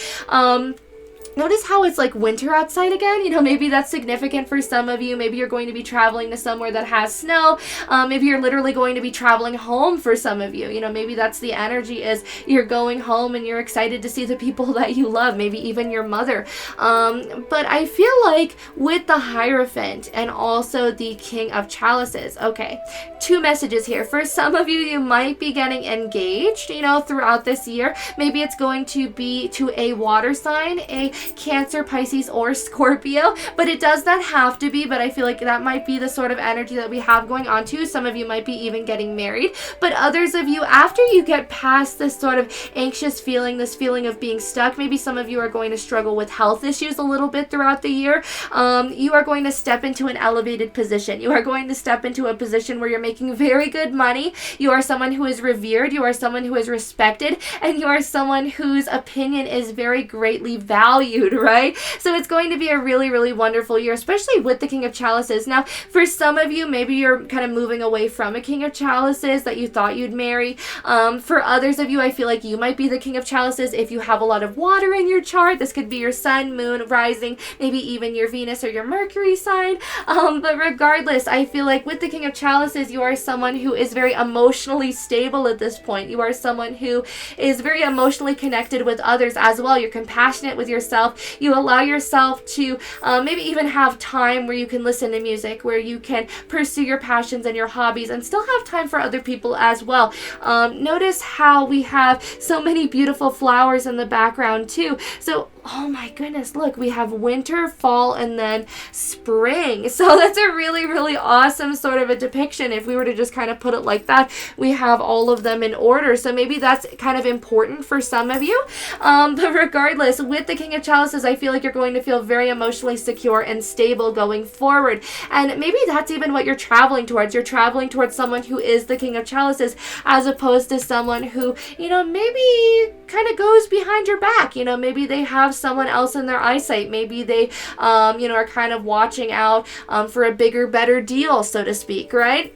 Notice how it's like winter outside again. You know, maybe that's significant for some of you. Maybe you're going to be traveling to somewhere that has snow. Maybe you're literally going to be traveling home for some of you. You know, maybe that's the energy, is you're going home and you're excited to see the people that you love, maybe even your mother. But I feel like with the Hierophant and also the King of Chalices, okay, 2 messages here. For some of you, you might be getting engaged, you know, throughout this year. Maybe it's going to be to a water sign, a Cancer, Pisces, or Scorpio, but it does not have to be. But I feel like that might be the sort of energy that we have going on too. Some of you might be even getting married, but others of you, after you get past this sort of anxious feeling, this feeling of being stuck, maybe some of you are going to struggle with health issues a little bit throughout the year. You are going to step into an elevated position. You are going to step into a position where you're making very good money. You are someone who is revered. You are someone who is respected, and you are someone whose opinion is very greatly valued, right? So it's going to be a really, really wonderful year, especially with the King of Chalices. Now, for some of you, maybe you're kind of moving away from a King of Chalices that you thought you'd marry. For others of you, I feel like you might be the King of Chalices if you have a lot of water in your chart. This could be your sun, moon, rising, maybe even your Venus or your Mercury sign. But regardless, I feel like with the King of Chalices, you are someone who is very emotionally stable at this point. You are someone who is very emotionally connected with others as well. You're compassionate with yourself. You allow yourself to maybe even have time where you can listen to music, where you can pursue your passions and your hobbies and still have time for other people as well. Notice how we have so many beautiful flowers in the background too. So, oh my goodness, look, we have winter, fall, and then spring. So that's a really, really awesome sort of a depiction. If we were to just kind of put it like that, we have all of them in order. So maybe that's kind of important for some of you. But regardless, with the King of Chalices, I feel like you're going to feel very emotionally secure and stable going forward. And maybe that's even what you're traveling towards. You're traveling towards someone who is the King of Chalices, as opposed to someone who, you know, maybe kind of goes behind your back. You know, maybe they have someone else in their eyesight. Maybe they, you know, are kind of watching out for a bigger, better deal, so to speak, right?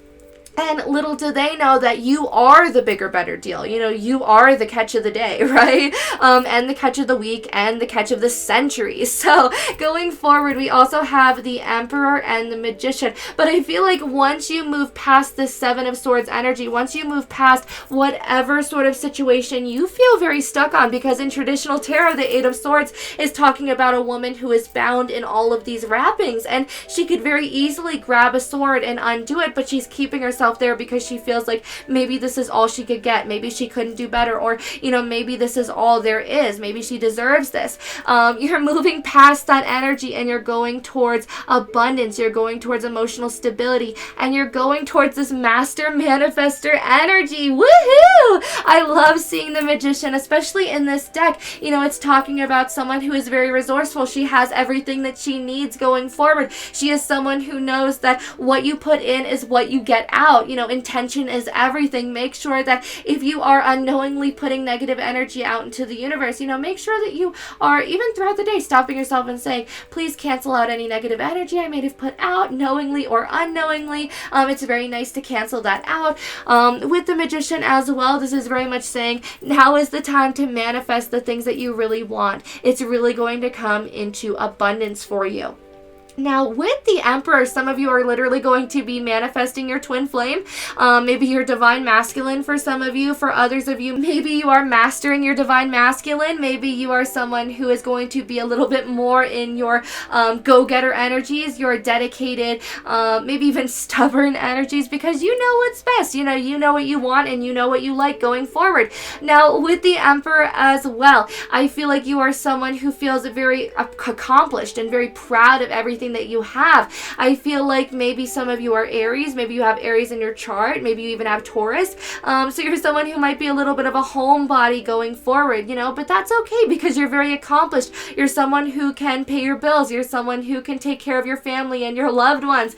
And little do they know that you are the bigger, better deal. You know, you are the catch of the day, right? And the catch of the week and the catch of the century. So going forward, we also have the Emperor and the Magician. But I feel like once you move past the 7 of Swords energy, once you move past whatever sort of situation you feel very stuck on, because in traditional tarot, the 8 of Swords is talking about a woman who is bound in all of these wrappings, and she could very easily grab a sword and undo it, but she's keeping herself there because she feels like maybe this is all she could get. Maybe she couldn't do better, or, you know, maybe this is all there is. Maybe she deserves this. You're moving past that energy and you're going towards abundance. You're going towards emotional stability, and you're going towards this master manifester energy. Woohoo! I love seeing the Magician, especially in this deck. You know, it's talking about someone who is very resourceful. She has everything that she needs going forward. She is someone who knows that what you put in is what you get out. You know, intention is everything. Make sure that if you are unknowingly putting negative energy out into the universe, you know, make sure that you are, even throughout the day, stopping yourself and saying, please cancel out any negative energy I may have put out, knowingly or unknowingly. It's very nice to cancel that out. With the Magician as well, this is very much saying, now is the time to manifest the things that you really want. It's really going to come into abundance for you. Now, with the Emperor, some of you are literally going to be manifesting your twin flame. Maybe your divine masculine for some of you. For others of you, maybe you are mastering your divine masculine. Maybe you are someone who is going to be a little bit more in your go-getter energies, your dedicated, maybe even stubborn energies, because you know what's best. You know what you want and you know what you like going forward. Now, with the Emperor as well, I feel like you are someone who feels very accomplished and very proud of everything that you have. I feel like maybe some of you are Aries, maybe you have Aries in your chart, maybe you even have Taurus, so you're someone who might be a little bit of a homebody going forward, but that's okay because you're very accomplished. You're someone who can pay your bills, you're someone who can take care of your family and your loved ones,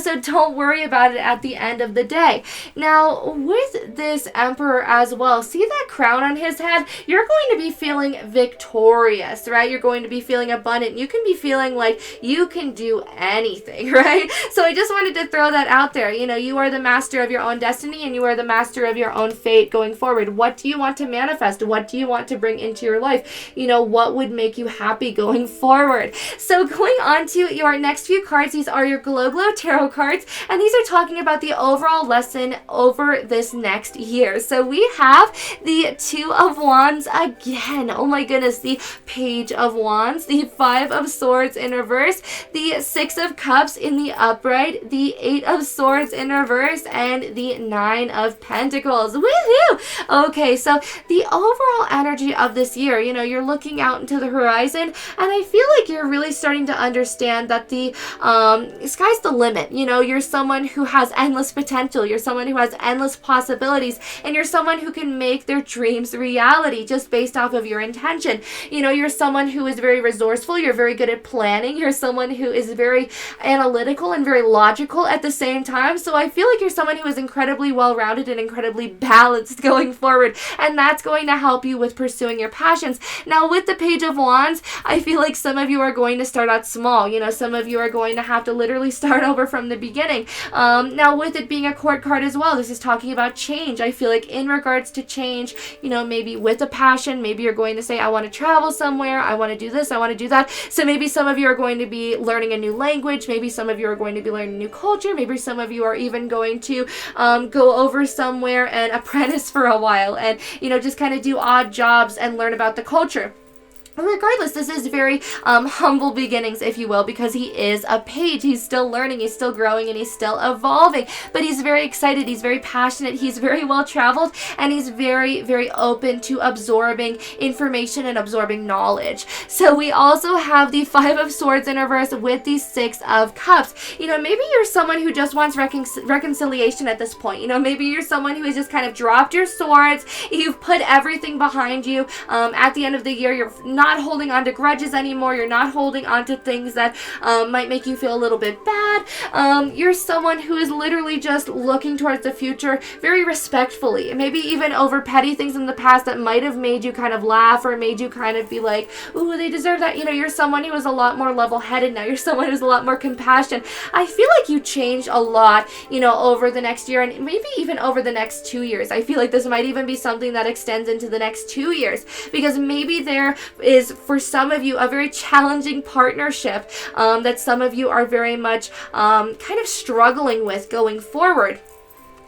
so don't worry about it at the end of the day. Now, with this Emperor as well, see that crown on his head? You're going to be feeling victorious, right? You're going to be feeling abundant. You can be feeling like you can do anything, right? So I just wanted to throw that out there. You are the master of your own destiny and you are the master of your own fate going forward. What do you want to manifest? What do you want to bring into your life? What would make you happy going forward? So going on to your next few cards, these are your Glow Tarot cards, and these are talking about the overall lesson over this next year. So we have the Two of Wands again. Oh my goodness, the Page of Wands, the Five of Swords in reverse, the Six of Cups in the upright, the Eight of Swords in reverse, and the Nine of Pentacles. Woohoo! Okay, so the overall energy of this year, you're looking out into the horizon, and I feel like you're really starting to understand that the sky's the limit. You're someone who has endless potential, you're someone who has endless possibilities, and you're someone who can make their dreams reality just based off of your intention. You're someone who is very resourceful, you're very good at planning, you're someone who is very analytical and very logical at the same time. So I feel like you're someone who is incredibly well-rounded and incredibly balanced going forward, and that's going to help you with pursuing your passions. Now, with the Page of Wands, I feel like some of you are going to start out small. Some of you are going to have to literally start over from the beginning. Now, with it being a Court card as well, this is talking about change. I feel like in regards to change, maybe with a passion, maybe you're going to say, I want to travel somewhere, I want to do this, I want to do that. So maybe some of you are going to be learning a new language, maybe some of you are going to be learning a new culture, maybe some of you are even going to go over somewhere and apprentice for a while and, just kind of do odd jobs and learn about the culture. Regardless, this is very humble beginnings, if you will, because he is a page. He's still learning, he's still growing, and he's still evolving. But he's very excited, he's very passionate, he's very well traveled, and he's very, very open to absorbing information and absorbing knowledge. So we also have the Five of Swords in reverse with the Six of Cups. Maybe you're someone who just wants reconciliation at this point. Maybe you're someone who has just kind of dropped your swords, you've put everything behind you. At the end of the year, you're not holding on to grudges anymore. You're not holding on to things that might make you feel a little bit bad. You're someone who is literally just looking towards the future very respectfully, maybe even over petty things in the past that might have made you kind of laugh or made you kind of be like, ooh, they deserve that. You're someone who is a lot more level-headed now. You're someone who's a lot more compassion. I feel like you changed a lot, over the next year and maybe even over the next 2 years. I feel like this might even be something that extends into the next 2 years, because maybe there is, for some of you, a very challenging partnership that some of you are very much kind of struggling with going forward.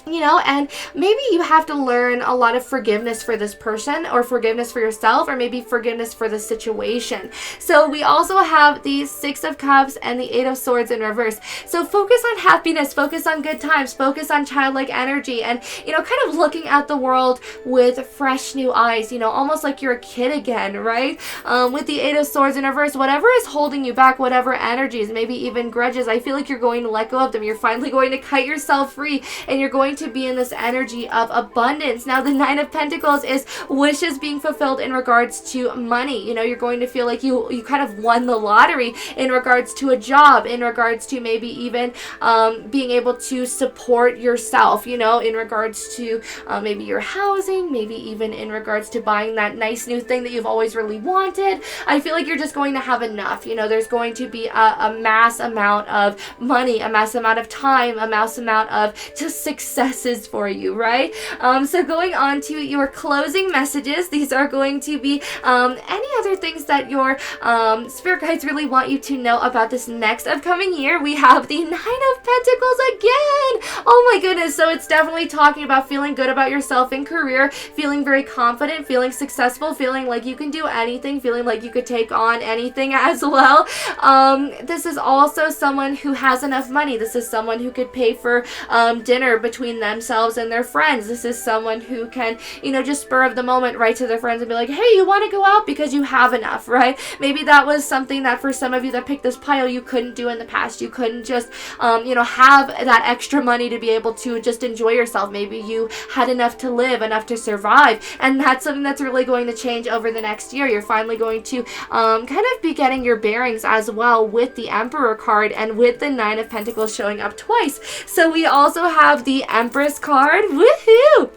And maybe you have to learn a lot of forgiveness for this person, or forgiveness for yourself, or maybe forgiveness for the situation. So we also have the Six of Cups and the Eight of Swords in reverse. So focus on happiness, focus on good times, focus on childlike energy, and, kind of looking at the world with fresh new eyes, almost like you're a kid again, right? With the Eight of Swords in reverse, whatever is holding you back, whatever energies, maybe even grudges, I feel like you're going to let go of them. You're finally going to cut yourself free, and you're going to be in this energy of abundance. Now, the Nine of Pentacles is wishes being fulfilled in regards to money. You're going to feel like you kind of won the lottery in regards to a job, in regards to maybe even being able to support yourself, in regards to maybe your housing, maybe even in regards to buying that nice new thing that you've always really wanted. I feel like you're just going to have enough. There's going to be a mass amount of money, a mass amount of time, a mass amount of just success successes for you, right? So going on to your closing messages, these are going to be any other things that your spirit guides really want you to know about this next upcoming year. We have the Nine of Pentacles again. Oh my goodness. So it's definitely talking about feeling good about yourself in career, feeling very confident, feeling successful, feeling like you can do anything, feeling like you could take on anything as well. This is also someone who has enough money. This is someone who could pay for dinner between themselves and their friends. This is someone who can, you know, just spur of the moment write to their friends and be like, hey, you want to go out because you have enough, right? Maybe that was something that for some of you that picked this pile, you couldn't do in the past. You couldn't just, you know, have that extra money to be able to just enjoy yourself. Maybe you had enough to live, enough to survive. And that's something that's really going to change over the next year. You're finally going to kind of be getting your bearings as well with the Emperor card and with the Nine of Pentacles showing up twice. So we also have the Empress card. Woohoo!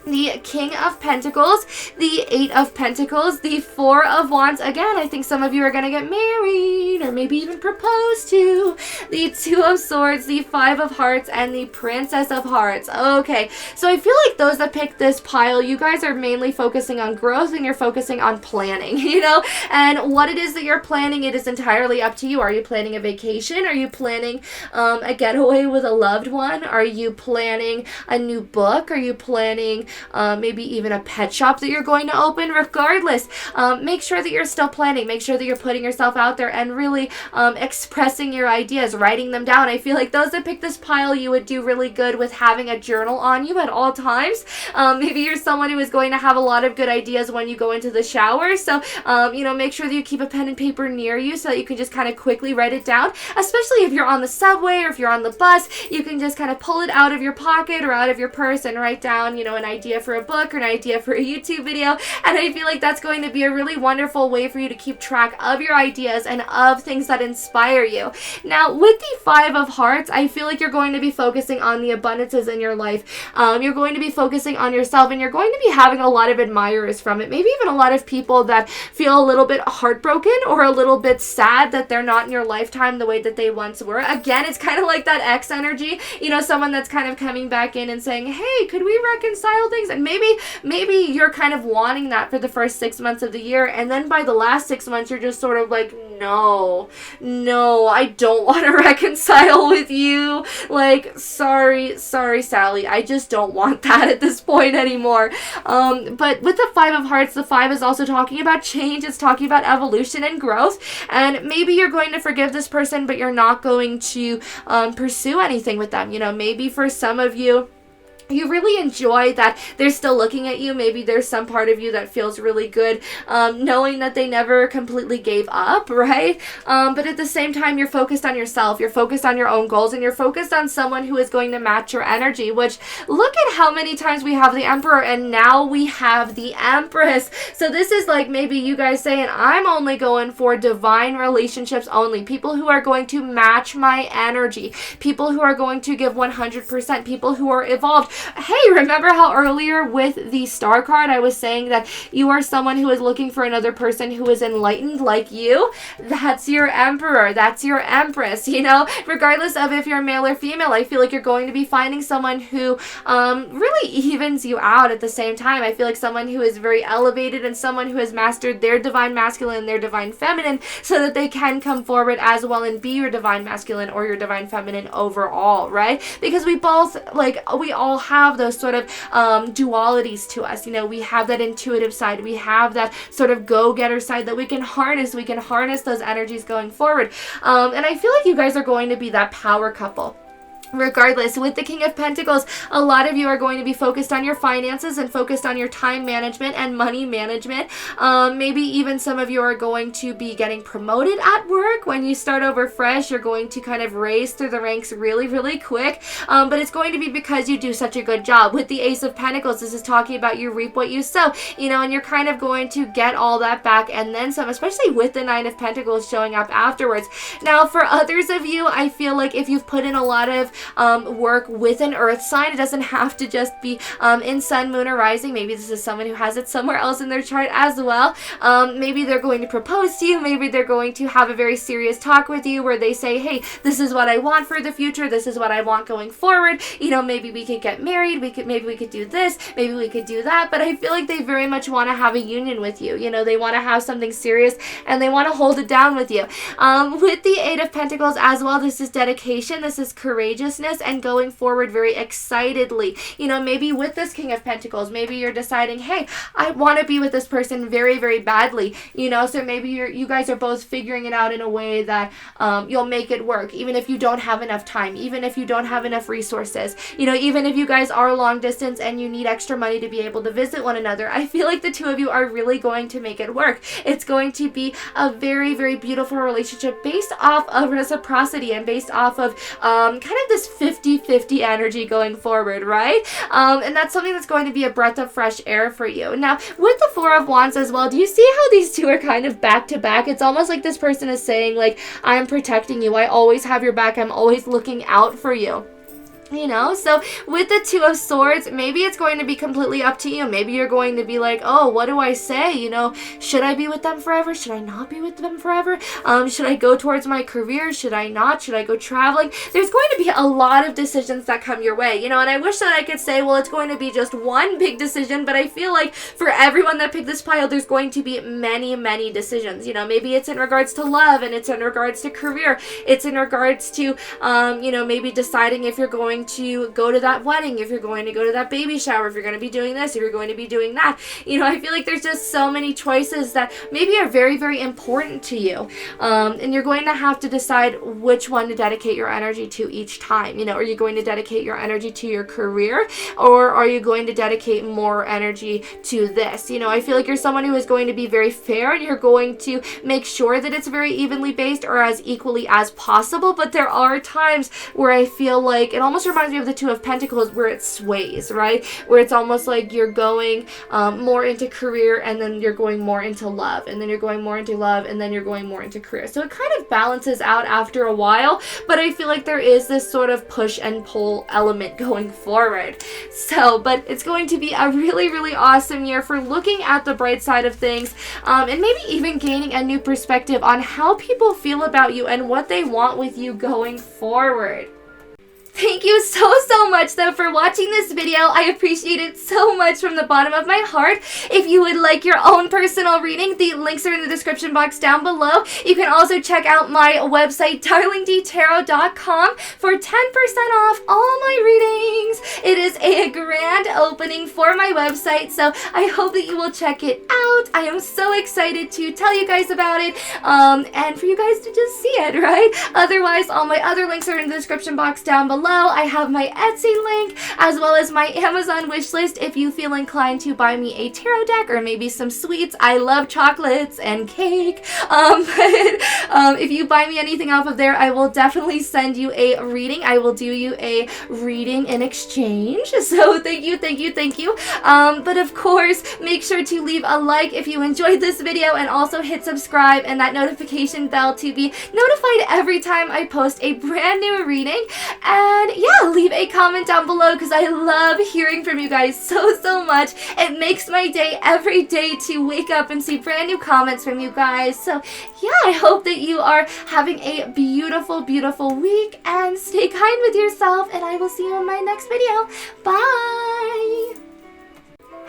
The King of Pentacles, the Eight of Pentacles, the Four of Wands. Again, I think some of you are going to get married or maybe even propose to. The Two of Swords, the Five of Hearts, and the Princess of Hearts. Okay, so I feel like those that picked this pile, you guys are mainly focusing on growth and you're focusing on planning, you know? And what it is that you're planning, it is entirely up to you. Are you planning a vacation? Are you planning a getaway with a loved one? Are you planning a new book? Are you planning maybe even a pet shop that you're going to open? Regardless, make sure that you're still planning. Make sure that you're putting yourself out there and really expressing your ideas, writing them down. I feel like those that pick this pile, you would do really good with having a journal on you at all times. Maybe you're someone who is going to have a lot of good ideas when you go into the shower. So, you know, make sure that you keep a pen and paper near you so that you can just kind of quickly write it down. Especially if you're on the subway or if you're on the bus, you can just kind of pull it out of your pocket or out of your purse and write down, you know, an idea for a book or an idea for a YouTube video. And I feel like that's going to be a really wonderful way for you to keep track of your ideas and of things that inspire you. Now, with the Five of Hearts, I feel like you're going to be focusing on the abundances in your life. You're going to be focusing on yourself and you're going to be having a lot of admirers from it. Maybe even a lot of people that feel a little bit heartbroken or a little bit sad that they're not in your lifetime the way that they once were. Again, it's kind of like that ex energy, you know, someone that's kind of coming back in and saying, hey, could we reconcile things? And maybe you're kind of wanting that for the first 6 months of the year, and then by the last 6 months you're just sort of like, no, I don't want to reconcile with you. Like, sorry Sally, I just don't want that at this point anymore. But with the Five of Hearts, the five is also talking about change. It's talking about evolution and growth, and maybe you're going to forgive this person, but you're not going to pursue anything with them. You know, maybe for some of you, you really enjoy that they're still looking at you. Maybe there's some part of you that feels really good knowing that they never completely gave up, right? But at the same time, you're focused on yourself. You're focused on your own goals, and you're focused on someone who is going to match your energy, which look at how many times we have the Emperor and now we have the Empress. So this is like maybe you guys saying, I'm only going for divine relationships only. People who are going to match my energy. People who are going to give 100%. People who are evolved. Hey, remember how earlier with the Star card I was saying that you are someone who is looking for another person who is enlightened like you? That's your Emperor. That's your Empress, you know? Regardless of if you're male or female, I feel like you're going to be finding someone who really evens you out at the same time. I feel like someone who is very elevated and someone who has mastered their divine masculine and their divine feminine so that they can come forward as well and be your divine masculine or your divine feminine overall, right? Because we both, like, we all have those sort of dualities to us. You know, we have that intuitive side. We have that sort of go-getter side that we can harness. We can harness those energies going forward. And I feel like you guys are going to be that power couple. Regardless, with the King of Pentacles, a lot of you are going to be focused on your finances and focused on your time management and money management. Maybe even some of you are going to be getting promoted at work. When you start over fresh, you're going to kind of raise through the ranks really, really quick. But it's going to be because you do such a good job. With the Ace of Pentacles, this is talking about you reap what you sow, you know, and you're kind of going to get all that back and then some, especially with the Nine of Pentacles showing up afterwards. Now, for others of you, I feel like if you've put in a lot of work with an earth sign. It doesn't have to just be in sun, moon, or rising. Maybe this is someone who has it somewhere else in their chart as well. Maybe they're going to propose to you. Maybe they're going to have a very serious talk with you where they say, hey, this is what I want for the future. This is what I want going forward. You know, maybe we could get married. Maybe we could do this. Maybe we could do that. But I feel like they very much want to have a union with you. You know, they want to have something serious and they want to hold it down with you. With the Eight of Pentacles as well, this is dedication. This is courageousness and going forward very excitedly. You know, maybe with this King of Pentacles, maybe you're deciding, hey, I want to be with this person very, very badly. You know, so maybe you guys are both figuring it out in a way that you'll make it work, even if you don't have enough time, even if you don't have enough resources. You know, even if you guys are long distance and you need extra money to be able to visit one another, I feel like the two of you are really going to make it work. It's going to be a very, very beautiful relationship based off of reciprocity and based off of kind of this 50-50 energy going forward, right? And that's something that's going to be a breath of fresh air for you. Now, with the Four of Wands as well, do you see how these two are kind of back to back? It's almost like this person is saying, like, I'm protecting you. I always have your back. I'm always looking out for you. You know, so with the Two of Swords, maybe it's going to be completely up to you. Maybe you're going to be like, oh, what do I say? You know, should I be with them forever? Should I not be with them forever? Should I go towards my career? Should I not? Should I go traveling? There's going to be a lot of decisions that come your way, you know, and I wish that I could say, well, it's going to be just one big decision, but I feel like for everyone that picked this pile, there's going to be many, many decisions. You know, maybe it's in regards to love and it's in regards to career. It's in regards to, you know, maybe deciding if you're going to go to that wedding, if you're going to go to that baby shower, if you're going to be doing this, if you're going to be doing that. You know, I feel like there's just so many choices that maybe are very, very important to you. And you're going to have to decide which one to dedicate your energy to each time. You know, are you going to dedicate your energy to your career, or are you going to dedicate more energy to this? You know, I feel like you're someone who is going to be very fair and you're going to make sure that it's very evenly based or as equally as possible. But there are times where I feel like it almost reminds me of the Two of Pentacles where it sways, right? Where it's almost like you're going more into career and then you're going more into love, and then you're going more into love and then you're going more into career. So it kind of balances out after a while, but I feel like there is this sort of push and pull element going forward. So, but it's going to be a really, really awesome year for looking at the bright side of things, and maybe even gaining a new perspective on how people feel about you and what they want with you going forward. Thank you so much though for watching this video. I appreciate it so much from the bottom of my heart. If you would like your own personal reading, the links are in the description box down below. You can also check out my website, DarlingDTarot.com, for 10% off all my readings. It is a grand opening for my website, so I hope that you will check it out. I am so excited to tell you guys about it, and for you guys to just see it, right? Otherwise, all my other links are in the description box down below. I have my Etsy link as well as my Amazon wish list if you feel inclined to buy me a tarot deck or maybe some sweets. I love chocolates and cake. If you buy me anything off of there, I will definitely send you a reading. I will do you a reading in exchange. So thank you. But of course, make sure to leave a like if you enjoyed this video, and also hit subscribe and that notification bell to be notified every time I post a brand new reading. And yeah, leave a comment down below because I love hearing from you guys so much. It makes my day every day to wake up and see brand new comments from you guys. So yeah, I hope that you are having a beautiful week, and stay kind with yourself, and I will see you in my next video. Bye!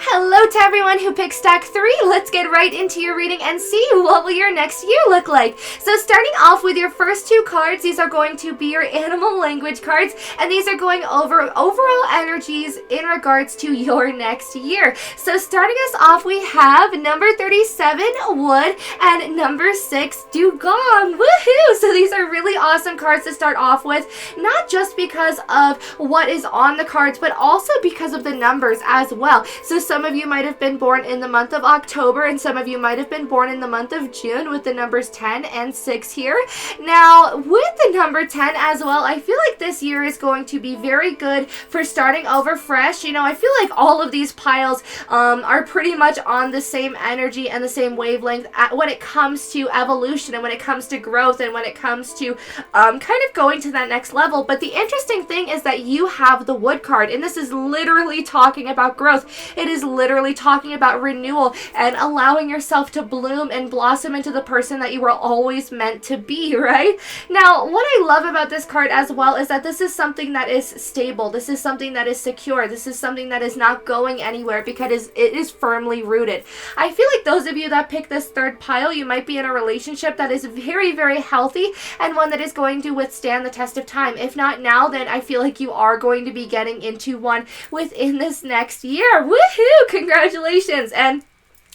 Hello to everyone who picked stack 3. Let's get right into your reading and see what will your next year look like. So starting off with your first 2 cards, these are going to be your animal language cards, and these are going over overall energies in regards to your next year. So starting us off, we have number 37, Wood, and number 6, Dugong. Woohoo! So these are really awesome cards to start off with, not just because of what is on the cards, but also because of the numbers as well. So some of you might might have been born in the month of October, and some of you might have been born in the month of June with the numbers 10 and 6 here. Now, with the number 10 as well, I feel like this year is going to be very good for starting over fresh. You know, I feel like all of these piles are pretty much on the same energy and the same wavelength when it comes to evolution and when it comes to growth and when it comes to kind of going to that next level. But the interesting thing is that you have the Wood card, and this is literally talking about growth. It is literally talking about renewal and allowing yourself to bloom and blossom into the person that you were always meant to be, right? Now, what I love about this card as well is that this is something that is stable. This is something that is secure. This is something that is not going anywhere because it is firmly rooted. I feel like those of you that pick this third pile, you might be in a relationship that is very, very healthy and one that is going to withstand the test of time. If not now, then I feel like you are going to be getting into one within this next year. Woohoo! Congratulations! And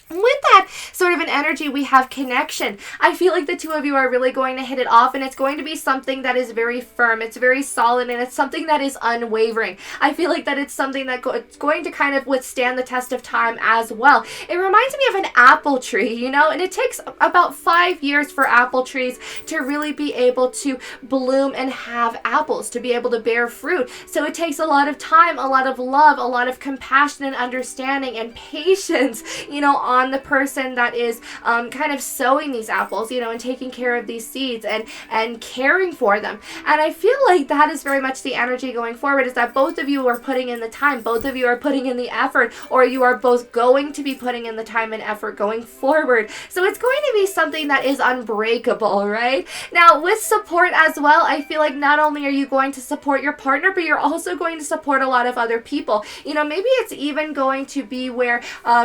with that sort of an energy, we have connection. I feel like the two of you are really going to hit it off, and it's going to be something that is very firm, it's very solid, and it's something that is unwavering. I feel like that it's something that it's going to kind of withstand the test of time as well. It reminds me of an apple tree, you know, and it takes about 5 years for apple trees to really be able to bloom and have apples, to be able to bear fruit. So it takes a lot of time, a lot of love, a lot of compassion and understanding and patience, you know, on the person that is kind of sowing these apples, you know, and taking care of these seeds and caring for them. And I feel like that is very much the energy going forward, is that both of you are putting in the time, both of you are putting in the effort, or you are both going to be putting in the time and effort going forward. So it's going to be something that is unbreakable, right? Now, with support as well, I feel like not only are you going to support your partner, but you're also going to support a lot of other people. You know, maybe it's even going to be where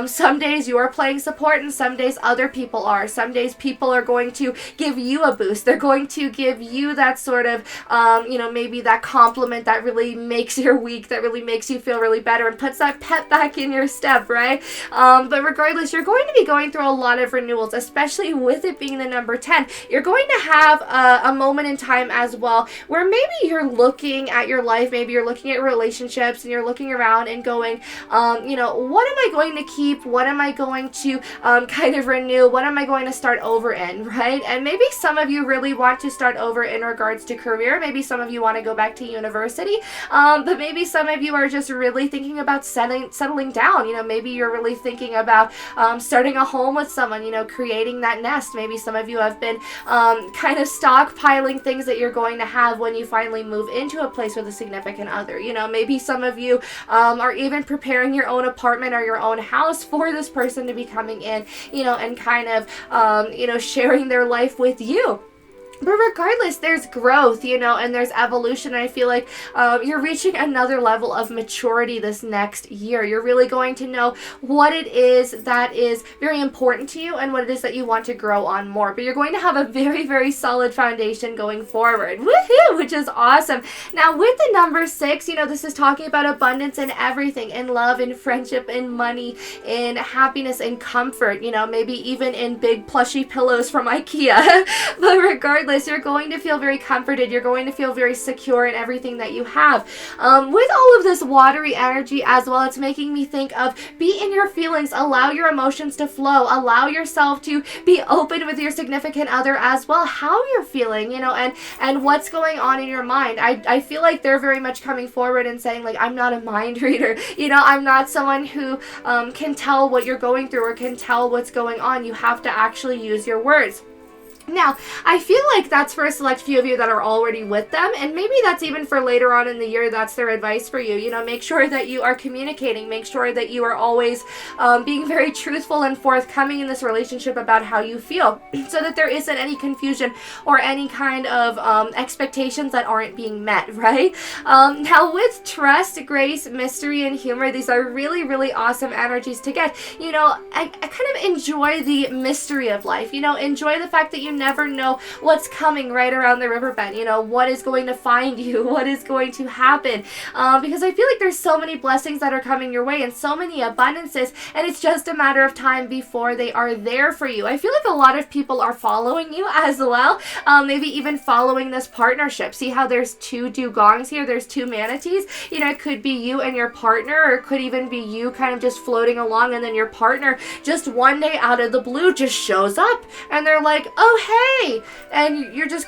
some days you are playing support and some days other people are. Some days people are going to give you a boost. They're going to give you that sort of, you know, maybe that compliment that really makes your week, that really makes you feel really better and puts that pep back in your step, right? But regardless, you're going to be going through a lot of renewals, especially with it being the number 10. You're going to have a moment in time as well where maybe you're looking at your life, maybe you're looking at relationships and you're looking around and going, you know, what am I going to keep? What am I going to kind of renew? What am I going to start over in, right? And maybe some of you really want to start over in regards to career. Maybe some of you want to go back to university, but maybe some of you are just really thinking about settling down. You know, maybe you're really thinking about starting a home with someone, you know, creating that nest. Maybe some of you have been kind of stockpiling things that you're going to have when you finally move into a place with a significant other. You know, maybe some of you are even preparing your own apartment or your own house for this person to be coming in, you know, and kind of, you know, sharing their life with you. But regardless, there's growth, you know, and there's evolution. And I feel like you're reaching another level of maturity this next year. You're really going to know what it is that is very important to you and what it is that you want to grow on more. But you're going to have a very, very solid foundation going forward. Woohoo! Which is awesome. Now, with the number 6, you know, this is talking about abundance in everything, in love, in friendship, in money, in happiness, in comfort, you know, maybe even in big plushy pillows from IKEA. But regardless, you're going to feel very comforted. You're going to feel very secure in everything that you have. With all of this watery energy as well, it's making me think of be in your feelings, allow your emotions to flow, allow yourself to be open with your significant other as well, how you're feeling, you know, and what's going on in your mind. I feel like they're very much coming forward and saying, like, I'm not a mind reader, you know, I'm not someone who can tell what you're going through or can tell what's going on. You have to actually use your words. Now, I feel like that's for a select few of you that are already with them, and maybe that's even for later on in the year. That's their advice for you. You know, make sure that you are communicating. Make sure that you are always being very truthful and forthcoming in this relationship about how you feel, so that there isn't any confusion or any kind of expectations that aren't being met, right? Now, with trust, grace, mystery, and humor, these are really, really awesome energies to get. You know, I kind of enjoy the mystery of life. You know, enjoy the fact that you never know what's coming right around the river bend. You know, what is going to find you, what is going to happen, because I feel like there's so many blessings that are coming your way and so many abundances, and it's just a matter of time before they are there for you. I feel like a lot of people are following you as well, maybe even following this partnership. See how there's two dugongs here, there's two manatees. You know, it could be you and your partner, or it could even be you kind of just floating along, and then your partner just one day out of the blue just shows up and they're like, oh hey, and you're just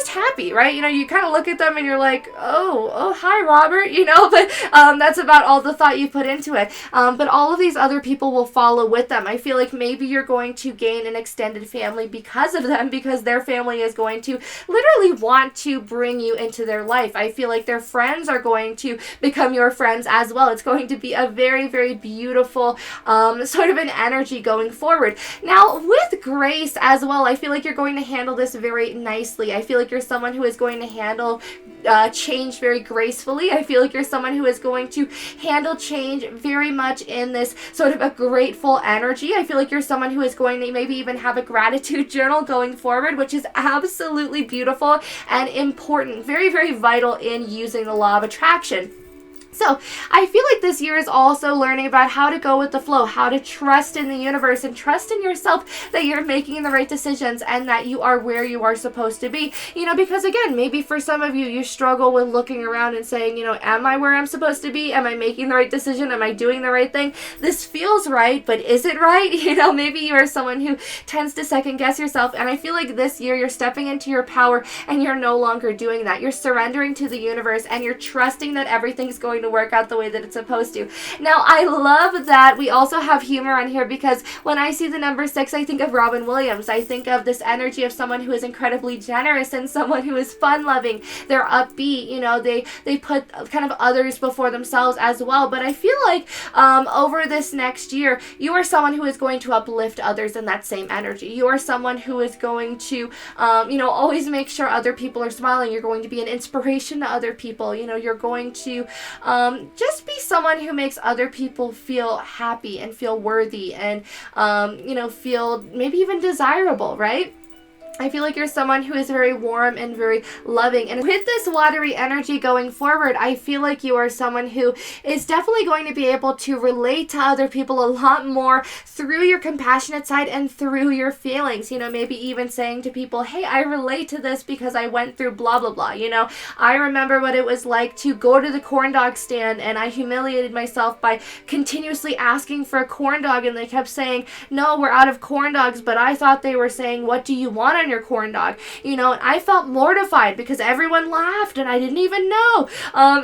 happy, right? You know, you kind of look at them and you're like, oh hi Robert, you know, but that's about all the thought you put into it. But all of these other people will follow with them. I feel like maybe you're going to gain an extended family because of them, because their family is going to literally want to bring you into their life. I feel like their friends are going to become your friends as well. It's going to be a very, very beautiful sort of an energy going forward. Now, with grace as well, I feel like you're going to handle this very nicely. I feel like you're someone who is going to handle change very gracefully. I feel like you're someone who is going to handle change very much in this sort of a grateful energy. I feel like you're someone who is going to maybe even have a gratitude journal going forward, which is absolutely beautiful and important, very, very vital in using the law of attraction. So I feel like this year is also learning about how to go with the flow, how to trust in the universe and trust in yourself that you're making the right decisions and that you are where you are supposed to be. You know, because again, maybe for some of you, you struggle with looking around and saying, you know, am I where I'm supposed to be? Am I making the right decision? Am I doing the right thing? This feels right, but is it right? You know, maybe you are someone who tends to second guess yourself. And I feel like this year you're stepping into your power and you're no longer doing that. You're surrendering to the universe and you're trusting that everything's going to work out the way that it's supposed to. Now, I love that we also have humor on here, because when I see the number 6, I think of Robin Williams. I think of this energy of someone who is incredibly generous and someone who is fun-loving. They're upbeat, you know, they put kind of others before themselves as well. But I feel like over this next year, you are someone who is going to uplift others in that same energy. You are someone who is going to, you know, always make sure other people are smiling. You're going to be an inspiration to other people. You know, you're going to just be someone who makes other people feel happy and feel worthy and, you know, feel maybe even desirable, right? I feel like you're someone who is very warm and very loving. And with this watery energy going forward, I feel like you are someone who is definitely going to be able to relate to other people a lot more through your compassionate side and through your feelings. You know, maybe even saying to people, hey, I relate to this because I went through blah, blah, blah. You know, I remember what it was like to go to the corn dog stand and I humiliated myself by continuously asking for a corn dog, and they kept saying, no, we're out of corn dogs, but I thought they were saying, what do you want on your corn dog? You know, and I felt mortified because everyone laughed and I didn't even know.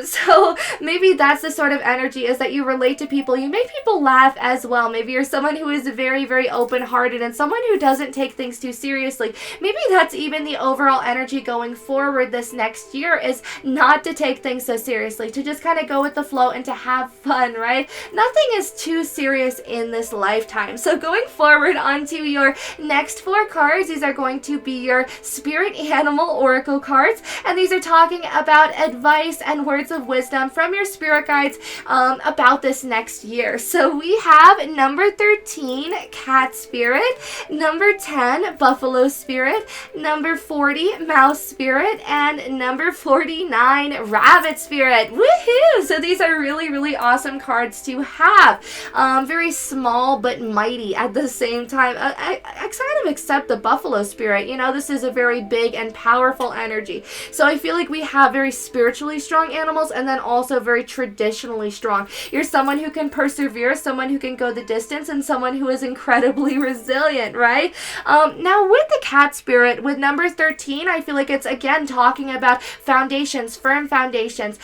So maybe that's the sort of energy, is that you relate to people, you make people laugh as well. Maybe you're someone who is very, very open-hearted and someone who doesn't take things too seriously. Maybe that's even the overall energy going forward this next year, is not to take things so seriously, to just kind of go with the flow and to have fun, right? Nothing is too serious in this lifetime. So going forward onto your next 4 cards, these are going to be your spirit animal oracle cards, and these are talking about advice and words of wisdom from your spirit guides about this next year. So we have number 13, cat spirit, number 10, buffalo spirit, number 40, mouse spirit, and number 49, rabbit spirit. Woohoo! So these are really, really awesome cards to have. Very small but mighty at the same time. I kind of accept the buffalo spirit. You know, this is a very big and powerful energy. So I feel like we have very spiritually strong animals and then also very traditionally strong. You're someone who can persevere, someone who can go the distance, and someone who is incredibly resilient, right? Now with the cat spirit, with number 13, I feel like it's again talking about foundations, firm foundations,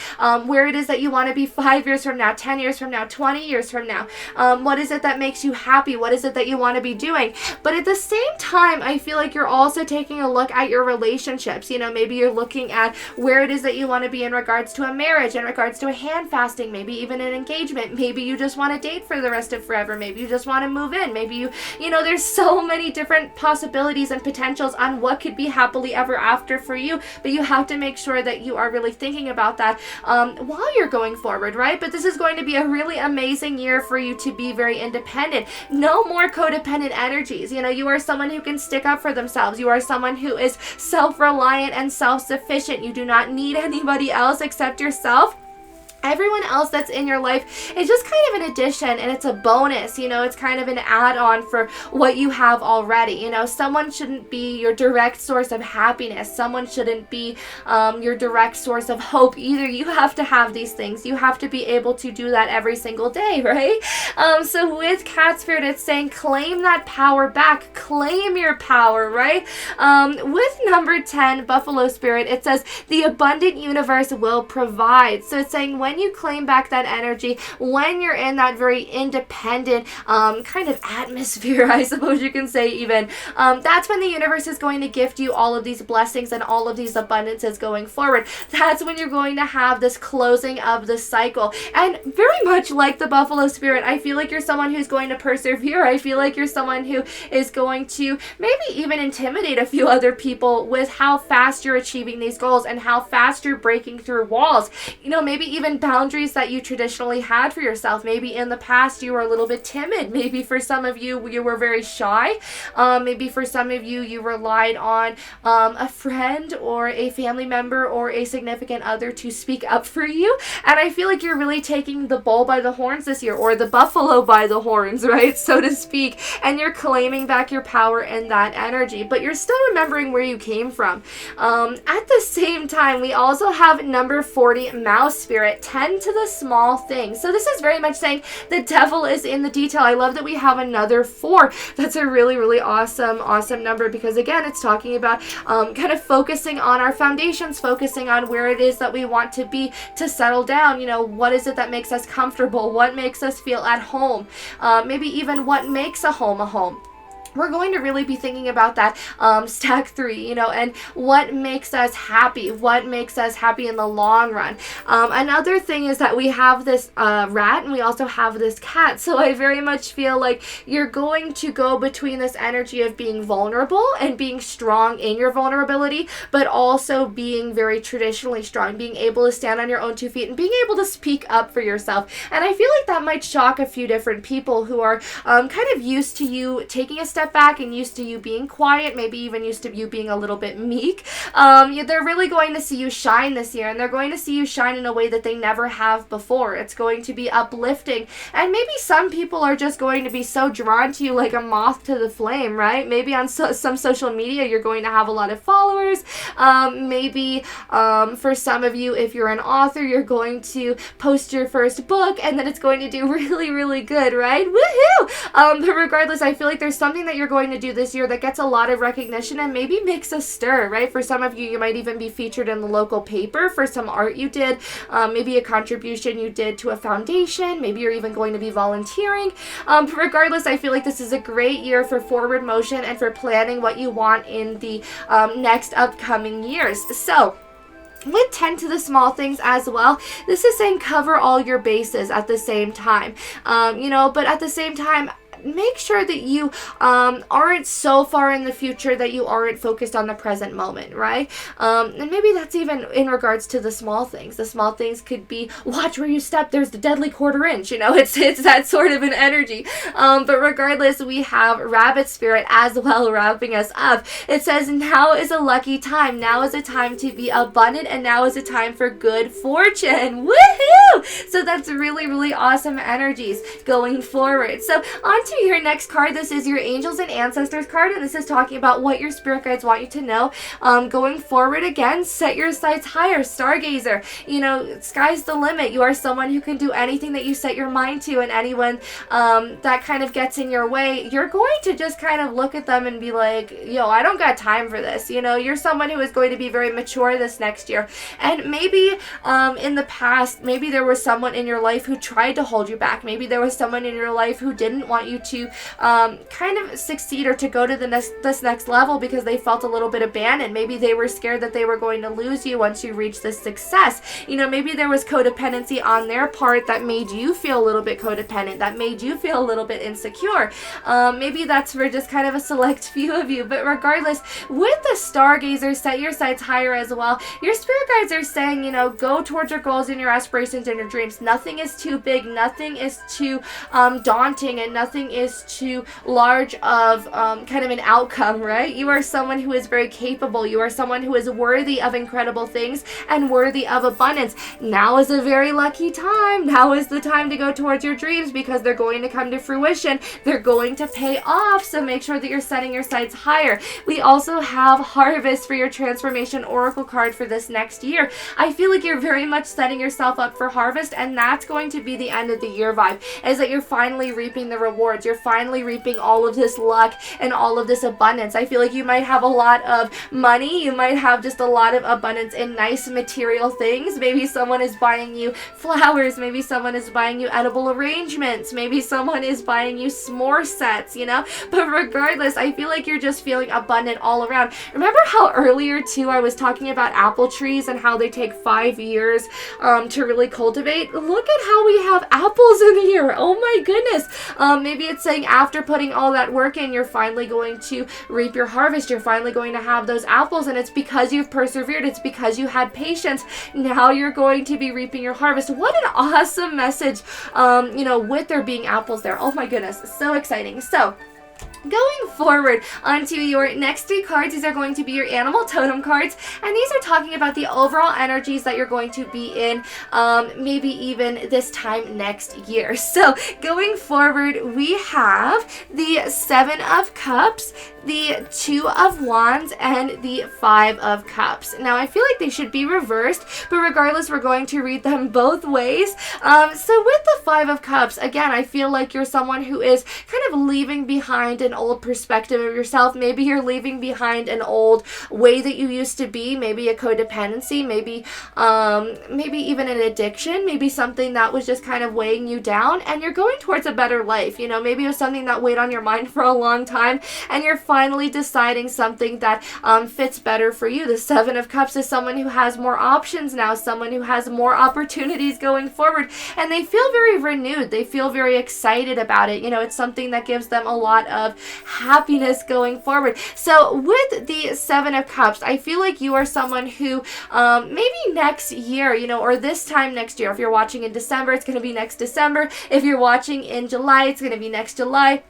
where it is that you want to be 5 years from now, 10 years from now, 20 years from now. What is it that makes you happy? What is it that you want to be doing? But at the same time, I feel like you're also taking a look at your relationships. You know, maybe you're looking at where it is that you want to be in regards to a marriage, in regards to a hand fasting, maybe even an engagement. Maybe you just want to date for the rest of forever. Maybe you just want to move in. Maybe you know, there's so many different possibilities and potentials on what could be happily ever after for you, but you have to make sure that you are really thinking about that while you're going forward, right? But this is going to be a really amazing year for you to be very independent. No more codependent energies. You know, you are someone who can stick up for themselves. yourselves. You are someone who is self-reliant and self-sufficient. You do not need anybody else except yourself. Everyone else that's in your life is just kind of an addition, and it's a bonus, you know, it's kind of an add-on for what you have already. You know, someone shouldn't be your direct source of happiness. Someone shouldn't be your direct source of hope either. You have to have these things. You have to be able to do that every single day, right? So with Cat Spirit, it's saying claim that power back. Claim your power, right? With number 10, Buffalo Spirit, it says the abundant universe will provide. So it's saying when you claim back that energy, when you're in that very independent kind of atmosphere, I suppose you can say even, that's when the universe is going to gift you all of these blessings and all of these abundances going forward. That's when you're going to have this closing of the cycle. And very much like the Buffalo Spirit, I feel like you're someone who's going to persevere. I feel like you're someone who is going to maybe even intimidate a few other people with how fast you're achieving these goals and how fast you're breaking through walls. You know, maybe even boundaries that you traditionally had for yourself. Maybe in the past you were a little bit timid. Maybe for some of you, you were very shy. Maybe for some of you, you relied on a friend or a family member or a significant other to speak up for you. And I feel like you're really taking the bull by the horns this year, or the buffalo by the horns, right? So to speak. And you're claiming back your power and that energy, but you're still remembering where you came from. At the same time, we also have number 40, Mouse Spirit. Tend to the small things. So this is very much saying the devil is in the detail. I love that we have another 4. That's a really, really awesome number, because again, it's talking about kind of focusing on our foundations, focusing on where it is that we want to be to settle down. You know, what is it that makes us comfortable? What makes us feel at home? Maybe even what makes a home a home. We're going to really be thinking about that stack 3, you know, and what makes us happy, what makes us happy in the long run. Another thing is that we have this rat and we also have this cat. So I very much feel like you're going to go between this energy of being vulnerable and being strong in your vulnerability, but also being very traditionally strong, being able to stand on your own 2 feet and being able to speak up for yourself. And I feel like that might shock a few different people who are kind of used to you taking a step back and used to you being quiet, maybe even used to you being a little bit meek. They're really going to see you shine this year, and they're going to see you shine in a way that they never have before. It's going to be uplifting, and maybe some people are just going to be so drawn to you like a moth to the flame, right? Maybe on some social media you're going to have a lot of followers. Maybe for some of you, if you're an author, you're going to post your first book and then it's going to do really, really good, right? Woohoo! But regardless, I feel like there's something that you're going to do this year that gets a lot of recognition and maybe makes a stir, right? For some of you, you might even be featured in the local paper for some art you did, maybe a contribution you did to a foundation, maybe you're even going to be volunteering. Regardless, I feel like this is a great year for forward motion and for planning what you want in the next upcoming years. So, with 10 to the small things as well, this is saying cover all your bases at the same time. But at the same time, make sure that you aren't so far in the future that you aren't focused on the present moment, right? And maybe that's even in regards to the small things. The small things could be, watch where you step, there's the deadly quarter inch, you know, it's that sort of an energy. But regardless, we have Rabbit Spirit as well wrapping us up. It says, now is a lucky time. Now is a time to be abundant, and now is a time for good fortune. Woohoo! So that's really, really awesome energies going forward. So on to your next card. This is your Angels and Ancestors card, and this is talking about what your spirit guides want you to know going forward. Again, set your sights higher, stargazer. You know, sky's the limit. You are someone who can do anything that you set your mind to, and anyone that kind of gets in your way, you're going to just kind of look at them and be like, yo, I don't got time for this. You know, you're someone who is going to be very mature this next year, and maybe in the past, maybe there was someone in your life who tried to hold you back. Maybe there was someone in your life who didn't want you to kind of succeed or to go to this next level because they felt a little bit abandoned. Maybe they were scared that they were going to lose you once you reach this success. You know, maybe there was codependency on their part that made you feel a little bit codependent, that made you feel a little bit insecure. Maybe that's for just kind of a select few of you, but regardless, with the stargazer, set your sights higher as well. Your spirit guides are saying, you know, go towards your goals and your aspirations and your dreams. Nothing is too big, nothing is too daunting, and nothing something is too large of kind of an outcome, right? You are someone who is very capable. You are someone who is worthy of incredible things and worthy of abundance. Now is a very lucky time. Now is the time to go towards your dreams because they're going to come to fruition. They're going to pay off. So make sure that you're setting your sights higher. We also have Harvest for your Transformation Oracle card for this next year. I feel like you're very much setting yourself up for harvest, and that's going to be the end of the year vibe, is that you're finally reaping the rewards. You're finally reaping all of this luck and all of this abundance. I feel like you might have a lot of money. You might have just a lot of abundance in nice material things. Maybe someone is buying you flowers. Maybe someone is buying you edible arrangements. Maybe someone is buying you s'more sets, you know? But regardless, I feel like you're just feeling abundant all around. Remember how earlier too I was talking about apple trees and how they take 5 years to really cultivate? Look at how we have apples in here. Oh my goodness. Maybe it's saying after putting all that work in, you're finally going to reap your harvest. You're finally going to have those apples, and it's because you've persevered. It's because you had patience. Now you're going to be reaping your harvest. What an awesome message, you know, with there being apples there. Oh my goodness. So exciting. So going forward onto your next 3 cards, these are going to be your animal totem cards, and these are talking about the overall energies that you're going to be in, maybe even this time next year. So going forward, we have the 7 of Cups, the 2 of Wands, and the 5 of Cups. Now I feel like they should be reversed, but regardless, we're going to read them both ways. So with the 5 of Cups, again, I feel like you're someone who is kind of leaving behind an old perspective of yourself. Maybe you're leaving behind an old way that you used to be, maybe a codependency, maybe even an addiction, maybe something that was just kind of weighing you down, and you're going towards a better life. You know, maybe it was something that weighed on your mind for a long time, and you're finally deciding something that fits better for you. The 7 of Cups is someone who has more options now, someone who has more opportunities going forward, and they feel very renewed. They feel very excited about it. You know, it's something that gives them a lot of happiness going forward. So with the 7 of Cups, I feel like you are someone who maybe next year, you know, or this time next year, if you're watching in December, it's going to be next December. If you're watching in July, it's going to be next July.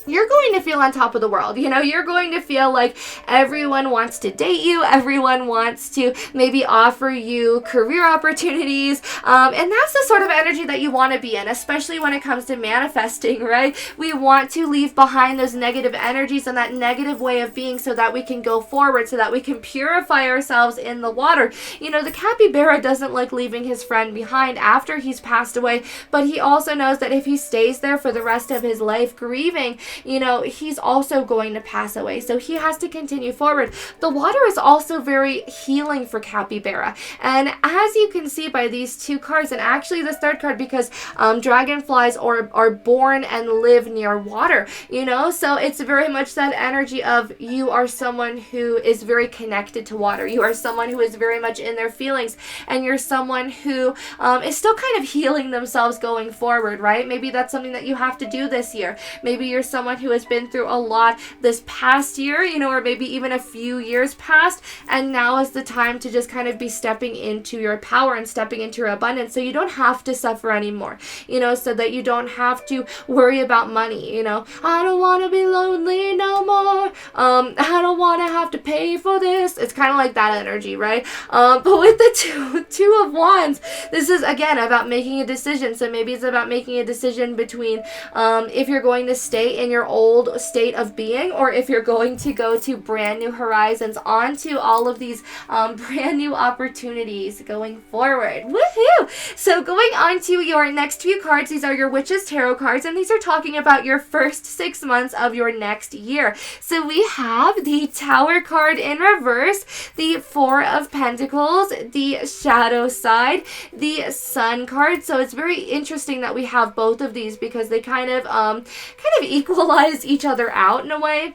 You're going to feel on top of the world. You know, you're going to feel like everyone wants to date you. Everyone wants to maybe offer you career opportunities. And that's the sort of energy that you want to be in, especially when it comes to manifesting, right? We want to leave behind those negative energies and that negative way of being so that we can go forward, so that we can purify ourselves in the water. You know, the capybara doesn't like leaving his friend behind after he's passed away, but he also knows that if he stays there for the rest of his life grieving, you know, he's also going to pass away. So he has to continue forward. The water is also very healing for capybara. And as you can see by these 2 cards, and actually this 3rd card, because dragonflies are born and live near water, you know, so it's very much that energy of you are someone who is very connected to water. You are someone who is very much in their feelings, and you're someone who is still kind of healing themselves going forward, right? Maybe that's something that you have to do this year. Maybe you're someone who has been through a lot this past year, you know, or maybe even a few years past, and now is the time to just kind of be stepping into your power and stepping into your abundance, so you don't have to suffer anymore, you know, so that you don't have to worry about money. You know, I don't want to be lonely no more. I don't want to have to pay for this. It's kind of like that energy, right? But with the two of Wands, this is again about making a decision. So maybe it's about making a decision between if you're going to stay in your old state of being, or if you're going to go to brand new horizons, onto all of these brand new opportunities going forward. Woohoo! So going on to your next few cards, these are your Witch's Tarot cards, and these are talking about your first 6 months of your next year. So we have the Tower card in reverse, the 4 of Pentacles, the Shadow side, the Sun card. So it's very interesting that we have both of these because they kind of equalize each other out in a way.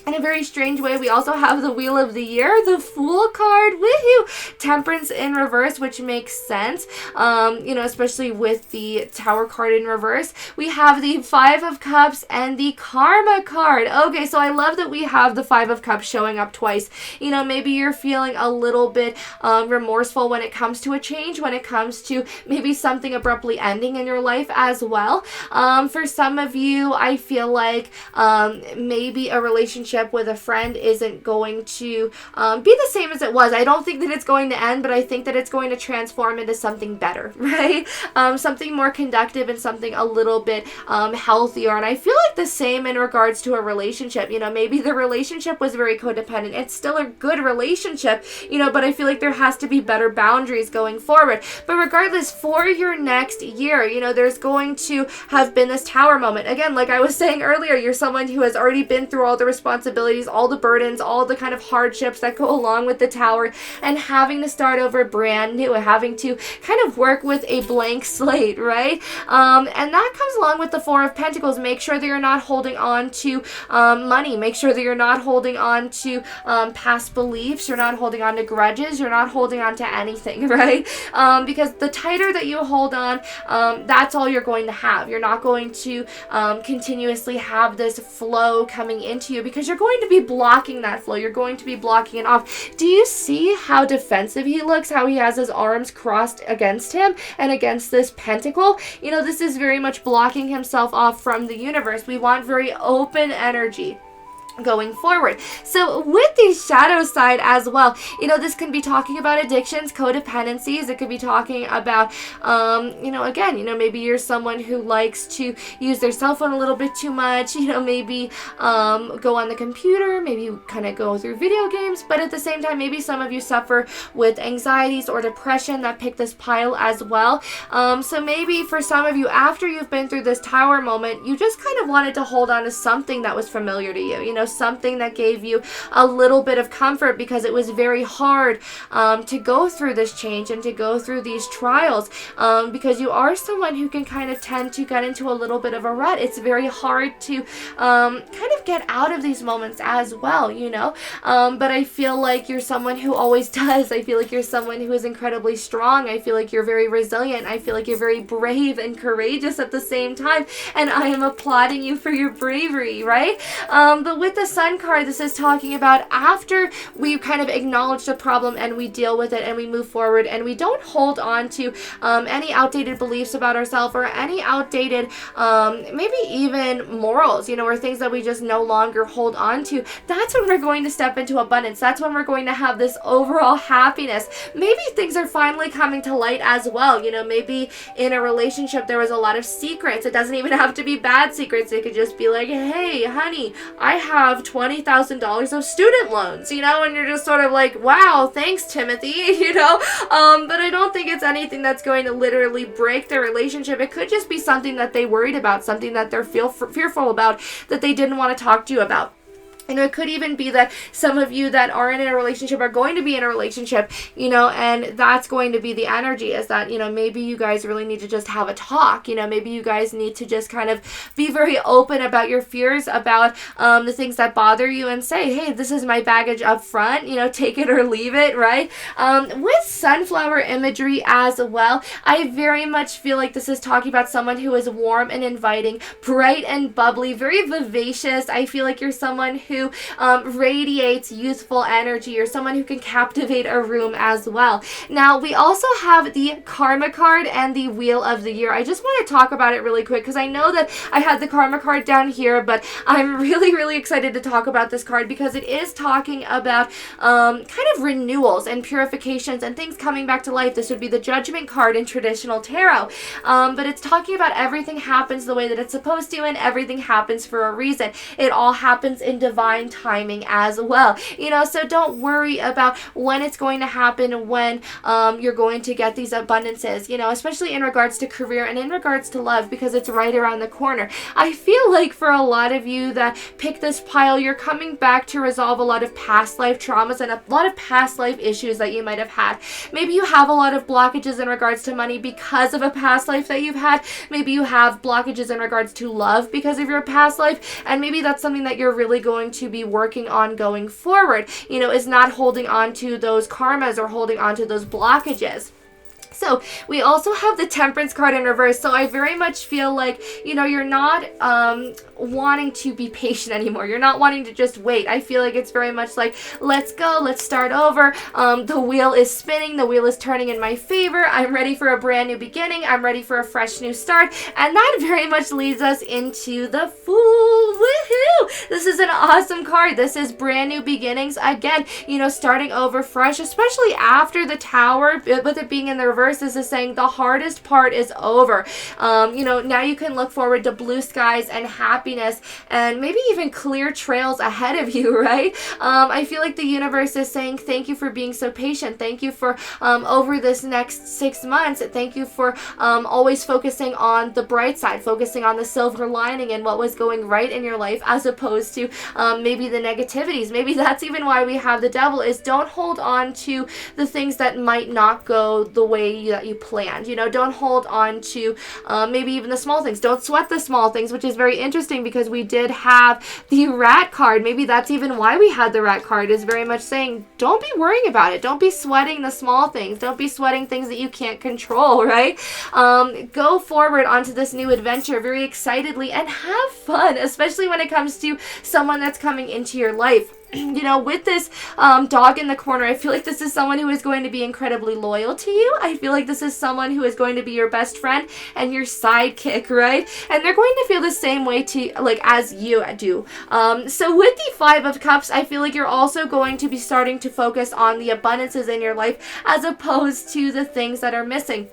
In a very strange way, we also have the Wheel of the Year, the Fool card, woohoo! Temperance in reverse, which makes sense, especially with the Tower card in reverse. We have the Five of Cups and the Karma card. Okay, so I love that we have the Five of Cups showing up twice. Maybe you're feeling a little bit remorseful when it comes to a change, when it comes to maybe something abruptly ending in your life as well. For some of you, I feel like maybe a relationship with a friend isn't going to be the same as it was. I don't think that it's going to end, but I think that it's going to transform into something better, right? Something more conductive and something a little bit healthier. And I feel like the same in regards to a relationship. Maybe the relationship was very codependent. It's still a good relationship, but I feel like there has to be better boundaries going forward. But regardless, for your next year, there's going to have been this Tower moment. Again, like I was saying earlier, you're someone who has already been through all the responsibilities, all the burdens, all the kind of hardships that go along with the Tower, and having to start over brand new, having to kind of work with a blank slate, right? And that comes along with the Four of Pentacles. Make sure that you're not holding on to money. Make sure that you're not holding on to past beliefs. You're not holding on to grudges. You're not holding on to anything, right? Because the tighter that you hold on, that's all you're going to have. You're not going to continuously have this flow coming into you, because you're going to be blocking that flow. You're going to be blocking it off. Do you see how defensive he looks? How he has his arms crossed against him and against this pentacle? This is very much blocking himself off from the universe. We want very open energy going forward. So with the shadow side as well, this can be talking about addictions, codependencies. It could be talking about, again, maybe you're someone who likes to use their cell phone a little bit too much, maybe go on the computer, maybe you kind of go through video games, but at the same time, maybe some of you suffer with anxieties or depression that pick this pile as well. So maybe for some of you, after you've been through this Tower moment, you just kind of wanted to hold on to something that was familiar to you, something that gave you a little bit of comfort, because it was very hard to go through this change and to go through these trials, because you are someone who can kind of tend to get into a little bit of a rut. It's very hard to kind of get out of these moments as well, but I feel like you're someone who always does. I feel like you're someone who is incredibly strong. I feel like you're very resilient. I feel like you're very brave and courageous at the same time, and I am applauding you for your bravery, right? But with the Sun card, this is talking about after we kind of acknowledge the problem and we deal with it and we move forward and we don't hold on to any outdated beliefs about ourselves or any outdated maybe even morals, or things that we just no longer hold on to. That's when we're going to step into abundance. That's when we're going to have this overall happiness. Maybe things are finally coming to light as well. Maybe in a relationship there was a lot of secrets. It doesn't even have to be bad secrets. It could just be like, hey, honey, I have $20,000 of student loans, and you're just sort of like, wow, thanks, Timothy, but I don't think it's anything that's going to literally break their relationship. It could just be something that they worried about, something that they're fearful about, that they didn't want to talk to you about. It could even be that some of you that aren't in a relationship are going to be in a relationship, and that's going to be the energy, is that, maybe you guys really need to just have a talk. Maybe you guys need to just kind of be very open about your fears, about the things that bother you, and say, hey, this is my baggage up front, take it or leave it, right? With sunflower imagery as well, I very much feel like this is talking about someone who is warm and inviting, bright and bubbly, very vivacious. I feel like you're someone who radiates youthful energy, or someone who can captivate a room as well. Now, we also have the Karma card and the Wheel of the Year. I just want to talk about it really quick, because I know that I had the Karma card down here, but I'm really, really excited to talk about this card, because it is talking about kind of renewals and purifications and things coming back to life. This would be the Judgment card in traditional tarot, but it's talking about everything happens the way that it's supposed to, and everything happens for a reason. It all happens in divine timing as well, so don't worry about when it's going to happen, when you're going to get these abundances, especially in regards to career and in regards to love, because it's right around the corner. I feel like for a lot of you that pick this pile, you're coming back to resolve a lot of past life traumas and a lot of past life issues that you might have had. Maybe you have a lot of blockages in regards to money because of a past life that you've had. Maybe you have blockages in regards to love because of your past life, and maybe that's something that you're really going to be working on going forward, you know, is not holding on to those karmas or holding on to those blockages. So we also have the Temperance card in reverse. So I very much feel like, you know, you're not wanting to be patient anymore. You're not wanting to just wait. I feel like it's very much like, let's go, let's start over. The wheel is spinning, the wheel is turning in my favor. I'm ready for a brand new beginning. I'm ready for a fresh new start. And that very much leads us into the Fool. Woohoo! This is an awesome card. This is brand new beginnings. Again, you know, starting over fresh, especially after the Tower, with it being in the reverse. This is saying the hardest part is over. You know, now you can look forward to blue skies and happiness and maybe even clear trails ahead of you, right? I feel like the universe is saying thank you for being so patient. Thank you for over this next 6 months. Thank you for always focusing on the bright side, focusing on the silver lining and what was going right in your life, as opposed to maybe the negativities. Maybe that's even why we have the Devil, is don't hold on to the things that might not go the way that you planned. You know, don't hold on to maybe even the small things. Don't sweat the small things, which is very interesting because we did have the Rat card. Maybe that's even why we had the Rat card, is very much saying don't be worrying about it. Don't be sweating the small things. Don't be sweating things that you can't control, right? Go forward onto this new adventure very excitedly and have fun, especially when it comes to someone that's coming into your life. You know, with this dog in the corner, I feel like this is someone who is going to be incredibly loyal to you. I feel like this is someone who is going to be your best friend and your sidekick, right? And they're going to feel the same way to, like, as you do. So with the Five of Cups, I feel like you're also going to be starting to focus on the abundances in your life as opposed to the things that are missing.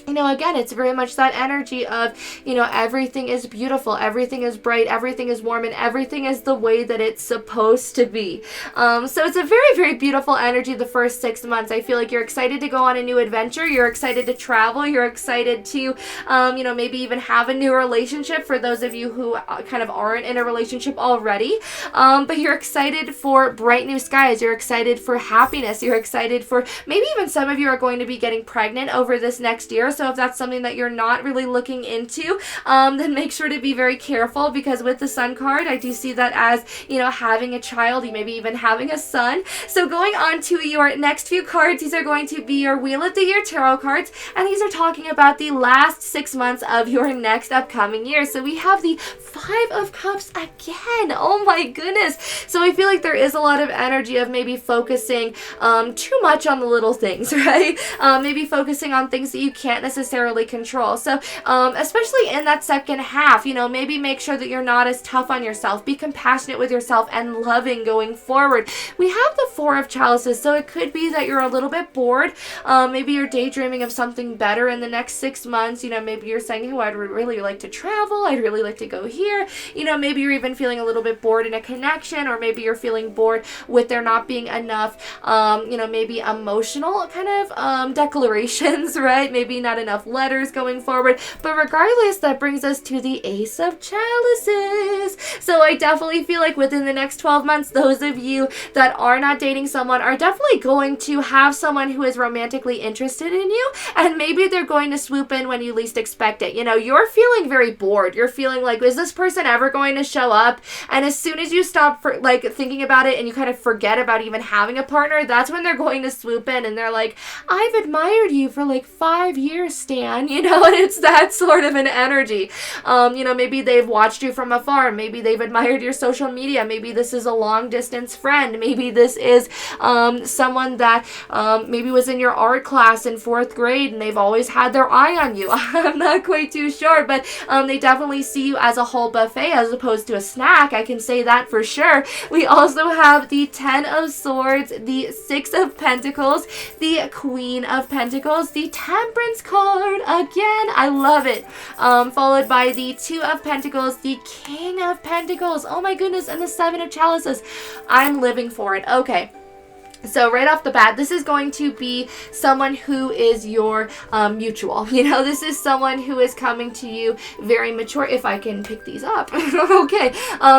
You know, again, it's very much that energy of, you know, everything is beautiful, everything is bright, everything is warm, and everything is the way that it's supposed to be. So it's a very, very beautiful energy the first 6 months. I feel like you're excited to go on a new adventure. You're excited to travel. You're excited to, you know, maybe even have a new relationship for those of you who kind of aren't in a relationship already. But you're excited for bright new skies. You're excited for happiness. You're excited for, maybe even some of you are going to be getting pregnant over this next year. So if that's something that you're not really looking into, then make sure to be very careful, because with the Sun card, I do see that as, you know, having a child, maybe even having a son. So going on to your next few cards, these are going to be your Wheel of the Year tarot cards, and these are talking about the last 6 months of your next upcoming year. So we have the Five of Cups again. Oh my goodness. So I feel like there is a lot of energy of maybe focusing too much on the little things, right? Maybe focusing on things that you can't necessarily control. So especially in that second half, you know, maybe make sure that you're not as tough on yourself. Be compassionate with yourself and loving going forward. We have the Four of Chalices, so it could be that you're a little bit bored. Maybe you're daydreaming of something better in the next 6 months. You know, maybe you're saying, oh, I'd really like to travel. I'd really like to go here. You know, maybe you're even feeling a little bit bored in a connection, or maybe you're feeling bored with there not being enough, you know, maybe emotional kind of declarations, right? Maybe not enough letters going forward. But regardless, that brings us to the Ace of Chalices. So I definitely feel like within the next 12 months, those of you that are not dating someone are definitely going to have someone who is romantically interested in you, and maybe they're going to swoop in when you least expect it. You know, you're feeling very bored. You're feeling like, is this person ever going to show up? And as soon as you stop thinking about it and you kind of forget about even having a partner, that's when they're going to swoop in and they're like, I've admired you for like 5 years, Stan, you know, and it's that sort of an energy. You know, maybe they've watched you from afar. Maybe they've admired your social media. Maybe this is a long distance friend. Maybe this is someone that maybe was in your art class in 4th grade and they've always had their eye on you. I'm not quite too sure, but they definitely see you as a whole buffet as opposed to a snack. I can say that for sure. We also have the 10 of Swords, the 6 of Pentacles, the Queen of Pentacles, the Temperance card. Again, I love it. Followed by the 2 of Pentacles, the King of Pentacles. Oh my goodness, and the 7 of Chalices. I'm living for it. Okay. So right off the bat, this is going to be someone who is your mutual. You know, this is someone who is coming to you very mature, if I can pick these up. Okay.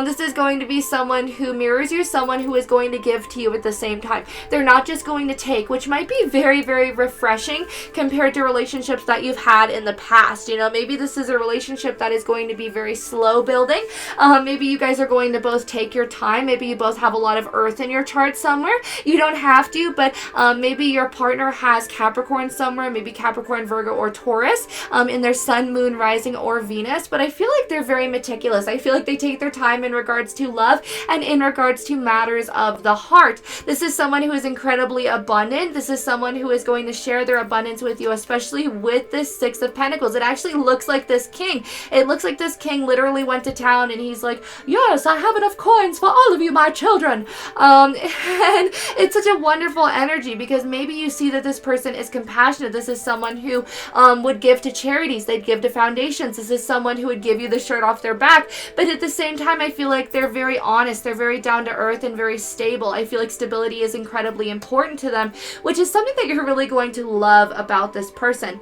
This is going to be someone who mirrors you, someone who is going to give to you at the same time. They're not just going to take, which might be very, very refreshing compared to relationships that you've had in the past. You know, maybe this is a relationship that is going to be very slow building. Maybe you guys are going to both take your time. Maybe you both have a lot of earth in your chart somewhere. You don't have to, but maybe your partner has Capricorn somewhere, maybe Capricorn, Virgo, or Taurus in their sun, moon, rising, or Venus. But I feel like they're very meticulous. I feel like they take their time in regards to love and in regards to matters of the heart. This is someone who is incredibly abundant. This is someone who is going to share their abundance with you, especially with this Six of Pentacles. It actually looks like this king. It looks like this king literally went to town and he's like, yes, I have enough coins for all of you, my children. And it's such a wonderful energy because maybe you see that this person is compassionate. This is someone who would give to charities. They'd give to foundations. This is someone who would give you the shirt off their back. But at the same time, I feel like they're very honest. They're very down to earth and very stable. I feel like stability is incredibly important to them, which is something that you're really going to love about this person.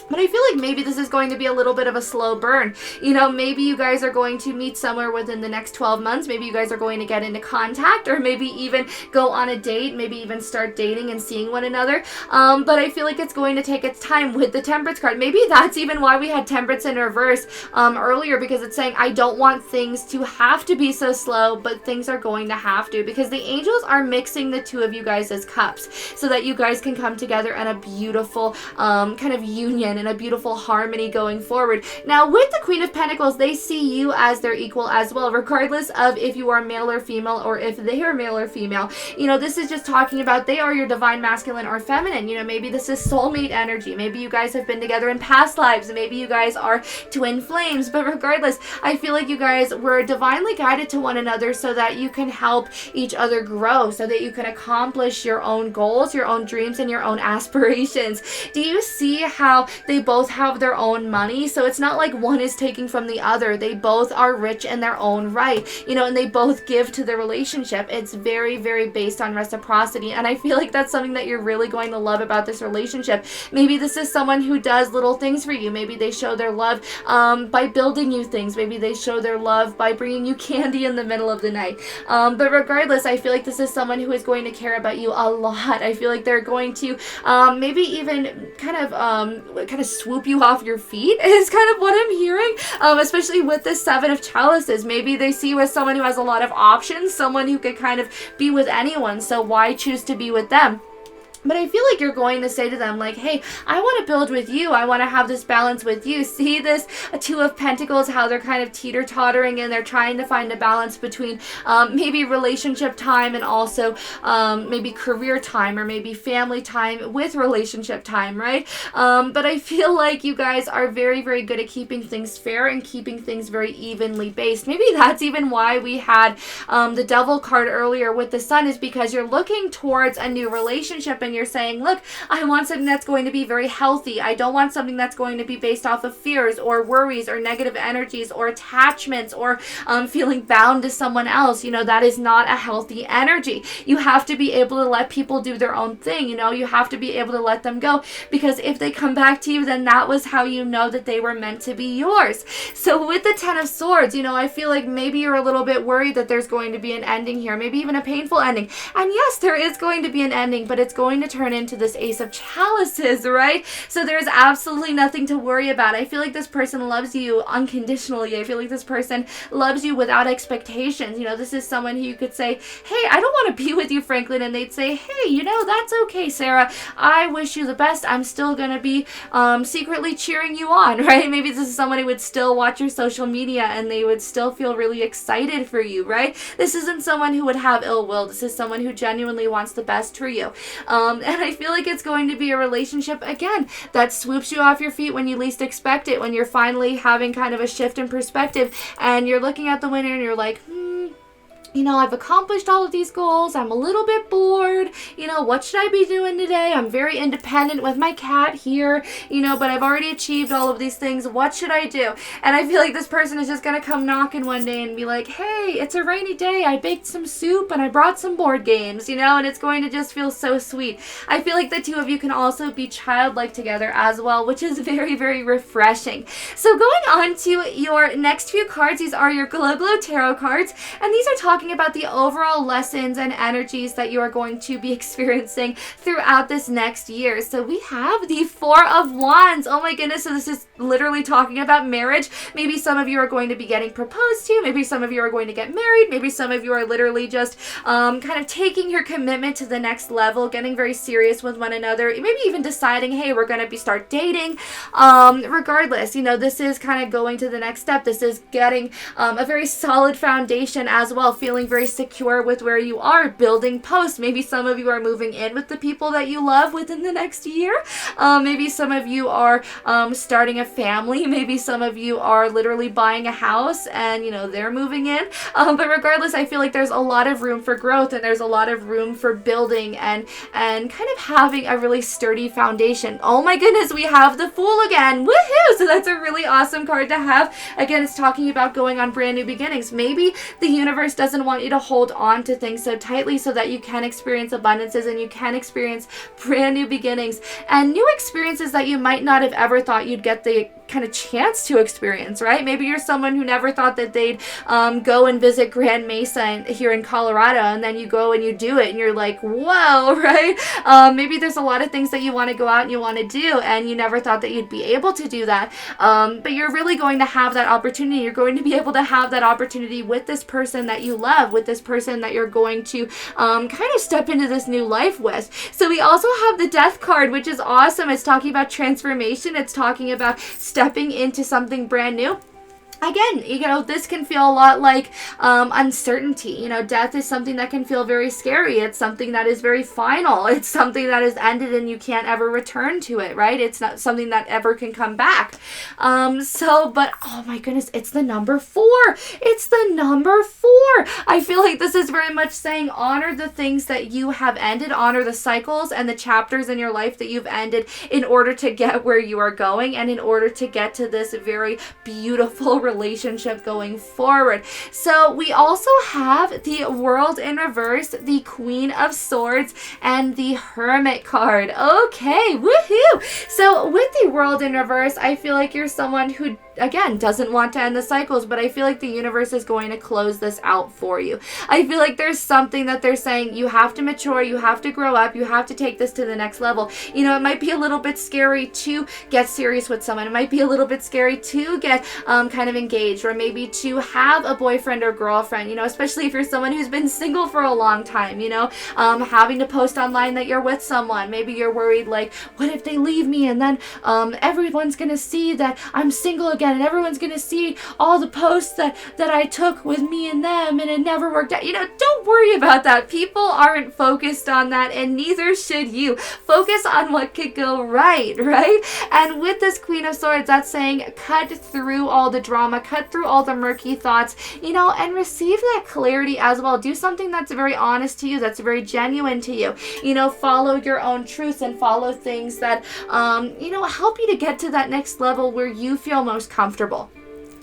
But I feel like maybe this is going to be a little bit of a slow burn. You know, maybe you guys are going to meet somewhere within the next 12 months. Maybe you guys are going to get into contact or maybe even go on a date, maybe even start dating and seeing one another. But I feel like it's going to take its time with the Temperance card. Maybe that's even why we had Temperance in reverse earlier, because it's saying, I don't want things to have to be so slow, but things are going to have to, because the angels are mixing the two of you guys as cups so that you guys can come together in a beautiful kind of union and a beautiful harmony going forward. Now, with the Queen of Pentacles, they see you as their equal as well, regardless of if you are male or female or if they are male or female. You know, this is just talking about they are your divine masculine or feminine. You know, maybe this is soulmate energy. Maybe you guys have been together in past lives. Maybe you guys are twin flames. But regardless, I feel like you guys were divinely guided to one another so that you can help each other grow, so that you can accomplish your own goals, your own dreams, and your own aspirations. Do you see how they both have their own money? So it's not like one is taking from the other. They both are rich in their own right, you know, and they both give to the relationship. It's very, very based on reciprocity. And I feel like that's something that you're really going to love about this relationship. Maybe this is someone who does little things for you. Maybe they show their love by building you things. Maybe they show their love by bringing you candy in the middle of the night. But regardless, I feel like this is someone who is going to care about you a lot. I feel like they're going to maybe even kind of swoop you off your feet is kind of what I'm hearing, especially with the Seven of Chalices. Maybe they see you as someone who has a lot of options, someone who could kind of be with anyone, so why choose to be with them? But I feel like you're going to say to them, like, hey, I want to build with you. I want to have this balance with you. See this Two of Pentacles, how they're kind of teeter-tottering and they're trying to find a balance between maybe relationship time and also maybe career time or maybe family time with relationship time, right? But I feel like you guys are very, very good at keeping things fair and keeping things very evenly based. Maybe that's even why we had the Devil card earlier with the Sun, is because you're looking towards a new relationship and you're saying, look, I want something that's going to be very healthy. I don't want something that's going to be based off of fears or worries or negative energies or attachments or feeling bound to someone else. You know, that is not a healthy energy. You have to be able to let people do their own thing. You know, you have to be able to let them go, because if they come back to you, then that was how you know that they were meant to be yours. So with the Ten of Swords, you know, I feel like maybe you're a little bit worried that there's going to be an ending here, maybe even a painful ending. And yes, there is going to be an ending, but it's going to turn into this Ace of Chalices, right? So there's absolutely nothing to worry about. I feel like this person loves you unconditionally. I feel like this person loves you without expectations. You know, this is someone who you could say, hey, I don't want to be with you, Franklin, and they'd say, hey, you know, that's okay, Sarah. I wish you the best. I'm still going to be secretly cheering you on, right? Maybe this is someone who would still watch your social media and they would still feel really excited for you, right? This isn't someone who would have ill will. This is someone who genuinely wants the best for you. And I feel like it's going to be a relationship, again, that swoops you off your feet when you least expect it, when you're finally having kind of a shift in perspective and you're looking at the winner and you're like, you know, I've accomplished all of these goals. I'm a little bit bored. You know, what should I be doing today? I'm very independent with my cat here, you know, but I've already achieved all of these things. What should I do? And I feel like this person is just going to come knocking one day and be like, hey, it's a rainy day. I baked some soup and I brought some board games, you know, and it's going to just feel so sweet. I feel like the two of you can also be childlike together as well, which is very, very refreshing. So going on to your next few cards, these are your Glow Glow Tarot cards, and these are talking about the overall lessons and energies that you are going to be experiencing throughout this next year. So we have the Four of Wands. Oh my goodness, so this is literally talking about marriage. Maybe some of you are going to be getting proposed to, maybe some of you are going to get married, maybe some of you are literally just kind of taking your commitment to the next level, getting very serious with one another, maybe even deciding, hey, we're going to start dating. Regardless, you know, this is kind of going to the next step. This is getting a very solid foundation as well, feeling very secure with where you are, building posts. Maybe some of you are moving in with the people that you love within the next year. Maybe some of you are starting a family. Maybe some of you are literally buying a house and, you know, they're moving in. But regardless, I feel like there's a lot of room for growth and there's a lot of room for building and kind of having a really sturdy foundation. Oh my goodness, we have the Fool again. Woohoo! So that's a really awesome card to have. Again, it's talking about going on brand new beginnings. Maybe the universe doesn't want you to hold on to things so tightly so that you can experience abundances and you can experience brand new beginnings and new experiences that you might not have ever thought you'd get the kind of chance to experience, right? Maybe you're someone who never thought that they'd go and visit Grand Mesa here in Colorado, and then you go and you do it and you're like, whoa, right? Maybe there's a lot of things that you want to go out and you want to do and you never thought that you'd be able to do that, but you're really going to have that opportunity. You're going to be able to have that opportunity with this person that you love, with this person that you're going to kind of step into this new life with. So we also have the Death card, which is awesome. It's talking about transformation. It's talking about stepping into something brand new. Again, you know, this can feel a lot like uncertainty. You know, death is something that can feel very scary. It's something that is very final. It's something that is ended and you can't ever return to it, right? It's not something that ever can come back. But oh my goodness, it's the number 4. It's the number 4. I feel like this is very much saying honor the things that you have ended, honor the cycles and the chapters in your life that you've ended in order to get where you are going and in order to get to this very beautiful relationship going forward. So we also have the World in reverse, the Queen of Swords, and the Hermit card. Okay, woohoo! So with the World in reverse, I feel like you're someone who, again, doesn't want to end the cycles, but I feel like the universe is going to close this out for you. I feel like there's something that they're saying you have to mature, you have to grow up, you have to take this to the next level. You know, it might be a little bit scary to get serious with someone. It might be a little bit scary to get kind of engaged, or maybe to have a boyfriend or girlfriend, you know, especially if you're someone who's been single for a long time, you know, having to post online that you're with someone. Maybe you're worried, like, what if they leave me and then everyone's gonna see that I'm single again and everyone's gonna see all the posts that I took with me and them and it never worked out. You know, don't worry about that. People aren't focused on that, and neither should you. Focus on what could go right? And with this Queen of Swords, that's saying cut through all the drama, cut through all the murky thoughts, you know, and receive that clarity as well. Do something that's very honest to you, that's very genuine to you. You know, follow your own truths and follow things that, you know, help you to get to that next level where you feel most comfortable.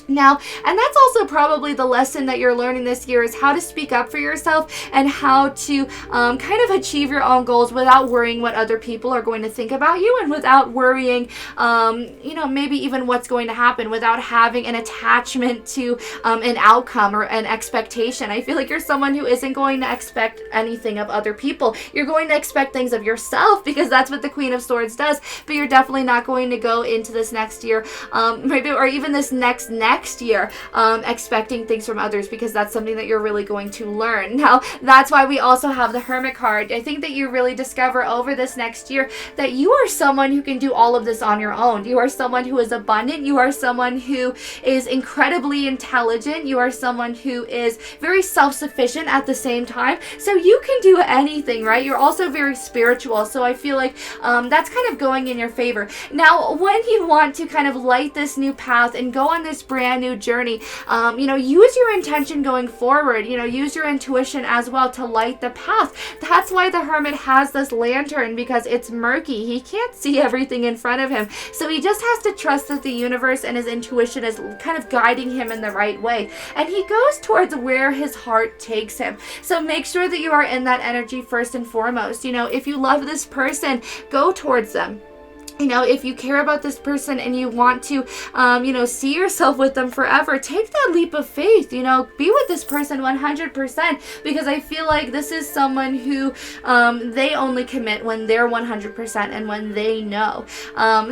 Now, and that's also probably the lesson that you're learning this year, is how to speak up for yourself and how to kind of achieve your own goals without worrying what other people are going to think about you, and without worrying, you know, maybe even what's going to happen, without having an attachment to an outcome or an expectation. I feel like you're someone who isn't going to expect anything of other people. You're going to expect things of yourself, because that's what the Queen of Swords does, but you're definitely not going to go into this next year, maybe, or even this next year, expecting things from others, because that's something that you're really going to learn. Now, that's why we also have the Hermit card. I think that you really discover over this next year that you are someone who can do all of this on your own. You are someone who is abundant. You are someone who is incredibly intelligent. You are someone who is very self-sufficient at the same time. So you can do anything, right? You're also very spiritual. So I feel like that's kind of going in your favor. Now, when you want to kind of light this new path and go on this brand brand new journey. Use your intention going forward, use your intuition as well to light the path. That's why the Hermit has this lantern, because it's murky. He can't see everything in front of him. So he just has to trust that the universe and his intuition is kind of guiding him in the right way. And he goes towards where his heart takes him. So make sure that you are in that energy first and foremost. If you love this person, go towards them. If you care about this person and you want to, see yourself with them forever, take that leap of faith, be with this person 100%, because I feel like this is someone who, they only commit when they're 100% and when they know.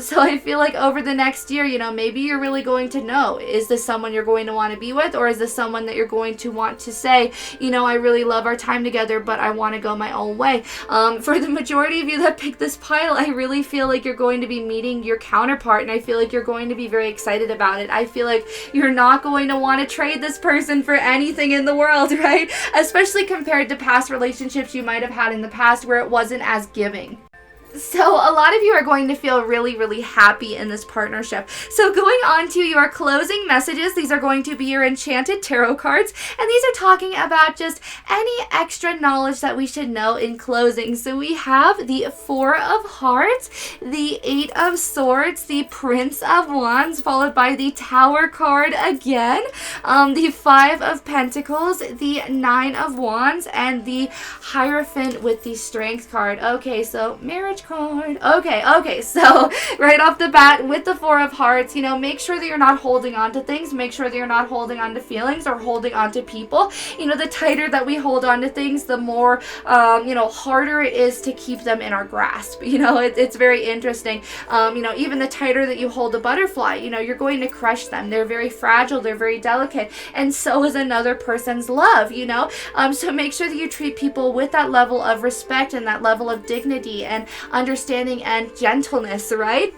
So I feel like over the next year, maybe you're really going to know, is this someone you're going to want to be with, or is this someone that you're going to want to say, I really love our time together, but I want to go my own way. For the majority of you that picked this pile, I really feel like you're going to be meeting your counterpart, and I feel like you're going to be very excited about it. I feel like you're not going to want to trade this person for anything in the world, right? Especially compared to past relationships you might have had in the past where it wasn't as giving. So a lot of you are going to feel really, really happy in this partnership. So going on to your closing messages, these are going to be your enchanted tarot cards, and these are talking about just any extra knowledge that we should know in closing. So we have the Four of Hearts, the Eight of Swords, the Prince of Wands, followed by the Tower card again, the Five of Pentacles, the Nine of Wands, and the Hierophant with the Strength card. Okay, so marriage card. Okay, so right off the bat with the Four of Hearts, make sure that you're not holding on to things. Make sure that you're not holding on to feelings or holding on to people. The tighter that we hold on to things, the more, harder it is to keep them in our grasp. It's very interesting. Even the tighter that you hold a butterfly, you're going to crush them. They're very fragile. They're very delicate. And so is another person's love, So make sure that you treat people with that level of respect and that level of dignity and understanding and gentleness, right?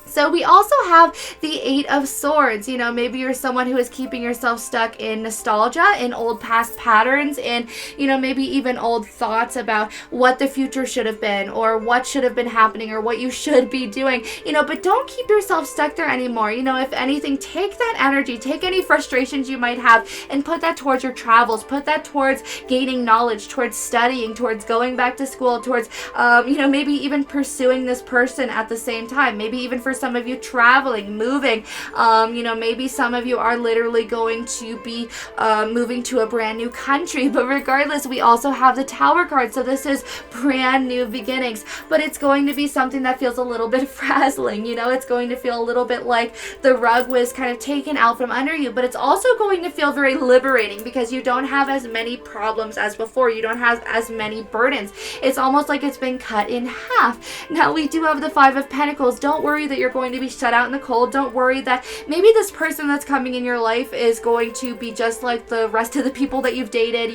So we also have the Eight of Swords. Maybe you're someone who is keeping yourself stuck in nostalgia, in old past patterns, in, maybe even old thoughts about what the future should have been, or what should have been happening, or what you should be doing, but don't keep yourself stuck there anymore. If anything, take that energy, take any frustrations you might have, and put that towards your travels, put that towards gaining knowledge, towards studying, towards going back to school, towards, maybe even pursuing this person at the same time, maybe even for some of you traveling, moving, maybe some of you are literally going to be moving to a brand new country, but regardless, we also have the Tower card, so this is brand new beginnings, but it's going to be something that feels a little bit frazzling, it's going to feel a little bit like the rug was kind of taken out from under you, but it's also going to feel very liberating because you don't have as many problems as before, you don't have as many burdens. It's almost like it's been cut in half. Now we do have the Five of Pentacles. Don't worry that you're going to be shut out in the cold. Don't worry that maybe this person that's coming in your life is going to be just like the rest of the people that you've dated.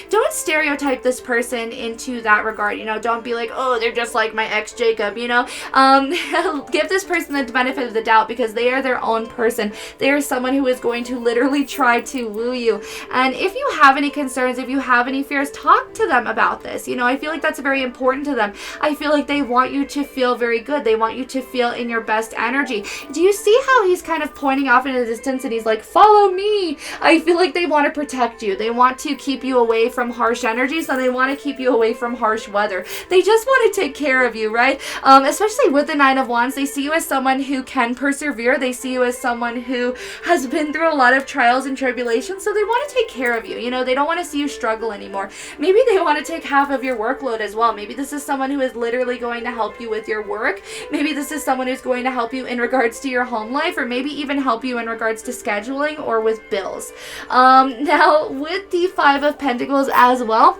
Don't stereotype this person into that regard. Don't be like, oh, they're just like my ex Jacob. Give this person the benefit of the doubt because they are their own person. They are someone who is going to literally try to woo you. And if you have any concerns, if you have any fears, talk to them about this. I feel like that's very important to them. I feel like they want you to feel very good. They want you to feel in your best energy. Do you see how he's kind of pointing off in the distance and he's like, follow me? I feel like they want to protect you. They want to keep you away from harsh energies, and they want to keep you away from harsh weather. They just want to take care of you, right? Especially with the Nine of Wands, they see you as someone who can persevere. They see you as someone who has been through a lot of trials and tribulations, so they want to take care of you. They don't want to see you struggle anymore. Maybe they want to take half of your workload as well. Maybe this is someone who is literally going to help you with your work. Maybe this is someone who's going to help you in regards to your home life, or maybe even help you in regards to scheduling or with bills. Now with the Five of Pentacles as well,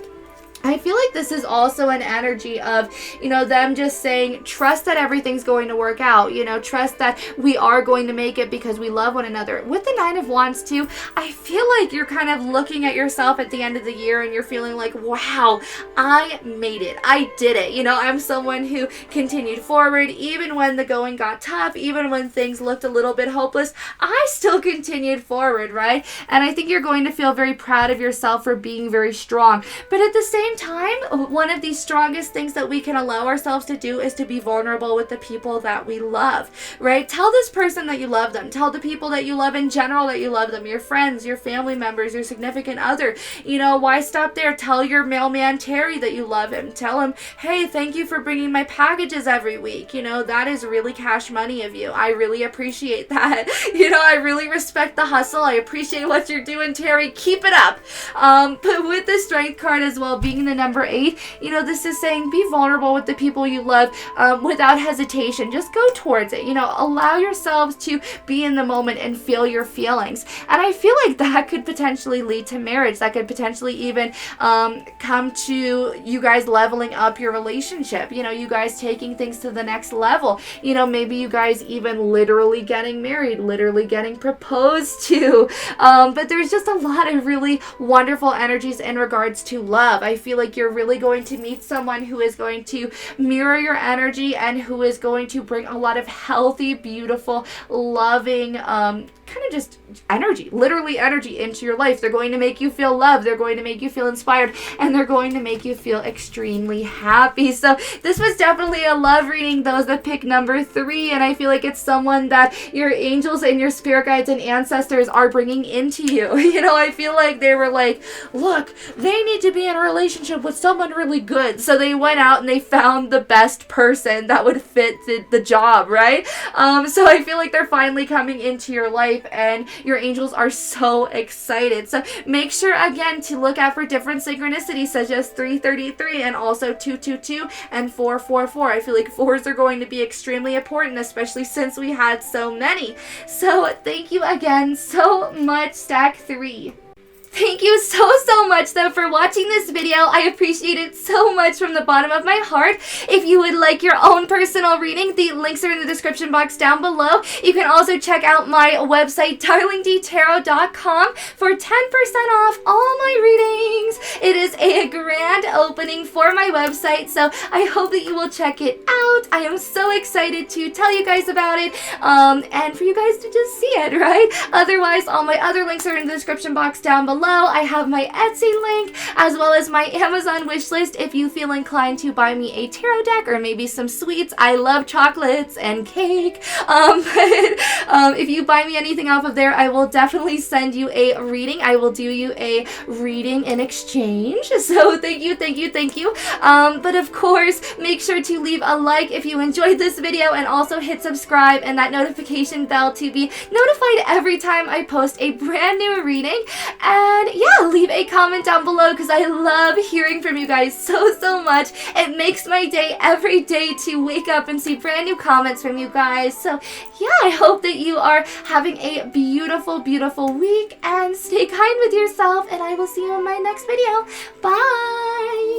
I feel like this is also an energy of, them just saying, trust that everything's going to work out, trust that we are going to make it because we love one another. With the Nine of Wands too, I feel like you're kind of looking at yourself at the end of the year and you're feeling like, wow, I made it. I did it. I'm someone who continued forward even when the going got tough, even when things looked a little bit hopeless, I still continued forward, right? And I think you're going to feel very proud of yourself for being very strong. But at the same same time, one of the strongest things that we can allow ourselves to do is to be vulnerable with the people that we love, right? Tell this person that you love them. Tell the people that you love in general that you love them, your friends, your family members, your significant other. You know, why stop there? Tell your mailman Terry that you love him. Tell him, hey, thank you for bringing my packages every week. You know, that is really cash money of you. I really appreciate that. You know, I really respect the hustle. I appreciate what you're doing, Terry. Keep it up. But with the Strength card as well, being the number 8, you know, this is saying be vulnerable with the people you love without hesitation. Just go towards it. You know, allow yourselves to be in the moment and feel your feelings. And I feel like that could potentially lead to marriage. That could potentially even come to you guys leveling up your relationship. You know, you guys taking things to the next level. You know, maybe you guys even literally getting married, literally getting proposed to. But there's just a lot of really wonderful energies in regards to love. I feel like you're really going to meet someone who is going to mirror your energy and who is going to bring a lot of healthy, beautiful, loving, kind of just energy, literally energy into your life. They're going to make you feel loved. They're going to make you feel inspired, and they're going to make you feel extremely happy. So this was definitely a love reading, those that pick number 3, and I feel like it's someone that your angels and your spirit guides and ancestors are bringing into you. You know, I feel like they were like, look, they need to be in a relationship with someone really good. So they went out and they found the best person that would fit the job, right? So I feel like they're finally coming into your life, and your angels are so excited. So make sure again to look out for different synchronicities such as 333 and also 222 and 444. I feel like 4s are going to be extremely important, especially since we had so many. So thank you again so much, Stack 3. Thank you so much though for watching this video. I appreciate it so much from the bottom of my heart. If you would like your own personal reading, the links are in the description box down below. You can also check out my website, DarlingDTarot.com, for 10% off all my readings. It is a grand opening for my website, so I hope that you will check it out. I am so excited to tell you guys about it, and for you guys to just see it, right? Otherwise, all my other links are in the description box down below. I have my Etsy link as well as my Amazon wish list if you feel inclined to buy me a tarot deck or maybe some sweets. I love chocolates and cake. If you buy me anything off of there, I will definitely send you a reading. I will do you a reading in exchange. So thank you. But of course, make sure to leave a like if you enjoyed this video, and also hit subscribe and that notification bell to be notified every time I post a brand new reading. And yeah, leave a comment down below because I love hearing from you guys so much. It makes my day every day to wake up and see brand new comments from you guys. So yeah, I hope that you are having a beautiful week, and stay kind with yourself, and I will see you in my next video. Bye!